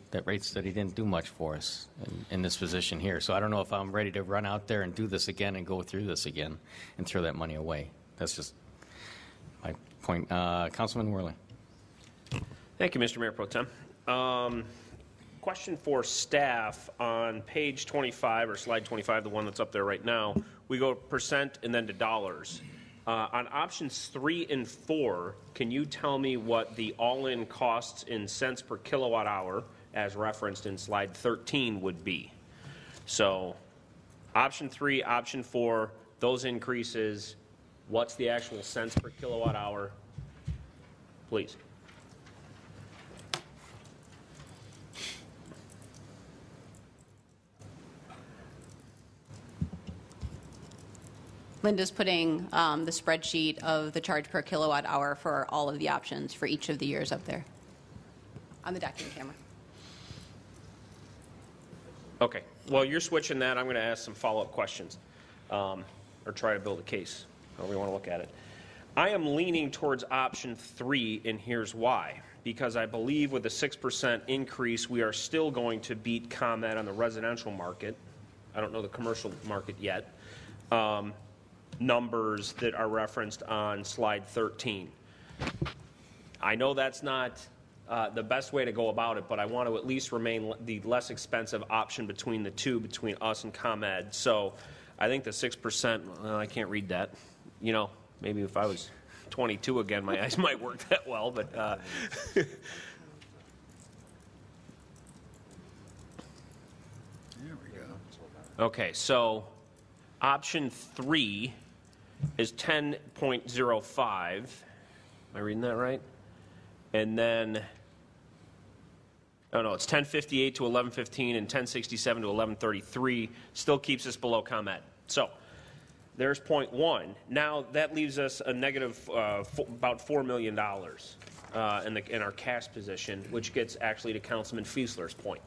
that rate study didn't do much for us in this position here. So I don't know if I'm ready to run out there and do this again and go through this again and throw that money away. That's just my point. Councilman Worley. Thank you, Mr. Mayor Pro Tem. Question for staff on page 25 or slide 25, the one that's up there right now. We go percent and then to dollars. On options 3 and 4, can you tell me what the all-in costs in cents per kilowatt hour, as referenced in slide 13, would be? So option 3, option 4, those increases, what's the actual cents per kilowatt hour? Please. Linda's putting the spreadsheet of the charge per kilowatt hour for all of the options for each of the years up there on the document camera. Okay. Well, you're switching that. I'm going to ask some follow-up questions or try to build a case, however you want to look at it. I am leaning towards option 3, and here's why. because I believe with the 6% increase, we are still going to beat ComEd on the residential market. I don't know the commercial market yet. Numbers that are referenced on slide 13. I know that's not the best way to go about it, but I want to at least remain the less expensive option between the two, between us and ComEd. So I think the 6%, well, I can't read that. You know, maybe if I was 22 again, my eyes might work that well, but There we go. okay, so option 3 is 10.05. Am I reading that right? And then, oh no, it's 1058 to 1115 and 1067 to 1133. Still keeps us below ComEd. So there's point 1. Now that leaves us a negative about $4 million in our cash position, which gets actually to Councilman Fiesler's point.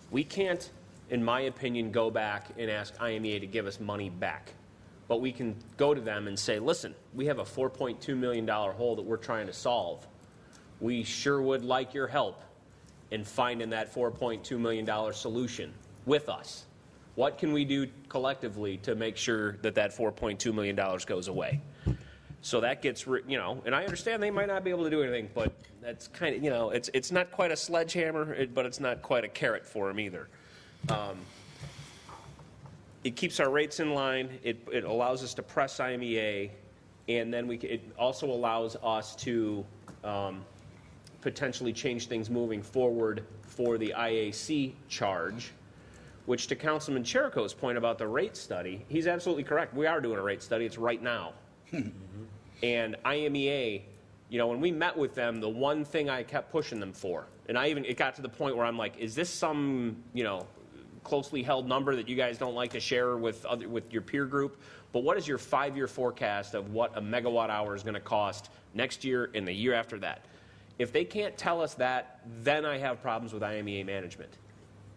We can't, in my opinion, go back and ask IMEA to give us money back. But we can go to them and say, listen, we have a $4.2 million hole that we're trying to solve. We sure would like your help in finding that $4.2 million solution with us. What can we do collectively to make sure that that $4.2 million goes away? So that gets, you know, and I understand they might not be able to do anything, but that's kind of, you know, it's not quite a sledgehammer, but it's not quite a carrot for them either. It keeps our rates in line. It allows us to press IMEA, and then it also allows us to potentially change things moving forward for the IAC charge, which to Councilman Cherico's point about the rate study, he's absolutely correct. We are doing a rate study. It's right now. And IMEA, you know, when we met with them, the one thing I kept pushing them for, and it got to the point where I'm like, is this some, you know, closely held number that you guys don't like to share with your peer group? But what is your 5-year forecast of what a megawatt hour is going to cost next year and the year after that? If they can't tell us that, then I have problems with IMEA management.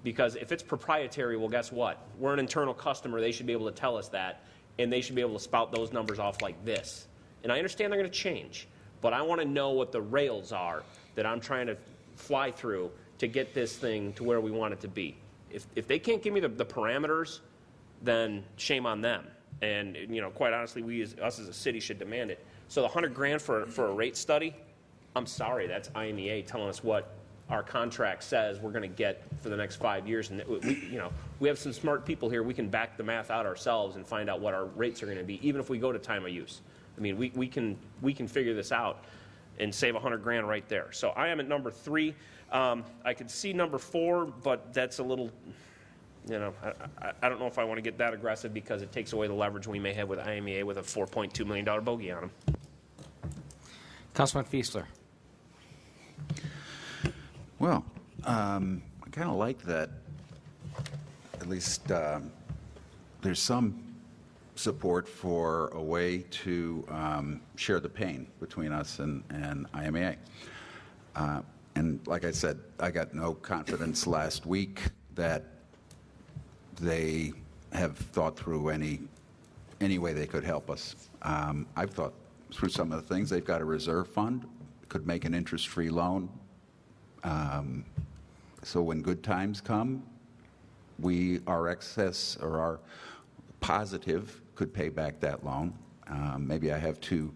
Because if it's proprietary, well, guess what? We're an internal customer. They should be able to tell us that, and they should be able to spout those numbers off like this. And I understand they're going to change, but I want to know what the rails are that I'm trying to fly through to get this thing to where we want it to be. If they can't give me the parameters, then shame on them. And, you know, quite honestly, us as a city should demand it. So the $100,000 for a rate study, I'm sorry, that's IMEA telling us what our contract says we're going to get for the next 5 years. And we have some smart people here. We can back the math out ourselves and find out what our rates are going to be, even if we go to time of use. I mean, we can figure this out and save $100,000 right there. So I am at number 3. I could see number 4, but that's a little, you know, I don't know if I want to get that aggressive because it takes away the leverage we may have with IMEA with a $4.2 million bogey on them. Councilman Fiesler. Well, I kind of like that. At least there's some support for a way to share the pain between us and IMEA. And like I said, I got no confidence last week that they have thought through any way they could help us. I've thought through some of the things. They've got a reserve fund, could make an interest-free loan. So when good times come, our excess or our positive could pay back that loan. Maybe I have too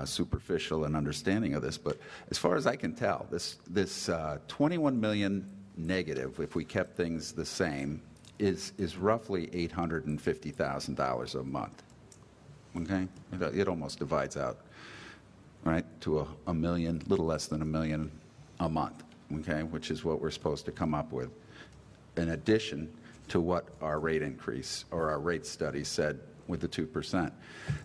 superficial an understanding of this, but as far as I can tell, this $21 million negative, if we kept things the same, is roughly $850,000 a month. Okay, it almost divides out, right, to a million, little less than $1 million a month. Okay, which is what we're supposed to come up with, in addition to what our rate increase or our rate study said with the 2%.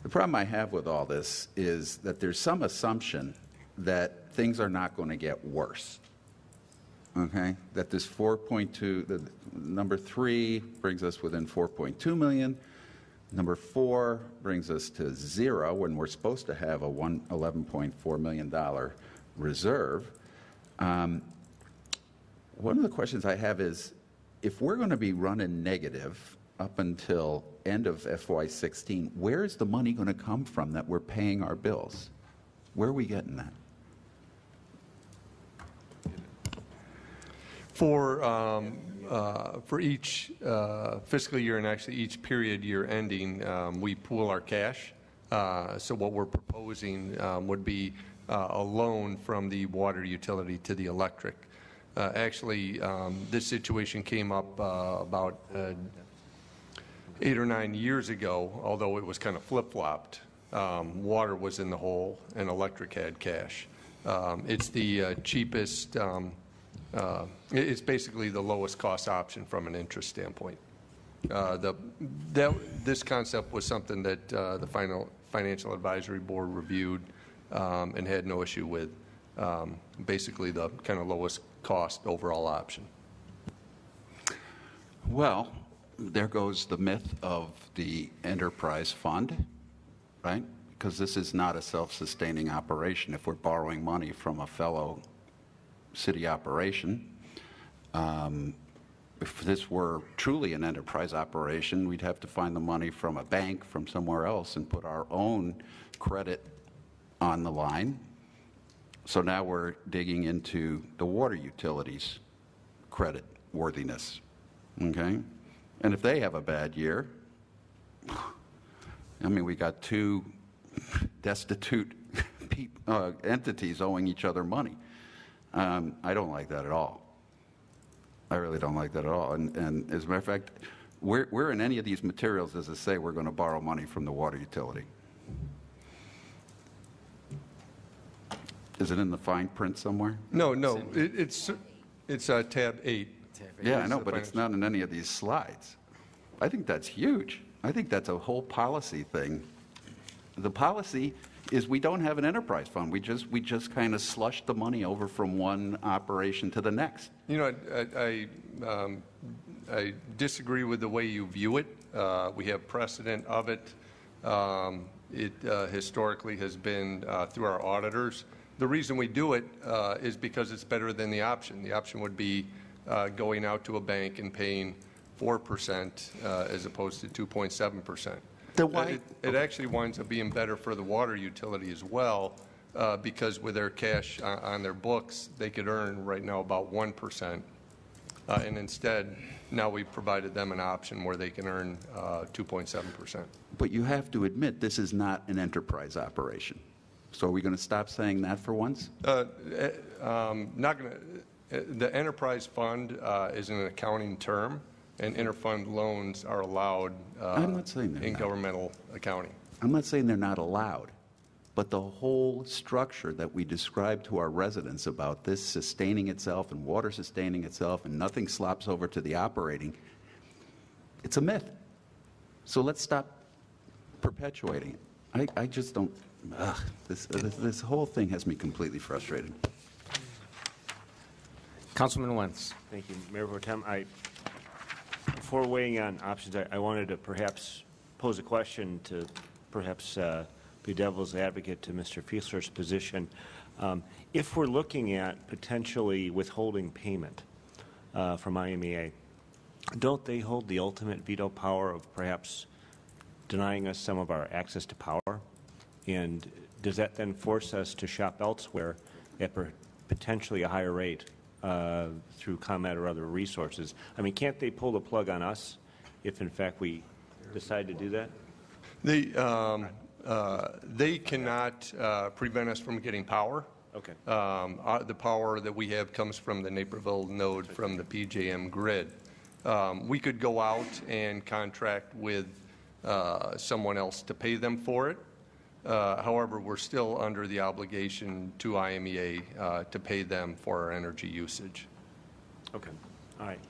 The problem I have with all this is that there's some assumption that things are not going to get worse. Okay, that this 4.2, the number 3 brings us within 4.2 million. Number 4 brings us to 0 when we're supposed to have a $11.4 million reserve. One of the questions I have is, if we're going to be running negative up until end of FY16, where is the money going to come from that we're paying our bills? Where are we getting that? For each fiscal year and actually each period year ending, we pool our cash. So what we're proposing would be a loan from the water utility to the electric. Actually, this situation came up about 8 or 9 years ago, although it was kind of flip-flopped. Water was in the hole and electric had cash. It's the cheapest, it's basically the lowest cost option from an interest standpoint. This concept was something that the Financial Advisory Board reviewed and had no issue with. Basically the kind of lowest cost overall option. Well, there goes the myth of the enterprise fund, right? Because this is not a self-sustaining operation. If we're borrowing money from a fellow city operation, if this were truly an enterprise operation, we'd have to find the money from a bank, from somewhere else, and put our own credit on the line. So now we're digging into the water utilities' credit worthiness, okay? And if they have a bad year, I mean, we got two destitute entities owing each other money. I don't like that at all. I really don't like that at all. And as a matter of fact, where in any of these materials does it say we're going to borrow money from the water utility? Is it in the fine print somewhere? No, it's tab 8. Yeah, I know, but it's not in any of these slides. I think that's huge. I think that's a whole policy thing. The policy is we don't have an enterprise fund. We just kind of slush the money over from one operation to the next. You know, I disagree with the way you view it. We have precedent of it. It historically has been through our auditors. The reason we do it is because it's better than the option. The option would be going out to a bank and paying 4% as opposed to 2.7%. It actually winds up being better for the water utility as well because with their cash on their books, they could earn right now about 1%. And instead, now we've provided them an option where they can earn 2.7%. But you have to admit this is not an enterprise operation. So are we going to stop saying that for once? Not going to. The enterprise fund is an accounting term, and interfund loans are allowed I'm not saying they're in not. governmental accounting. I'm not saying they're not allowed, but the whole structure that we describe to our residents about this sustaining itself and water sustaining itself and nothing slops over to the operating, it's a myth. So let's stop perpetuating it. I just don't, this whole thing has me completely frustrated. Councilman Wentz. Thank you, Mayor Pro Tem. Before weighing on options, I wanted to perhaps pose a question to perhaps be devil's advocate to Mr. Fiesler's position. If we're looking at potentially withholding payment from IMEA, don't they hold the ultimate veto power of perhaps denying us some of our access to power? And does that then force us to shop elsewhere at potentially a higher rate through ComEd or other resources? I mean, can't they pull the plug on us if, in fact, we decide to do that? They cannot prevent us from getting power. Okay. The power that we have comes from the Naperville node from the PJM grid. We could go out and contract with someone else to pay them for it. However, we're still under the obligation to IMEA to pay them for our energy usage. Okay. All right.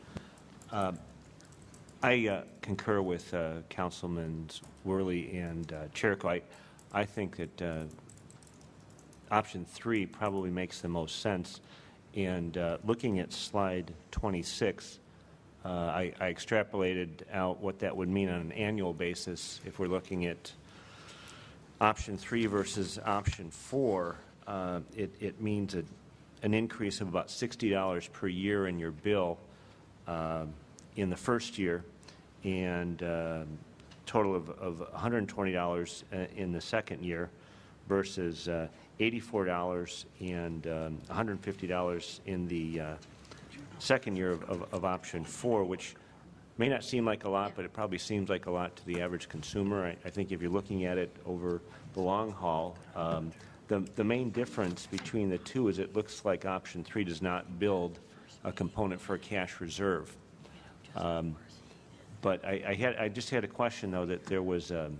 I concur with Councilman Worley and Chirico. I think that option 3 probably makes the most sense. And looking at slide 26, I extrapolated out what that would mean on an annual basis if we're looking at option 3 versus option 4. It means an increase of about $60 per year in your bill in the first year, and total of $120 in the second year versus $84 and $150 in the second year of option 4, which may not seem like a lot, but it probably seems like a lot to the average consumer. I think if you're looking at it over the long haul, the main difference between the two is it looks like option 3 does not build a component for a cash reserve. But I just had a question, though, that there was, it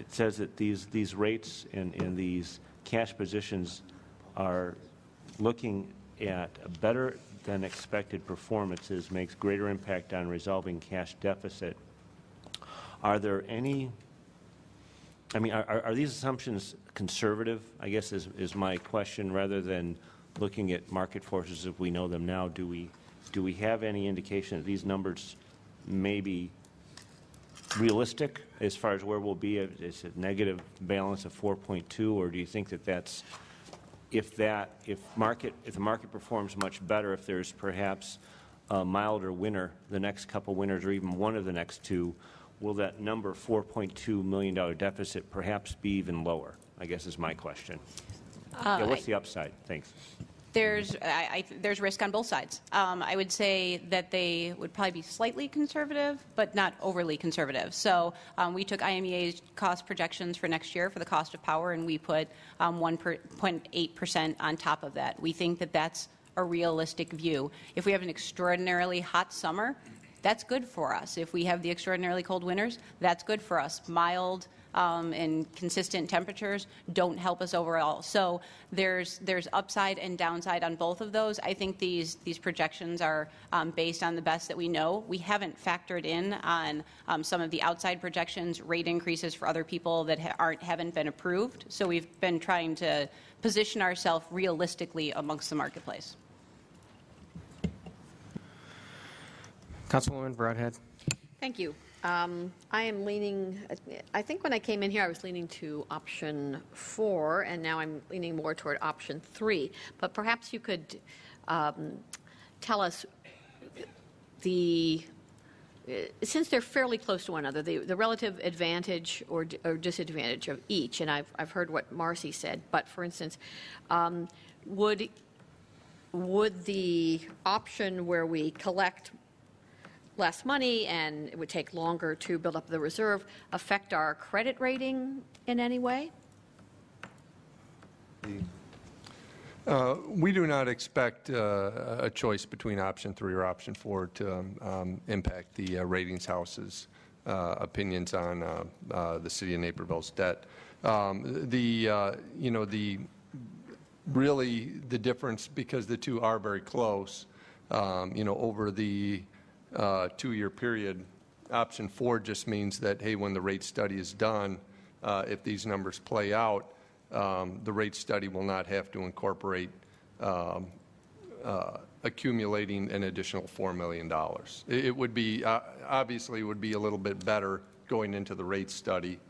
says that these rates and these cash positions are looking at better than expected performances, makes greater impact on resolving cash deficit. Are there any, I mean, are these assumptions conservative, I guess is my question, rather than looking at market forces as we know them now? Do we have any indication that these numbers may be realistic as far as where we'll be? Is it negative balance of 4.2, or do you think that that's, if the market performs much better, if there's perhaps a milder winter, the next couple winters, or even one of the next two, will that number, $4.2 million deficit, perhaps be even lower? I guess is my question. Yeah, what's the upside? Thanks. There's risk on both sides. I would say that they would probably be slightly conservative, but not overly conservative. So we took IMEA's cost projections for next year for the cost of power, and we put 1.8% on top of that. We think that that's a realistic view. If we have an extraordinarily hot summer, that's good for us. If we have the extraordinarily cold winters, that's good for us. Mild and consistent temperatures don't help us overall. So there's upside and downside on both of those. I think these projections are based on the best that we know. We haven't factored in on some of the outside projections, rate increases for other people that haven't been approved. So we've been trying to position ourselves realistically amongst the marketplace. Councilwoman Broadhead. Thank you. I am leaning, I think when I came in here, I was leaning to option 4, and now I'm leaning more toward option 3. But perhaps you could tell us since they're fairly close to one another, the relative advantage or disadvantage of each. And I've heard what Marcy said. But for instance, would the option where we collect less money and it would take longer to build up the reserve affect our credit rating in any way? We do not expect a choice between option 3 or option 4 to impact the ratings house's opinions on the city of Naperville's debt. Really the difference, because the two are very close, over the 2-year period, option 4 just means that, hey, when the rate study is done, if these numbers play out, the rate study will not have to incorporate accumulating an additional $4 million. It would be, obviously, it would be a little bit better going into the rate study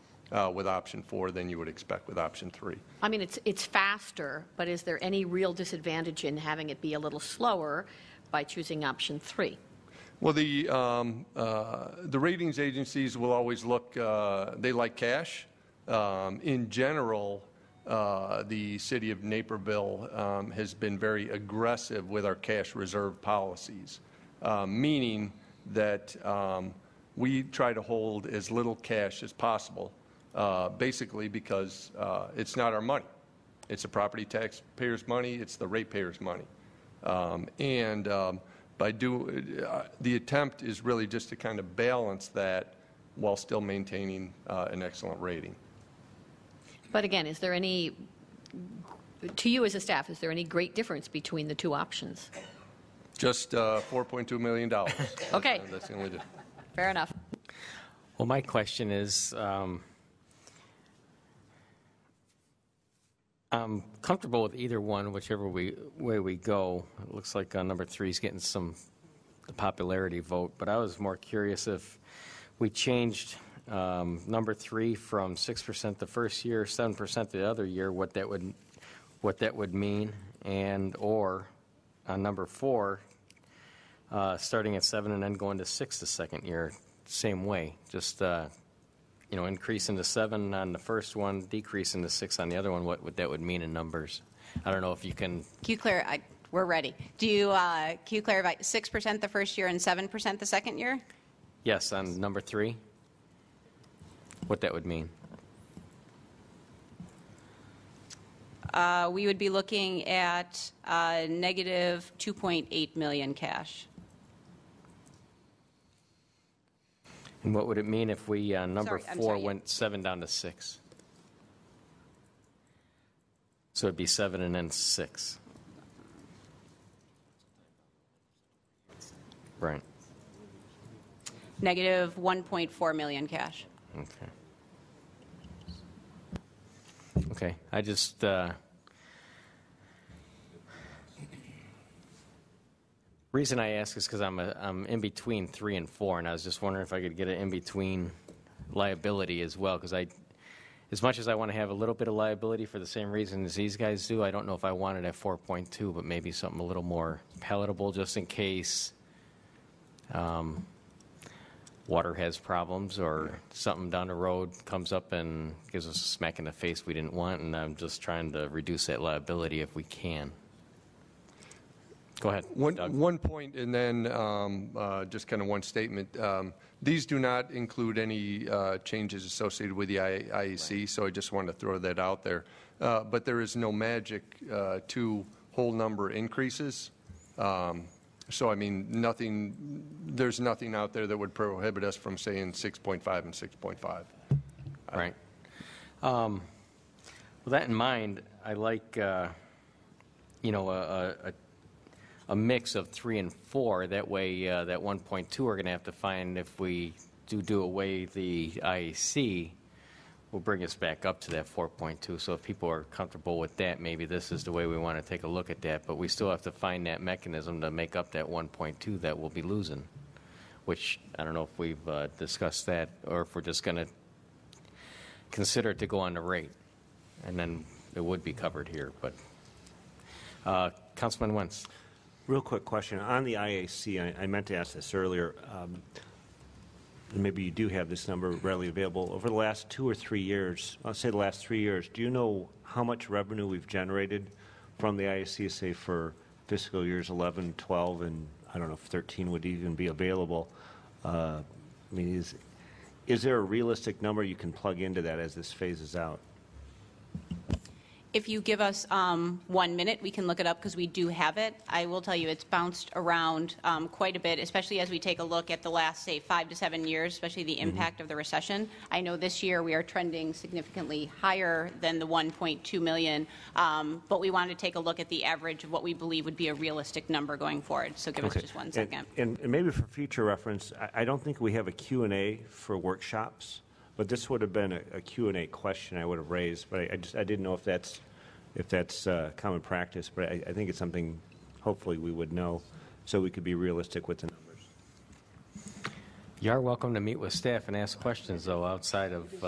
with option 4 than you would expect with option 3. I mean, it's faster, but is there any real disadvantage in having it be a little slower by choosing option 3? Well, the ratings agencies will always look, they like cash. In general, the city of Naperville has been very aggressive with our cash reserve policies, meaning that we try to hold as little cash as possible, basically because it's not our money. It's the property taxpayers' money. It's the ratepayers' money. The attempt is really just to kind of balance that while still maintaining an excellent rating. But again, is there any, to you as a staff, is there any great difference between the two options? Just $4.2 million. Okay. That's the only difference. Fair enough. Well, my question is, I'm comfortable with either one, whichever way we go. It looks like number 3 is getting some popularity vote, but I was more curious if we changed number 3 from 6% the first year, 7% the other year, what that would mean, and or on number 4, starting at 7 and then going to 6 the second year, same way, just increasing to 7 on the first one, decreasing to 6 on the other one, what that would mean in numbers. I don't know if you can. Can you clarify? We're ready. Can you clarify 6% the first year and 7% the second year? Yes, on number 3, what that would mean. We would be looking at negative 2.8 million cash. And what would it mean if we, number Sorry, I'm 4, sorry, yeah. went 7 down to 6? So it'd be 7 and then 6. Right. Negative 1.4 million cash. Okay. Okay. I just reason I ask is because I'm in between 3 and 4, and I was just wondering if I could get an in between liability as well, because as much as I want to have a little bit of liability for the same reason as these guys do, I don't know if I want it at 4.2, but maybe something a little more palatable just in case water has problems or something down the road comes up and gives us a smack in the face we didn't want, and I'm just trying to reduce that liability if we can. Go ahead, Doug. One point, and then just kind of one statement. These do not include any changes associated with the IAC, so I just wanted to throw that out there. But there is no magic to whole number increases. So, I mean, there's nothing out there that would prohibit us from saying 6.5 and 6.5. Right. With that in mind, I like, a mix of 3 and 4. That way, that 1.2 we're going to have to find if we do away the IAC, will bring us back up to that 4.2. So if people are comfortable with that, maybe this is the way we want to take a look at that. But we still have to find that mechanism to make up that 1.2 that we'll be losing, which I don't know if we've discussed that or if we're just going to consider it to go on the rate. And then it would be covered here. But Councilman Wentz. Real quick question. On the IAC, I meant to ask this earlier. Maybe you do have this number readily available. Over the last 2 or 3 years, I'll say the last 3 years, do you know how much revenue we've generated from the IAC, say, for fiscal years 11, 12, and I don't know if 13 would even be available? I mean, is there a realistic number you can plug into that as this phases out? If you give us 1 minute, we can look it up because we do have it. I will tell you it's bounced around quite a bit, especially as we take a look at the last, say, 5 to 7 years, especially the impact of the recession. I know this year we are trending significantly higher than the 1.2 million, but we want to take a look at the average of what we believe would be a realistic number going forward. So give us just 1 second. And maybe for future reference, I don't think we have a Q&A for workshops. But this would have been a Q&A question I would have raised, but I didn't know if that's common practice. But I think it's something hopefully we would know so we could be realistic with the numbers. You are welcome to meet with staff and ask questions, though, outside of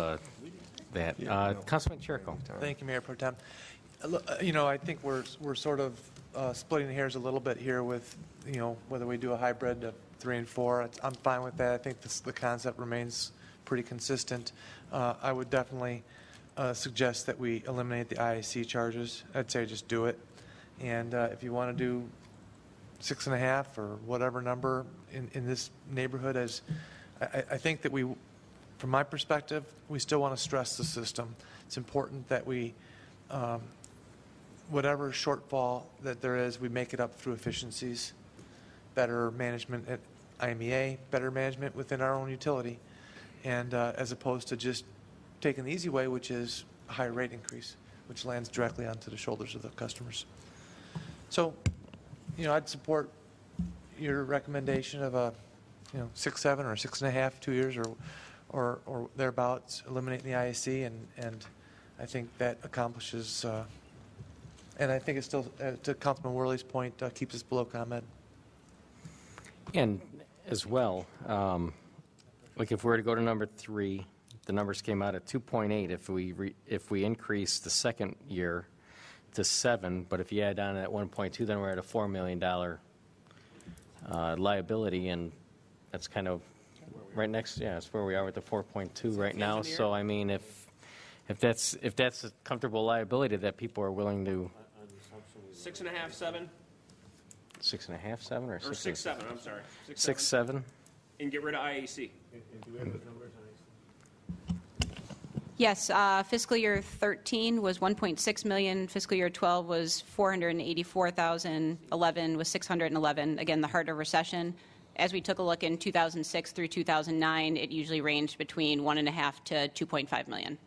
that. Councilman Chirico. Thank you, Mayor Pro Tem. I think we're sort of splitting hairs a little bit here with, whether we do a hybrid of 3 and 4. I'm fine with that. I think the concept remains pretty consistent. I would definitely suggest that we eliminate the IAC charges. I'd say just do it. And if you want to do 6.5 or whatever number in this neighborhood, I think that from my perspective, we still want to stress the system. It's important that we, whatever shortfall that there is, we make it up through efficiencies, better management at IMEA, better management within our own utility, and as opposed to just taking the easy way, which is a higher rate increase, which lands directly onto the shoulders of the customers. So, I'd support your recommendation of a, 6.7 or 6.5, 2 years or thereabouts, eliminating the IAC, and I think that accomplishes, and I think it still, to Councilman Worley's point, keeps us below ComEd. And as well, like if we were to go to number 3, the numbers came out at 2.8 if we increase the second year to 7, but if you add on that 1.2, then we're at a $4 million liability, and that's kind of right next. Yeah, that's where we are with the 4.2 right now. So I mean, if that's a comfortable liability that people are willing to. 6.5, 7. 6.5, 7, or 6? Or 6, 7, I'm sorry. 6, 7. And get rid of IAC. Yes, fiscal year 13 was 1.6 million. Fiscal year 12 was 484,000. 11 was 611. Again, the heart of recession. As we took a look in 2006 through 2009, it usually ranged between 1.5 to 2.5 million.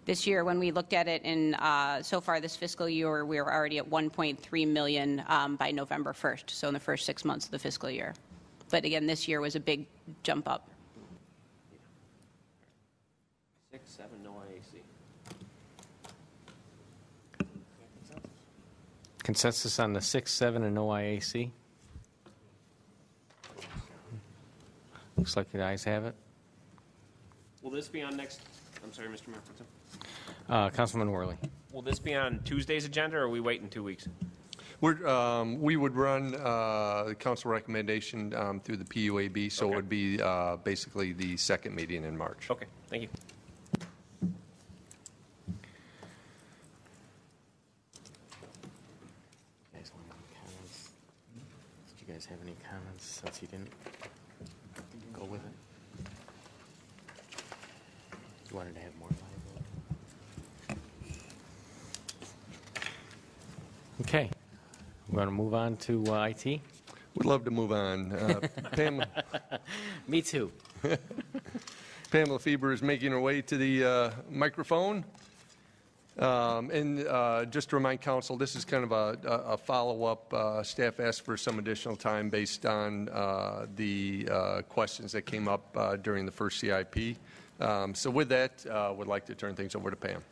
This year, when we looked at it in so far this fiscal year, we were already at 1.3 million by November 1st, so in the first 6 months of the fiscal year. But again, this year was a big jump up. 6, 7, no IAC. Consensus on the 6, 7, and no IAC? Looks like the ayes have it. Will this be on next? I'm sorry, Mr. Mayor. Councilman Worley. Will this be on Tuesday's agenda, or are we waiting 2 weeks? We would run the council recommendation through the PUAB, so Okay. it would be basically the second meeting in March. Okay, thank you. Did you guys have any comments since you didn't go with it? You wanted to have more liability? Okay. We want to move on to IT? We'd love to move on. Pamela, Me too. Pamela Fieber is making her way to the microphone. And just to remind council, this is kind of a follow-up. Staff asked for some additional time based on the questions that came up during the first CIP. So with that, would like to turn things over to Pam.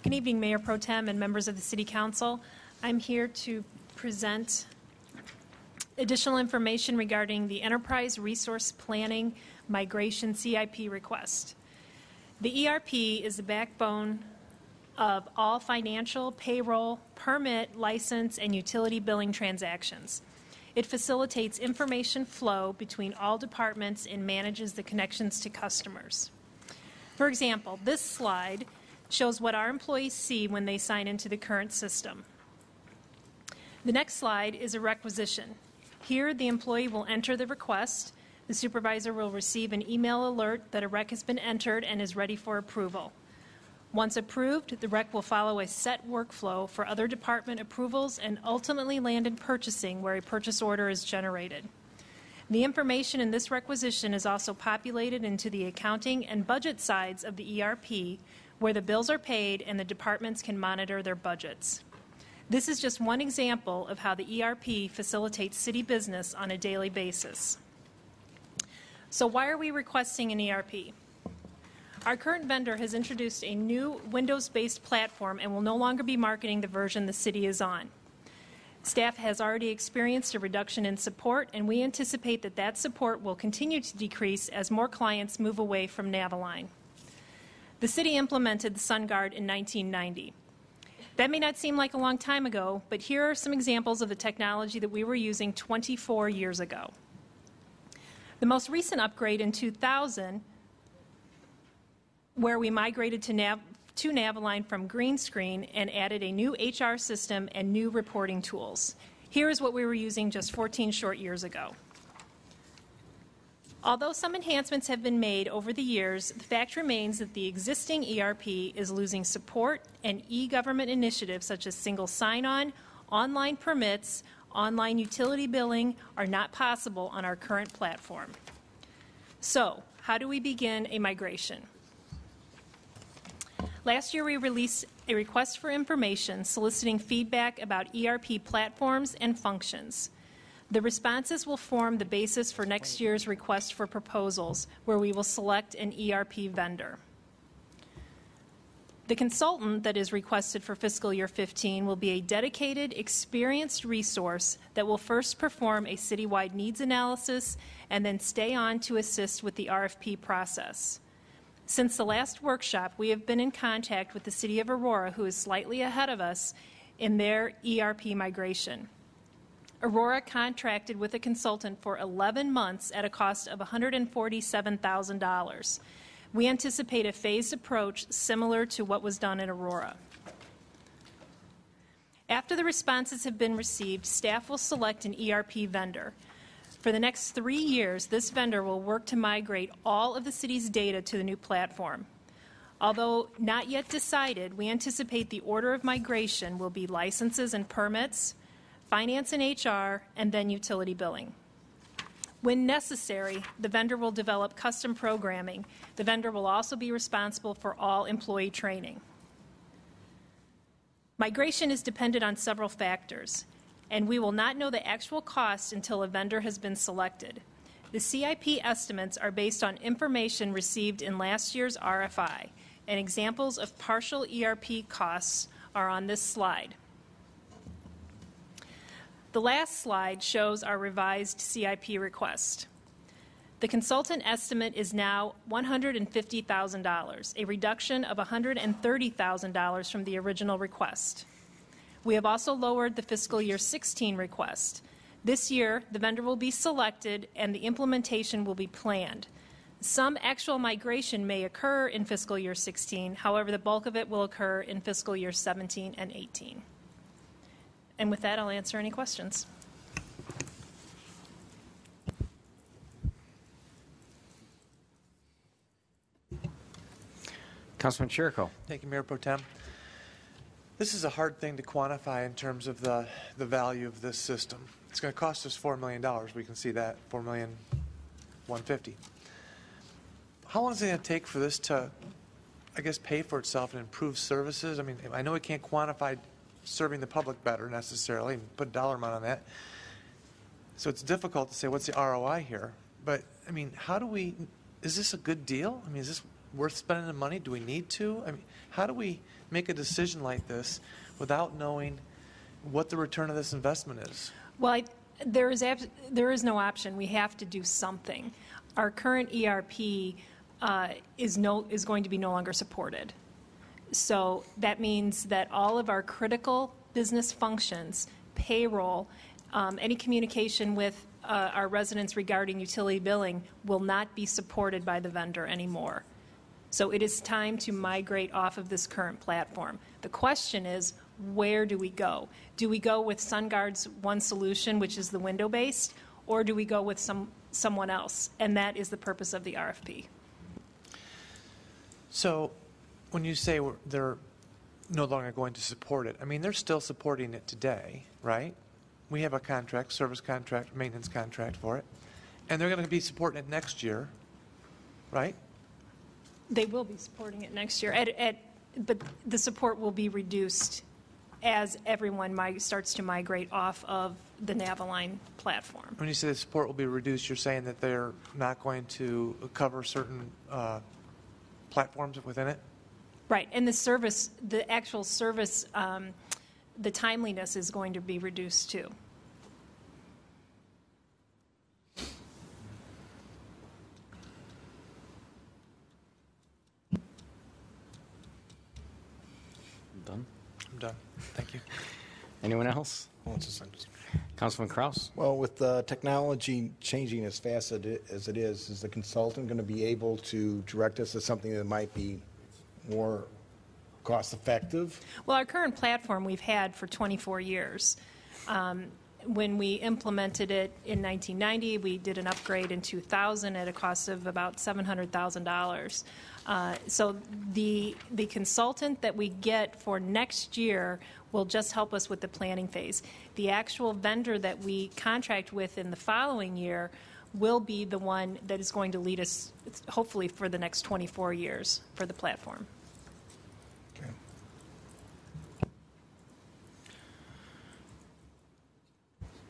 Good evening, Mayor Pro Tem and members of the City Council. I'm here to present additional information regarding the Enterprise Resource Planning Migration CIP request. The ERP is the backbone of all financial, payroll, permit, license, and utility billing transactions. It facilitates information flow between all departments and manages the connections to customers. For example, this slide shows what our employees see when they sign into the current system. The next slide is a requisition. Here, the employee will enter the request. The supervisor will receive an email alert that a rec has been entered and is ready for approval. Once approved, the rec will follow a set workflow for other department approvals and ultimately land in purchasing, where a purchase order is generated. The information in this requisition is also populated into the accounting and budget sides of the ERP, where the bills are paid and the departments can monitor their budgets. This is just one example of how the ERP facilitates city business on a daily basis. So why are we requesting an ERP? Our current vendor has introduced a new Windows-based platform and will no longer be marketing the version the city is on. Staff has already experienced a reduction in support, and we anticipate that that support will continue to decrease as more clients move away from Naviline. The city implemented the SunGuard in 1990. That may not seem like a long time ago, but here are some examples of the technology that we were using 24 years ago. The most recent upgrade in 2000, where we migrated to Naviline from green screen and added a new HR system and new reporting tools. Here is what we were using just 14 short years ago. Although some enhancements have been made over the years, the fact remains that the existing ERP is losing support, and e-government initiatives such as single sign-on, online permits, online utility billing are not possible on our current platform. So, how do we begin a migration? Last year, we released a request for information soliciting feedback about ERP platforms and functions. The responses will form the basis for next year's request for proposals, where we will select an ERP vendor. The consultant that is requested for fiscal year 15 will be a dedicated, experienced resource that will first perform a citywide needs analysis and then stay on to assist with the RFP process. Since the last workshop, we have been in contact with the City of Aurora, who is slightly ahead of us in their ERP migration. Aurora contracted with a consultant for 11 months at a cost of $147,000. We anticipate a phased approach similar to what was done in Aurora. After the responses have been received, staff will select an ERP vendor. For the next 3 years, this vendor will work to migrate all of the city's data to the new platform. Although not yet decided, we anticipate the order of migration will be licenses and permits, finance and HR, and then utility billing. When necessary, the vendor will develop custom programming. The vendor will also be responsible for all employee training. Migration is dependent on several factors, and we will not know the actual cost until a vendor has been selected. The CIP estimates are based on information received in last year's RFI, and examples of partial ERP costs are on this slide. The last slide shows our revised CIP request. The consultant estimate is now $150,000, a reduction of $130,000 from the original request. We have also lowered the fiscal year 16 request. This year, the vendor will be selected and the implementation will be planned. Some actual migration may occur in fiscal year 16, however, the bulk of it will occur in fiscal year 17 and 18. And with that, I'll answer any questions. Councilman Chirico. Thank you, Mayor Pro Tem. This is a hard thing to quantify in terms of the value of this system. It's going to cost us $4 million. We can see that, $4,150,000. How long is it going to take for this to, I guess, pay for itself and improve services? I mean, I know we can't quantify serving the public better necessarily and put a dollar amount on that. So it's difficult to say what's the ROI here. But, I mean, is this a good deal? I mean, is this worth spending the money? Do we need to? I mean, how do we make a decision like this without knowing what the return of this investment is? Well, there is no option. We have to do something. Our current ERP is going to be no longer supported. So that means that all of our critical business functions, payroll, any communication with our residents regarding utility billing will not be supported by the vendor anymore. So it is time to migrate off of this current platform. The question is, where do we go? Do we go with SunGuard's one solution, which is the window-based, or do we go with someone else? And that is the purpose of the RFP. So when you say they're no longer going to support it, I mean, they're still supporting it today, right? We have a contract, service contract, maintenance contract for it, and they're going to be supporting it next year, right? They will be supporting it next year, but the support will be reduced as everyone starts to migrate off of the Naviline platform. When you say the support will be reduced, you're saying that they're not going to cover certain platforms within it? Right, and the actual service, the timeliness is going to be reduced too. Done? I'm done. Thank you. Anyone else? Councilman Kraus. Well, with the technology changing as fast as it is the consultant going to be able to direct us to something that might be more cost-effective? Well, our current platform we've had for 24 years. When we implemented it in 1990, we did an upgrade in 2000 at a cost of about $700,000. So the consultant that we get for next year will just help us with the planning phase. The actual vendor that we contract with in the following year will be the one that is going to lead us, hopefully, for the next 24 years for the platform. Okay.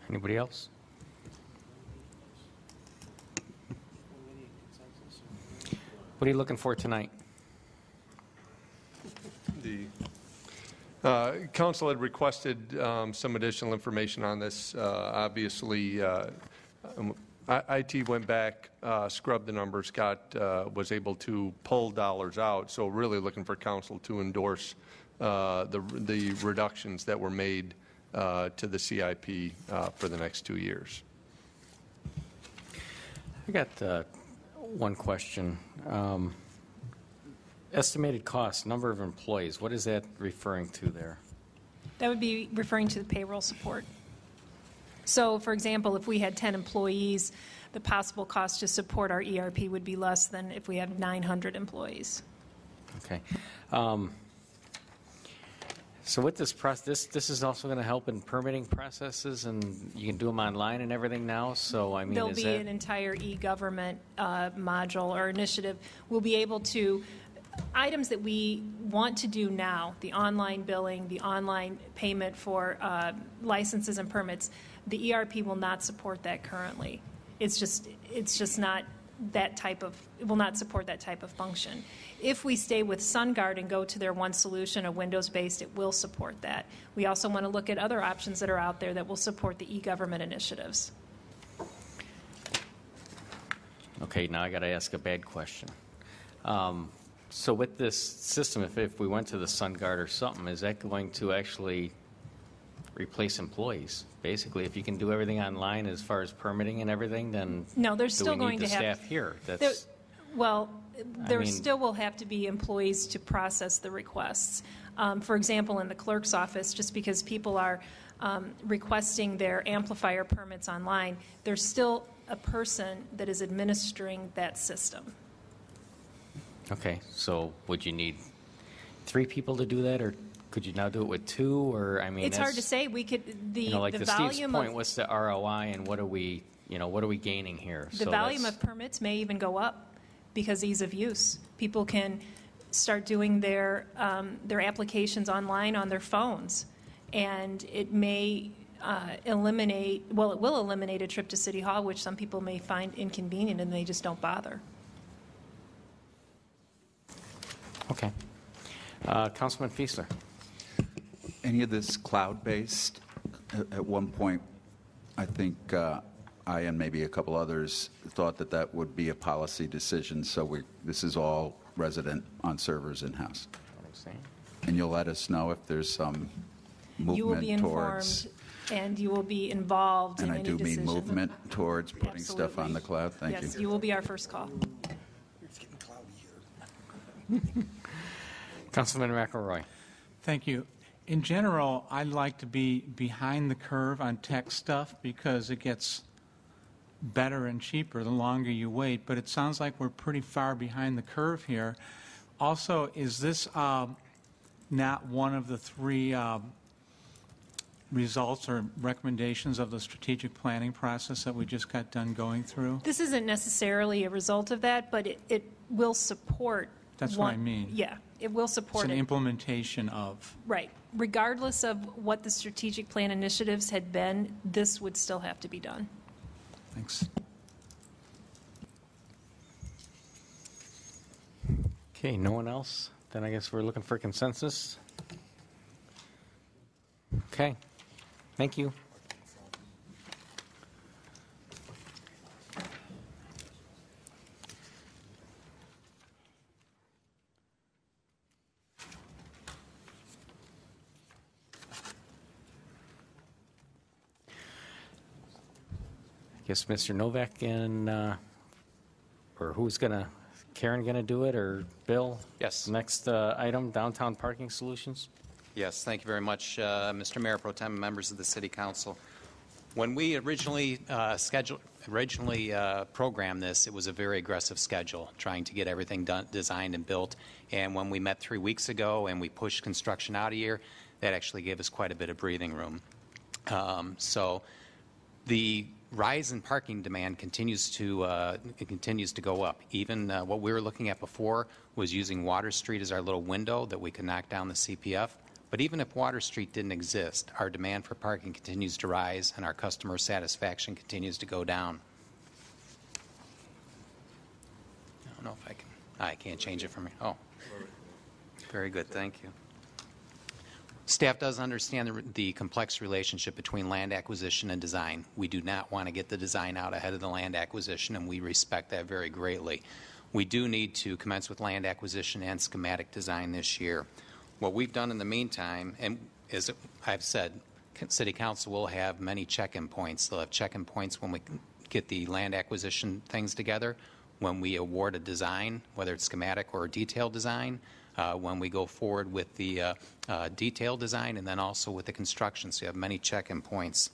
Anybody else? What are you looking for tonight? The council had requested some additional information on this. Obviously, IT went back, scrubbed the numbers, was able to pull dollars out. So really looking for council to endorse the reductions that were made to the CIP for the next 2 years. I got one question. Estimated cost, number of employees, what is that referring to there? That would be referring to the payroll support. So, for example, if we had 10 employees, the possible cost to support our ERP would be less than if we have 900 employees. Okay. So with this process, this is also going to help in permitting processes, and you can do them online and everything now. So I mean, There'll be an entire e-government module or initiative. We'll be able to items that we want to do now, the online billing, the online payment for licenses and permits. The ERP will not support that currently. It's just not that type of, it will not support that type of function. If we stay with SunGuard and go to their one solution, a Windows-based, it will support that. We also want to look at other options that are out there that will support the e-government initiatives. Okay, now I got to ask a bad question. So with this system, if we went to the SunGuard or something, is that going to actually replace employees? Basically, if you can do everything online as far as permitting and everything, then no, there's still do we going need to the have staff here. There still will have to be employees to process the requests. For example, in the clerk's office, just because people are requesting their amplifier permits online, there's still a person that is administering that system. Okay, so would you need 3 people to do that, or could you now do it with 2? Or I mean, it's hard to say. We could like the to volume Steve's point. What's the ROI, and what are we gaining here? The volume of permits may even go up because ease of use. People can start doing their applications online on their phones, and it may eliminate. Well, it will eliminate a trip to City Hall, which some people may find inconvenient, and they just don't bother. Okay. Councilman Fiesler. Any of this cloud-based? At one point, I think I and maybe a couple others thought that would be a policy decision, so this is all resident on servers in-house. And you'll let us know if there's some movement towards... You will be informed, and you will be involved in any decision. And I do mean movement towards putting Absolutely. stuff on the cloud. Thank you. Yes, you will be our first call. It's getting cloudy here. Councilman McElroy. Thank you. In general, I'd like to be behind the curve on tech stuff because it gets better and cheaper the longer you wait, but it sounds like we're pretty far behind the curve here. Also, is this not one of the 3 results or recommendations of the strategic planning process that we just got done going through? This isn't necessarily a result of that, but it will support. That's what I mean. Yeah, it will support It's an it. implementation of. Right. Regardless of what the strategic plan initiatives had been, this would still have to be done. Thanks. Okay, no one else? Then I guess we're looking for consensus. Okay, thank you. I guess Mr. Novak and, or who's going to, Karen going to do it, or Bill? Yes. Next item, downtown parking solutions. Yes, thank you very much, Mr. Mayor Pro Tem and members of the City Council. When we originally programmed this, it was a very aggressive schedule, trying to get everything done, designed and built. And when we met 3 weeks ago and we pushed construction out a year, that actually gave us quite a bit of breathing room. So the rise in parking demand continues to go up. Even what we were looking at before was using Water Street as our little window that we could knock down the CPF. But even if Water Street didn't exist, our demand for parking continues to rise and our customer satisfaction continues to go down. I don't know if I can. I can't change it for me. Oh, very good. Thank you. Staff does understand the complex relationship between land acquisition and design. We do not want to get the design out ahead of the land acquisition, and we respect that very greatly. We do need to commence with land acquisition and schematic design this year. What we've done in the meantime, and as I've said, City Council will have many check-in points. They'll have check-in points when we get the land acquisition things together, when we award a design, whether it's schematic or a detailed design. when we go forward with the detail design and then also with the construction, so you have many check-in points.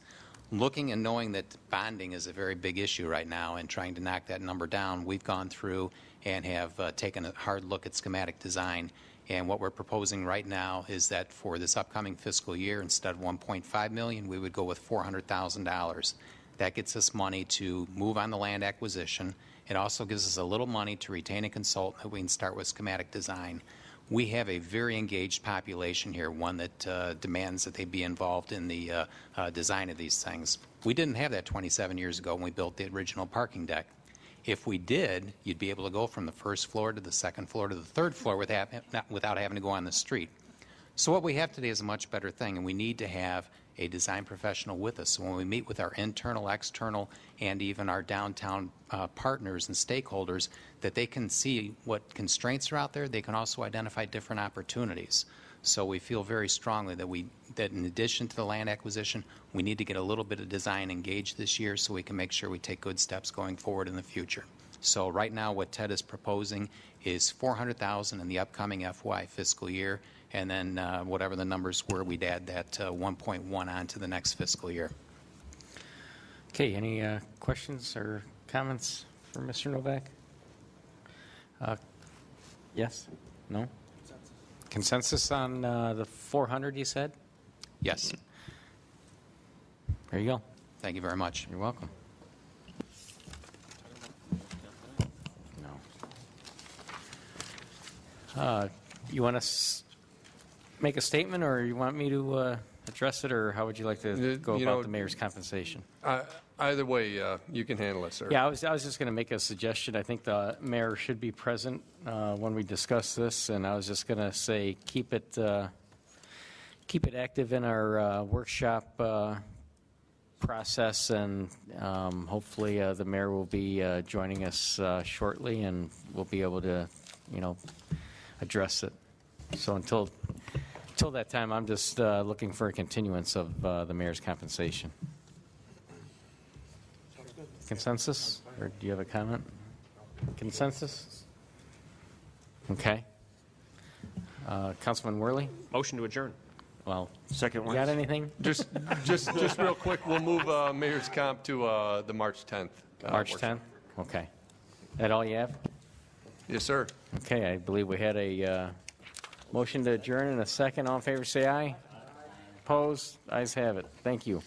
Looking and knowing that bonding is a very big issue right now and trying to knock that number down, we've gone through and have taken a hard look at schematic design. And what we're proposing right now is that for this upcoming fiscal year, instead of $1.5 million, we would go with $400,000. That gets us money to move on the land acquisition. It also gives us a little money to retain a consultant that we can start with schematic design. We have a very engaged population here, one that demands that they be involved in the design of these things. We didn't have that 27 years ago when we built the original parking deck. If we did, you'd be able to go from the first floor to the second floor to the third floor without having to go on the street. So what we have today is a much better thing, and we need to have a design professional with us. So when we meet with our internal, external, and even our downtown partners and stakeholders, that they can see what constraints are out there. They can also identify different opportunities. So we feel very strongly that in addition to the land acquisition, we need to get a little bit of design engaged this year so we can make sure we take good steps going forward in the future. So right now what Ted is proposing is $400,000 in the upcoming FY fiscal year, and then whatever the numbers were, we'd add that 1.1 on to the next fiscal year. Okay, any questions or comments for Mr. Novak? Yes? No? Consensus on the 400, you said? Yes. There you go. Thank you very much. You're welcome. No. You want to make a statement, or you want me to address it, or how would you like to go about the mayor's compensation? Either way, you can handle it, sir. Yeah, I was just going to make a suggestion. I think the mayor should be present when we discuss this, and I was just going to say keep it active in our workshop process, and hopefully the mayor will be joining us shortly, and we'll be able to, address it. So until that time, I'm just looking for a continuance of the mayor's compensation. Consensus? Or do you have a comment? Consensus? Okay. Councilman Worley? Motion to adjourn. Well, Second one. got anything? Just real quick, we'll move mayor's comp to the March 10th. March 10th? Okay. That all you have? Yes, sir. Okay, I believe we had a motion to adjourn in a second. All in favor, say aye. Opposed? Ayes have it. Thank you.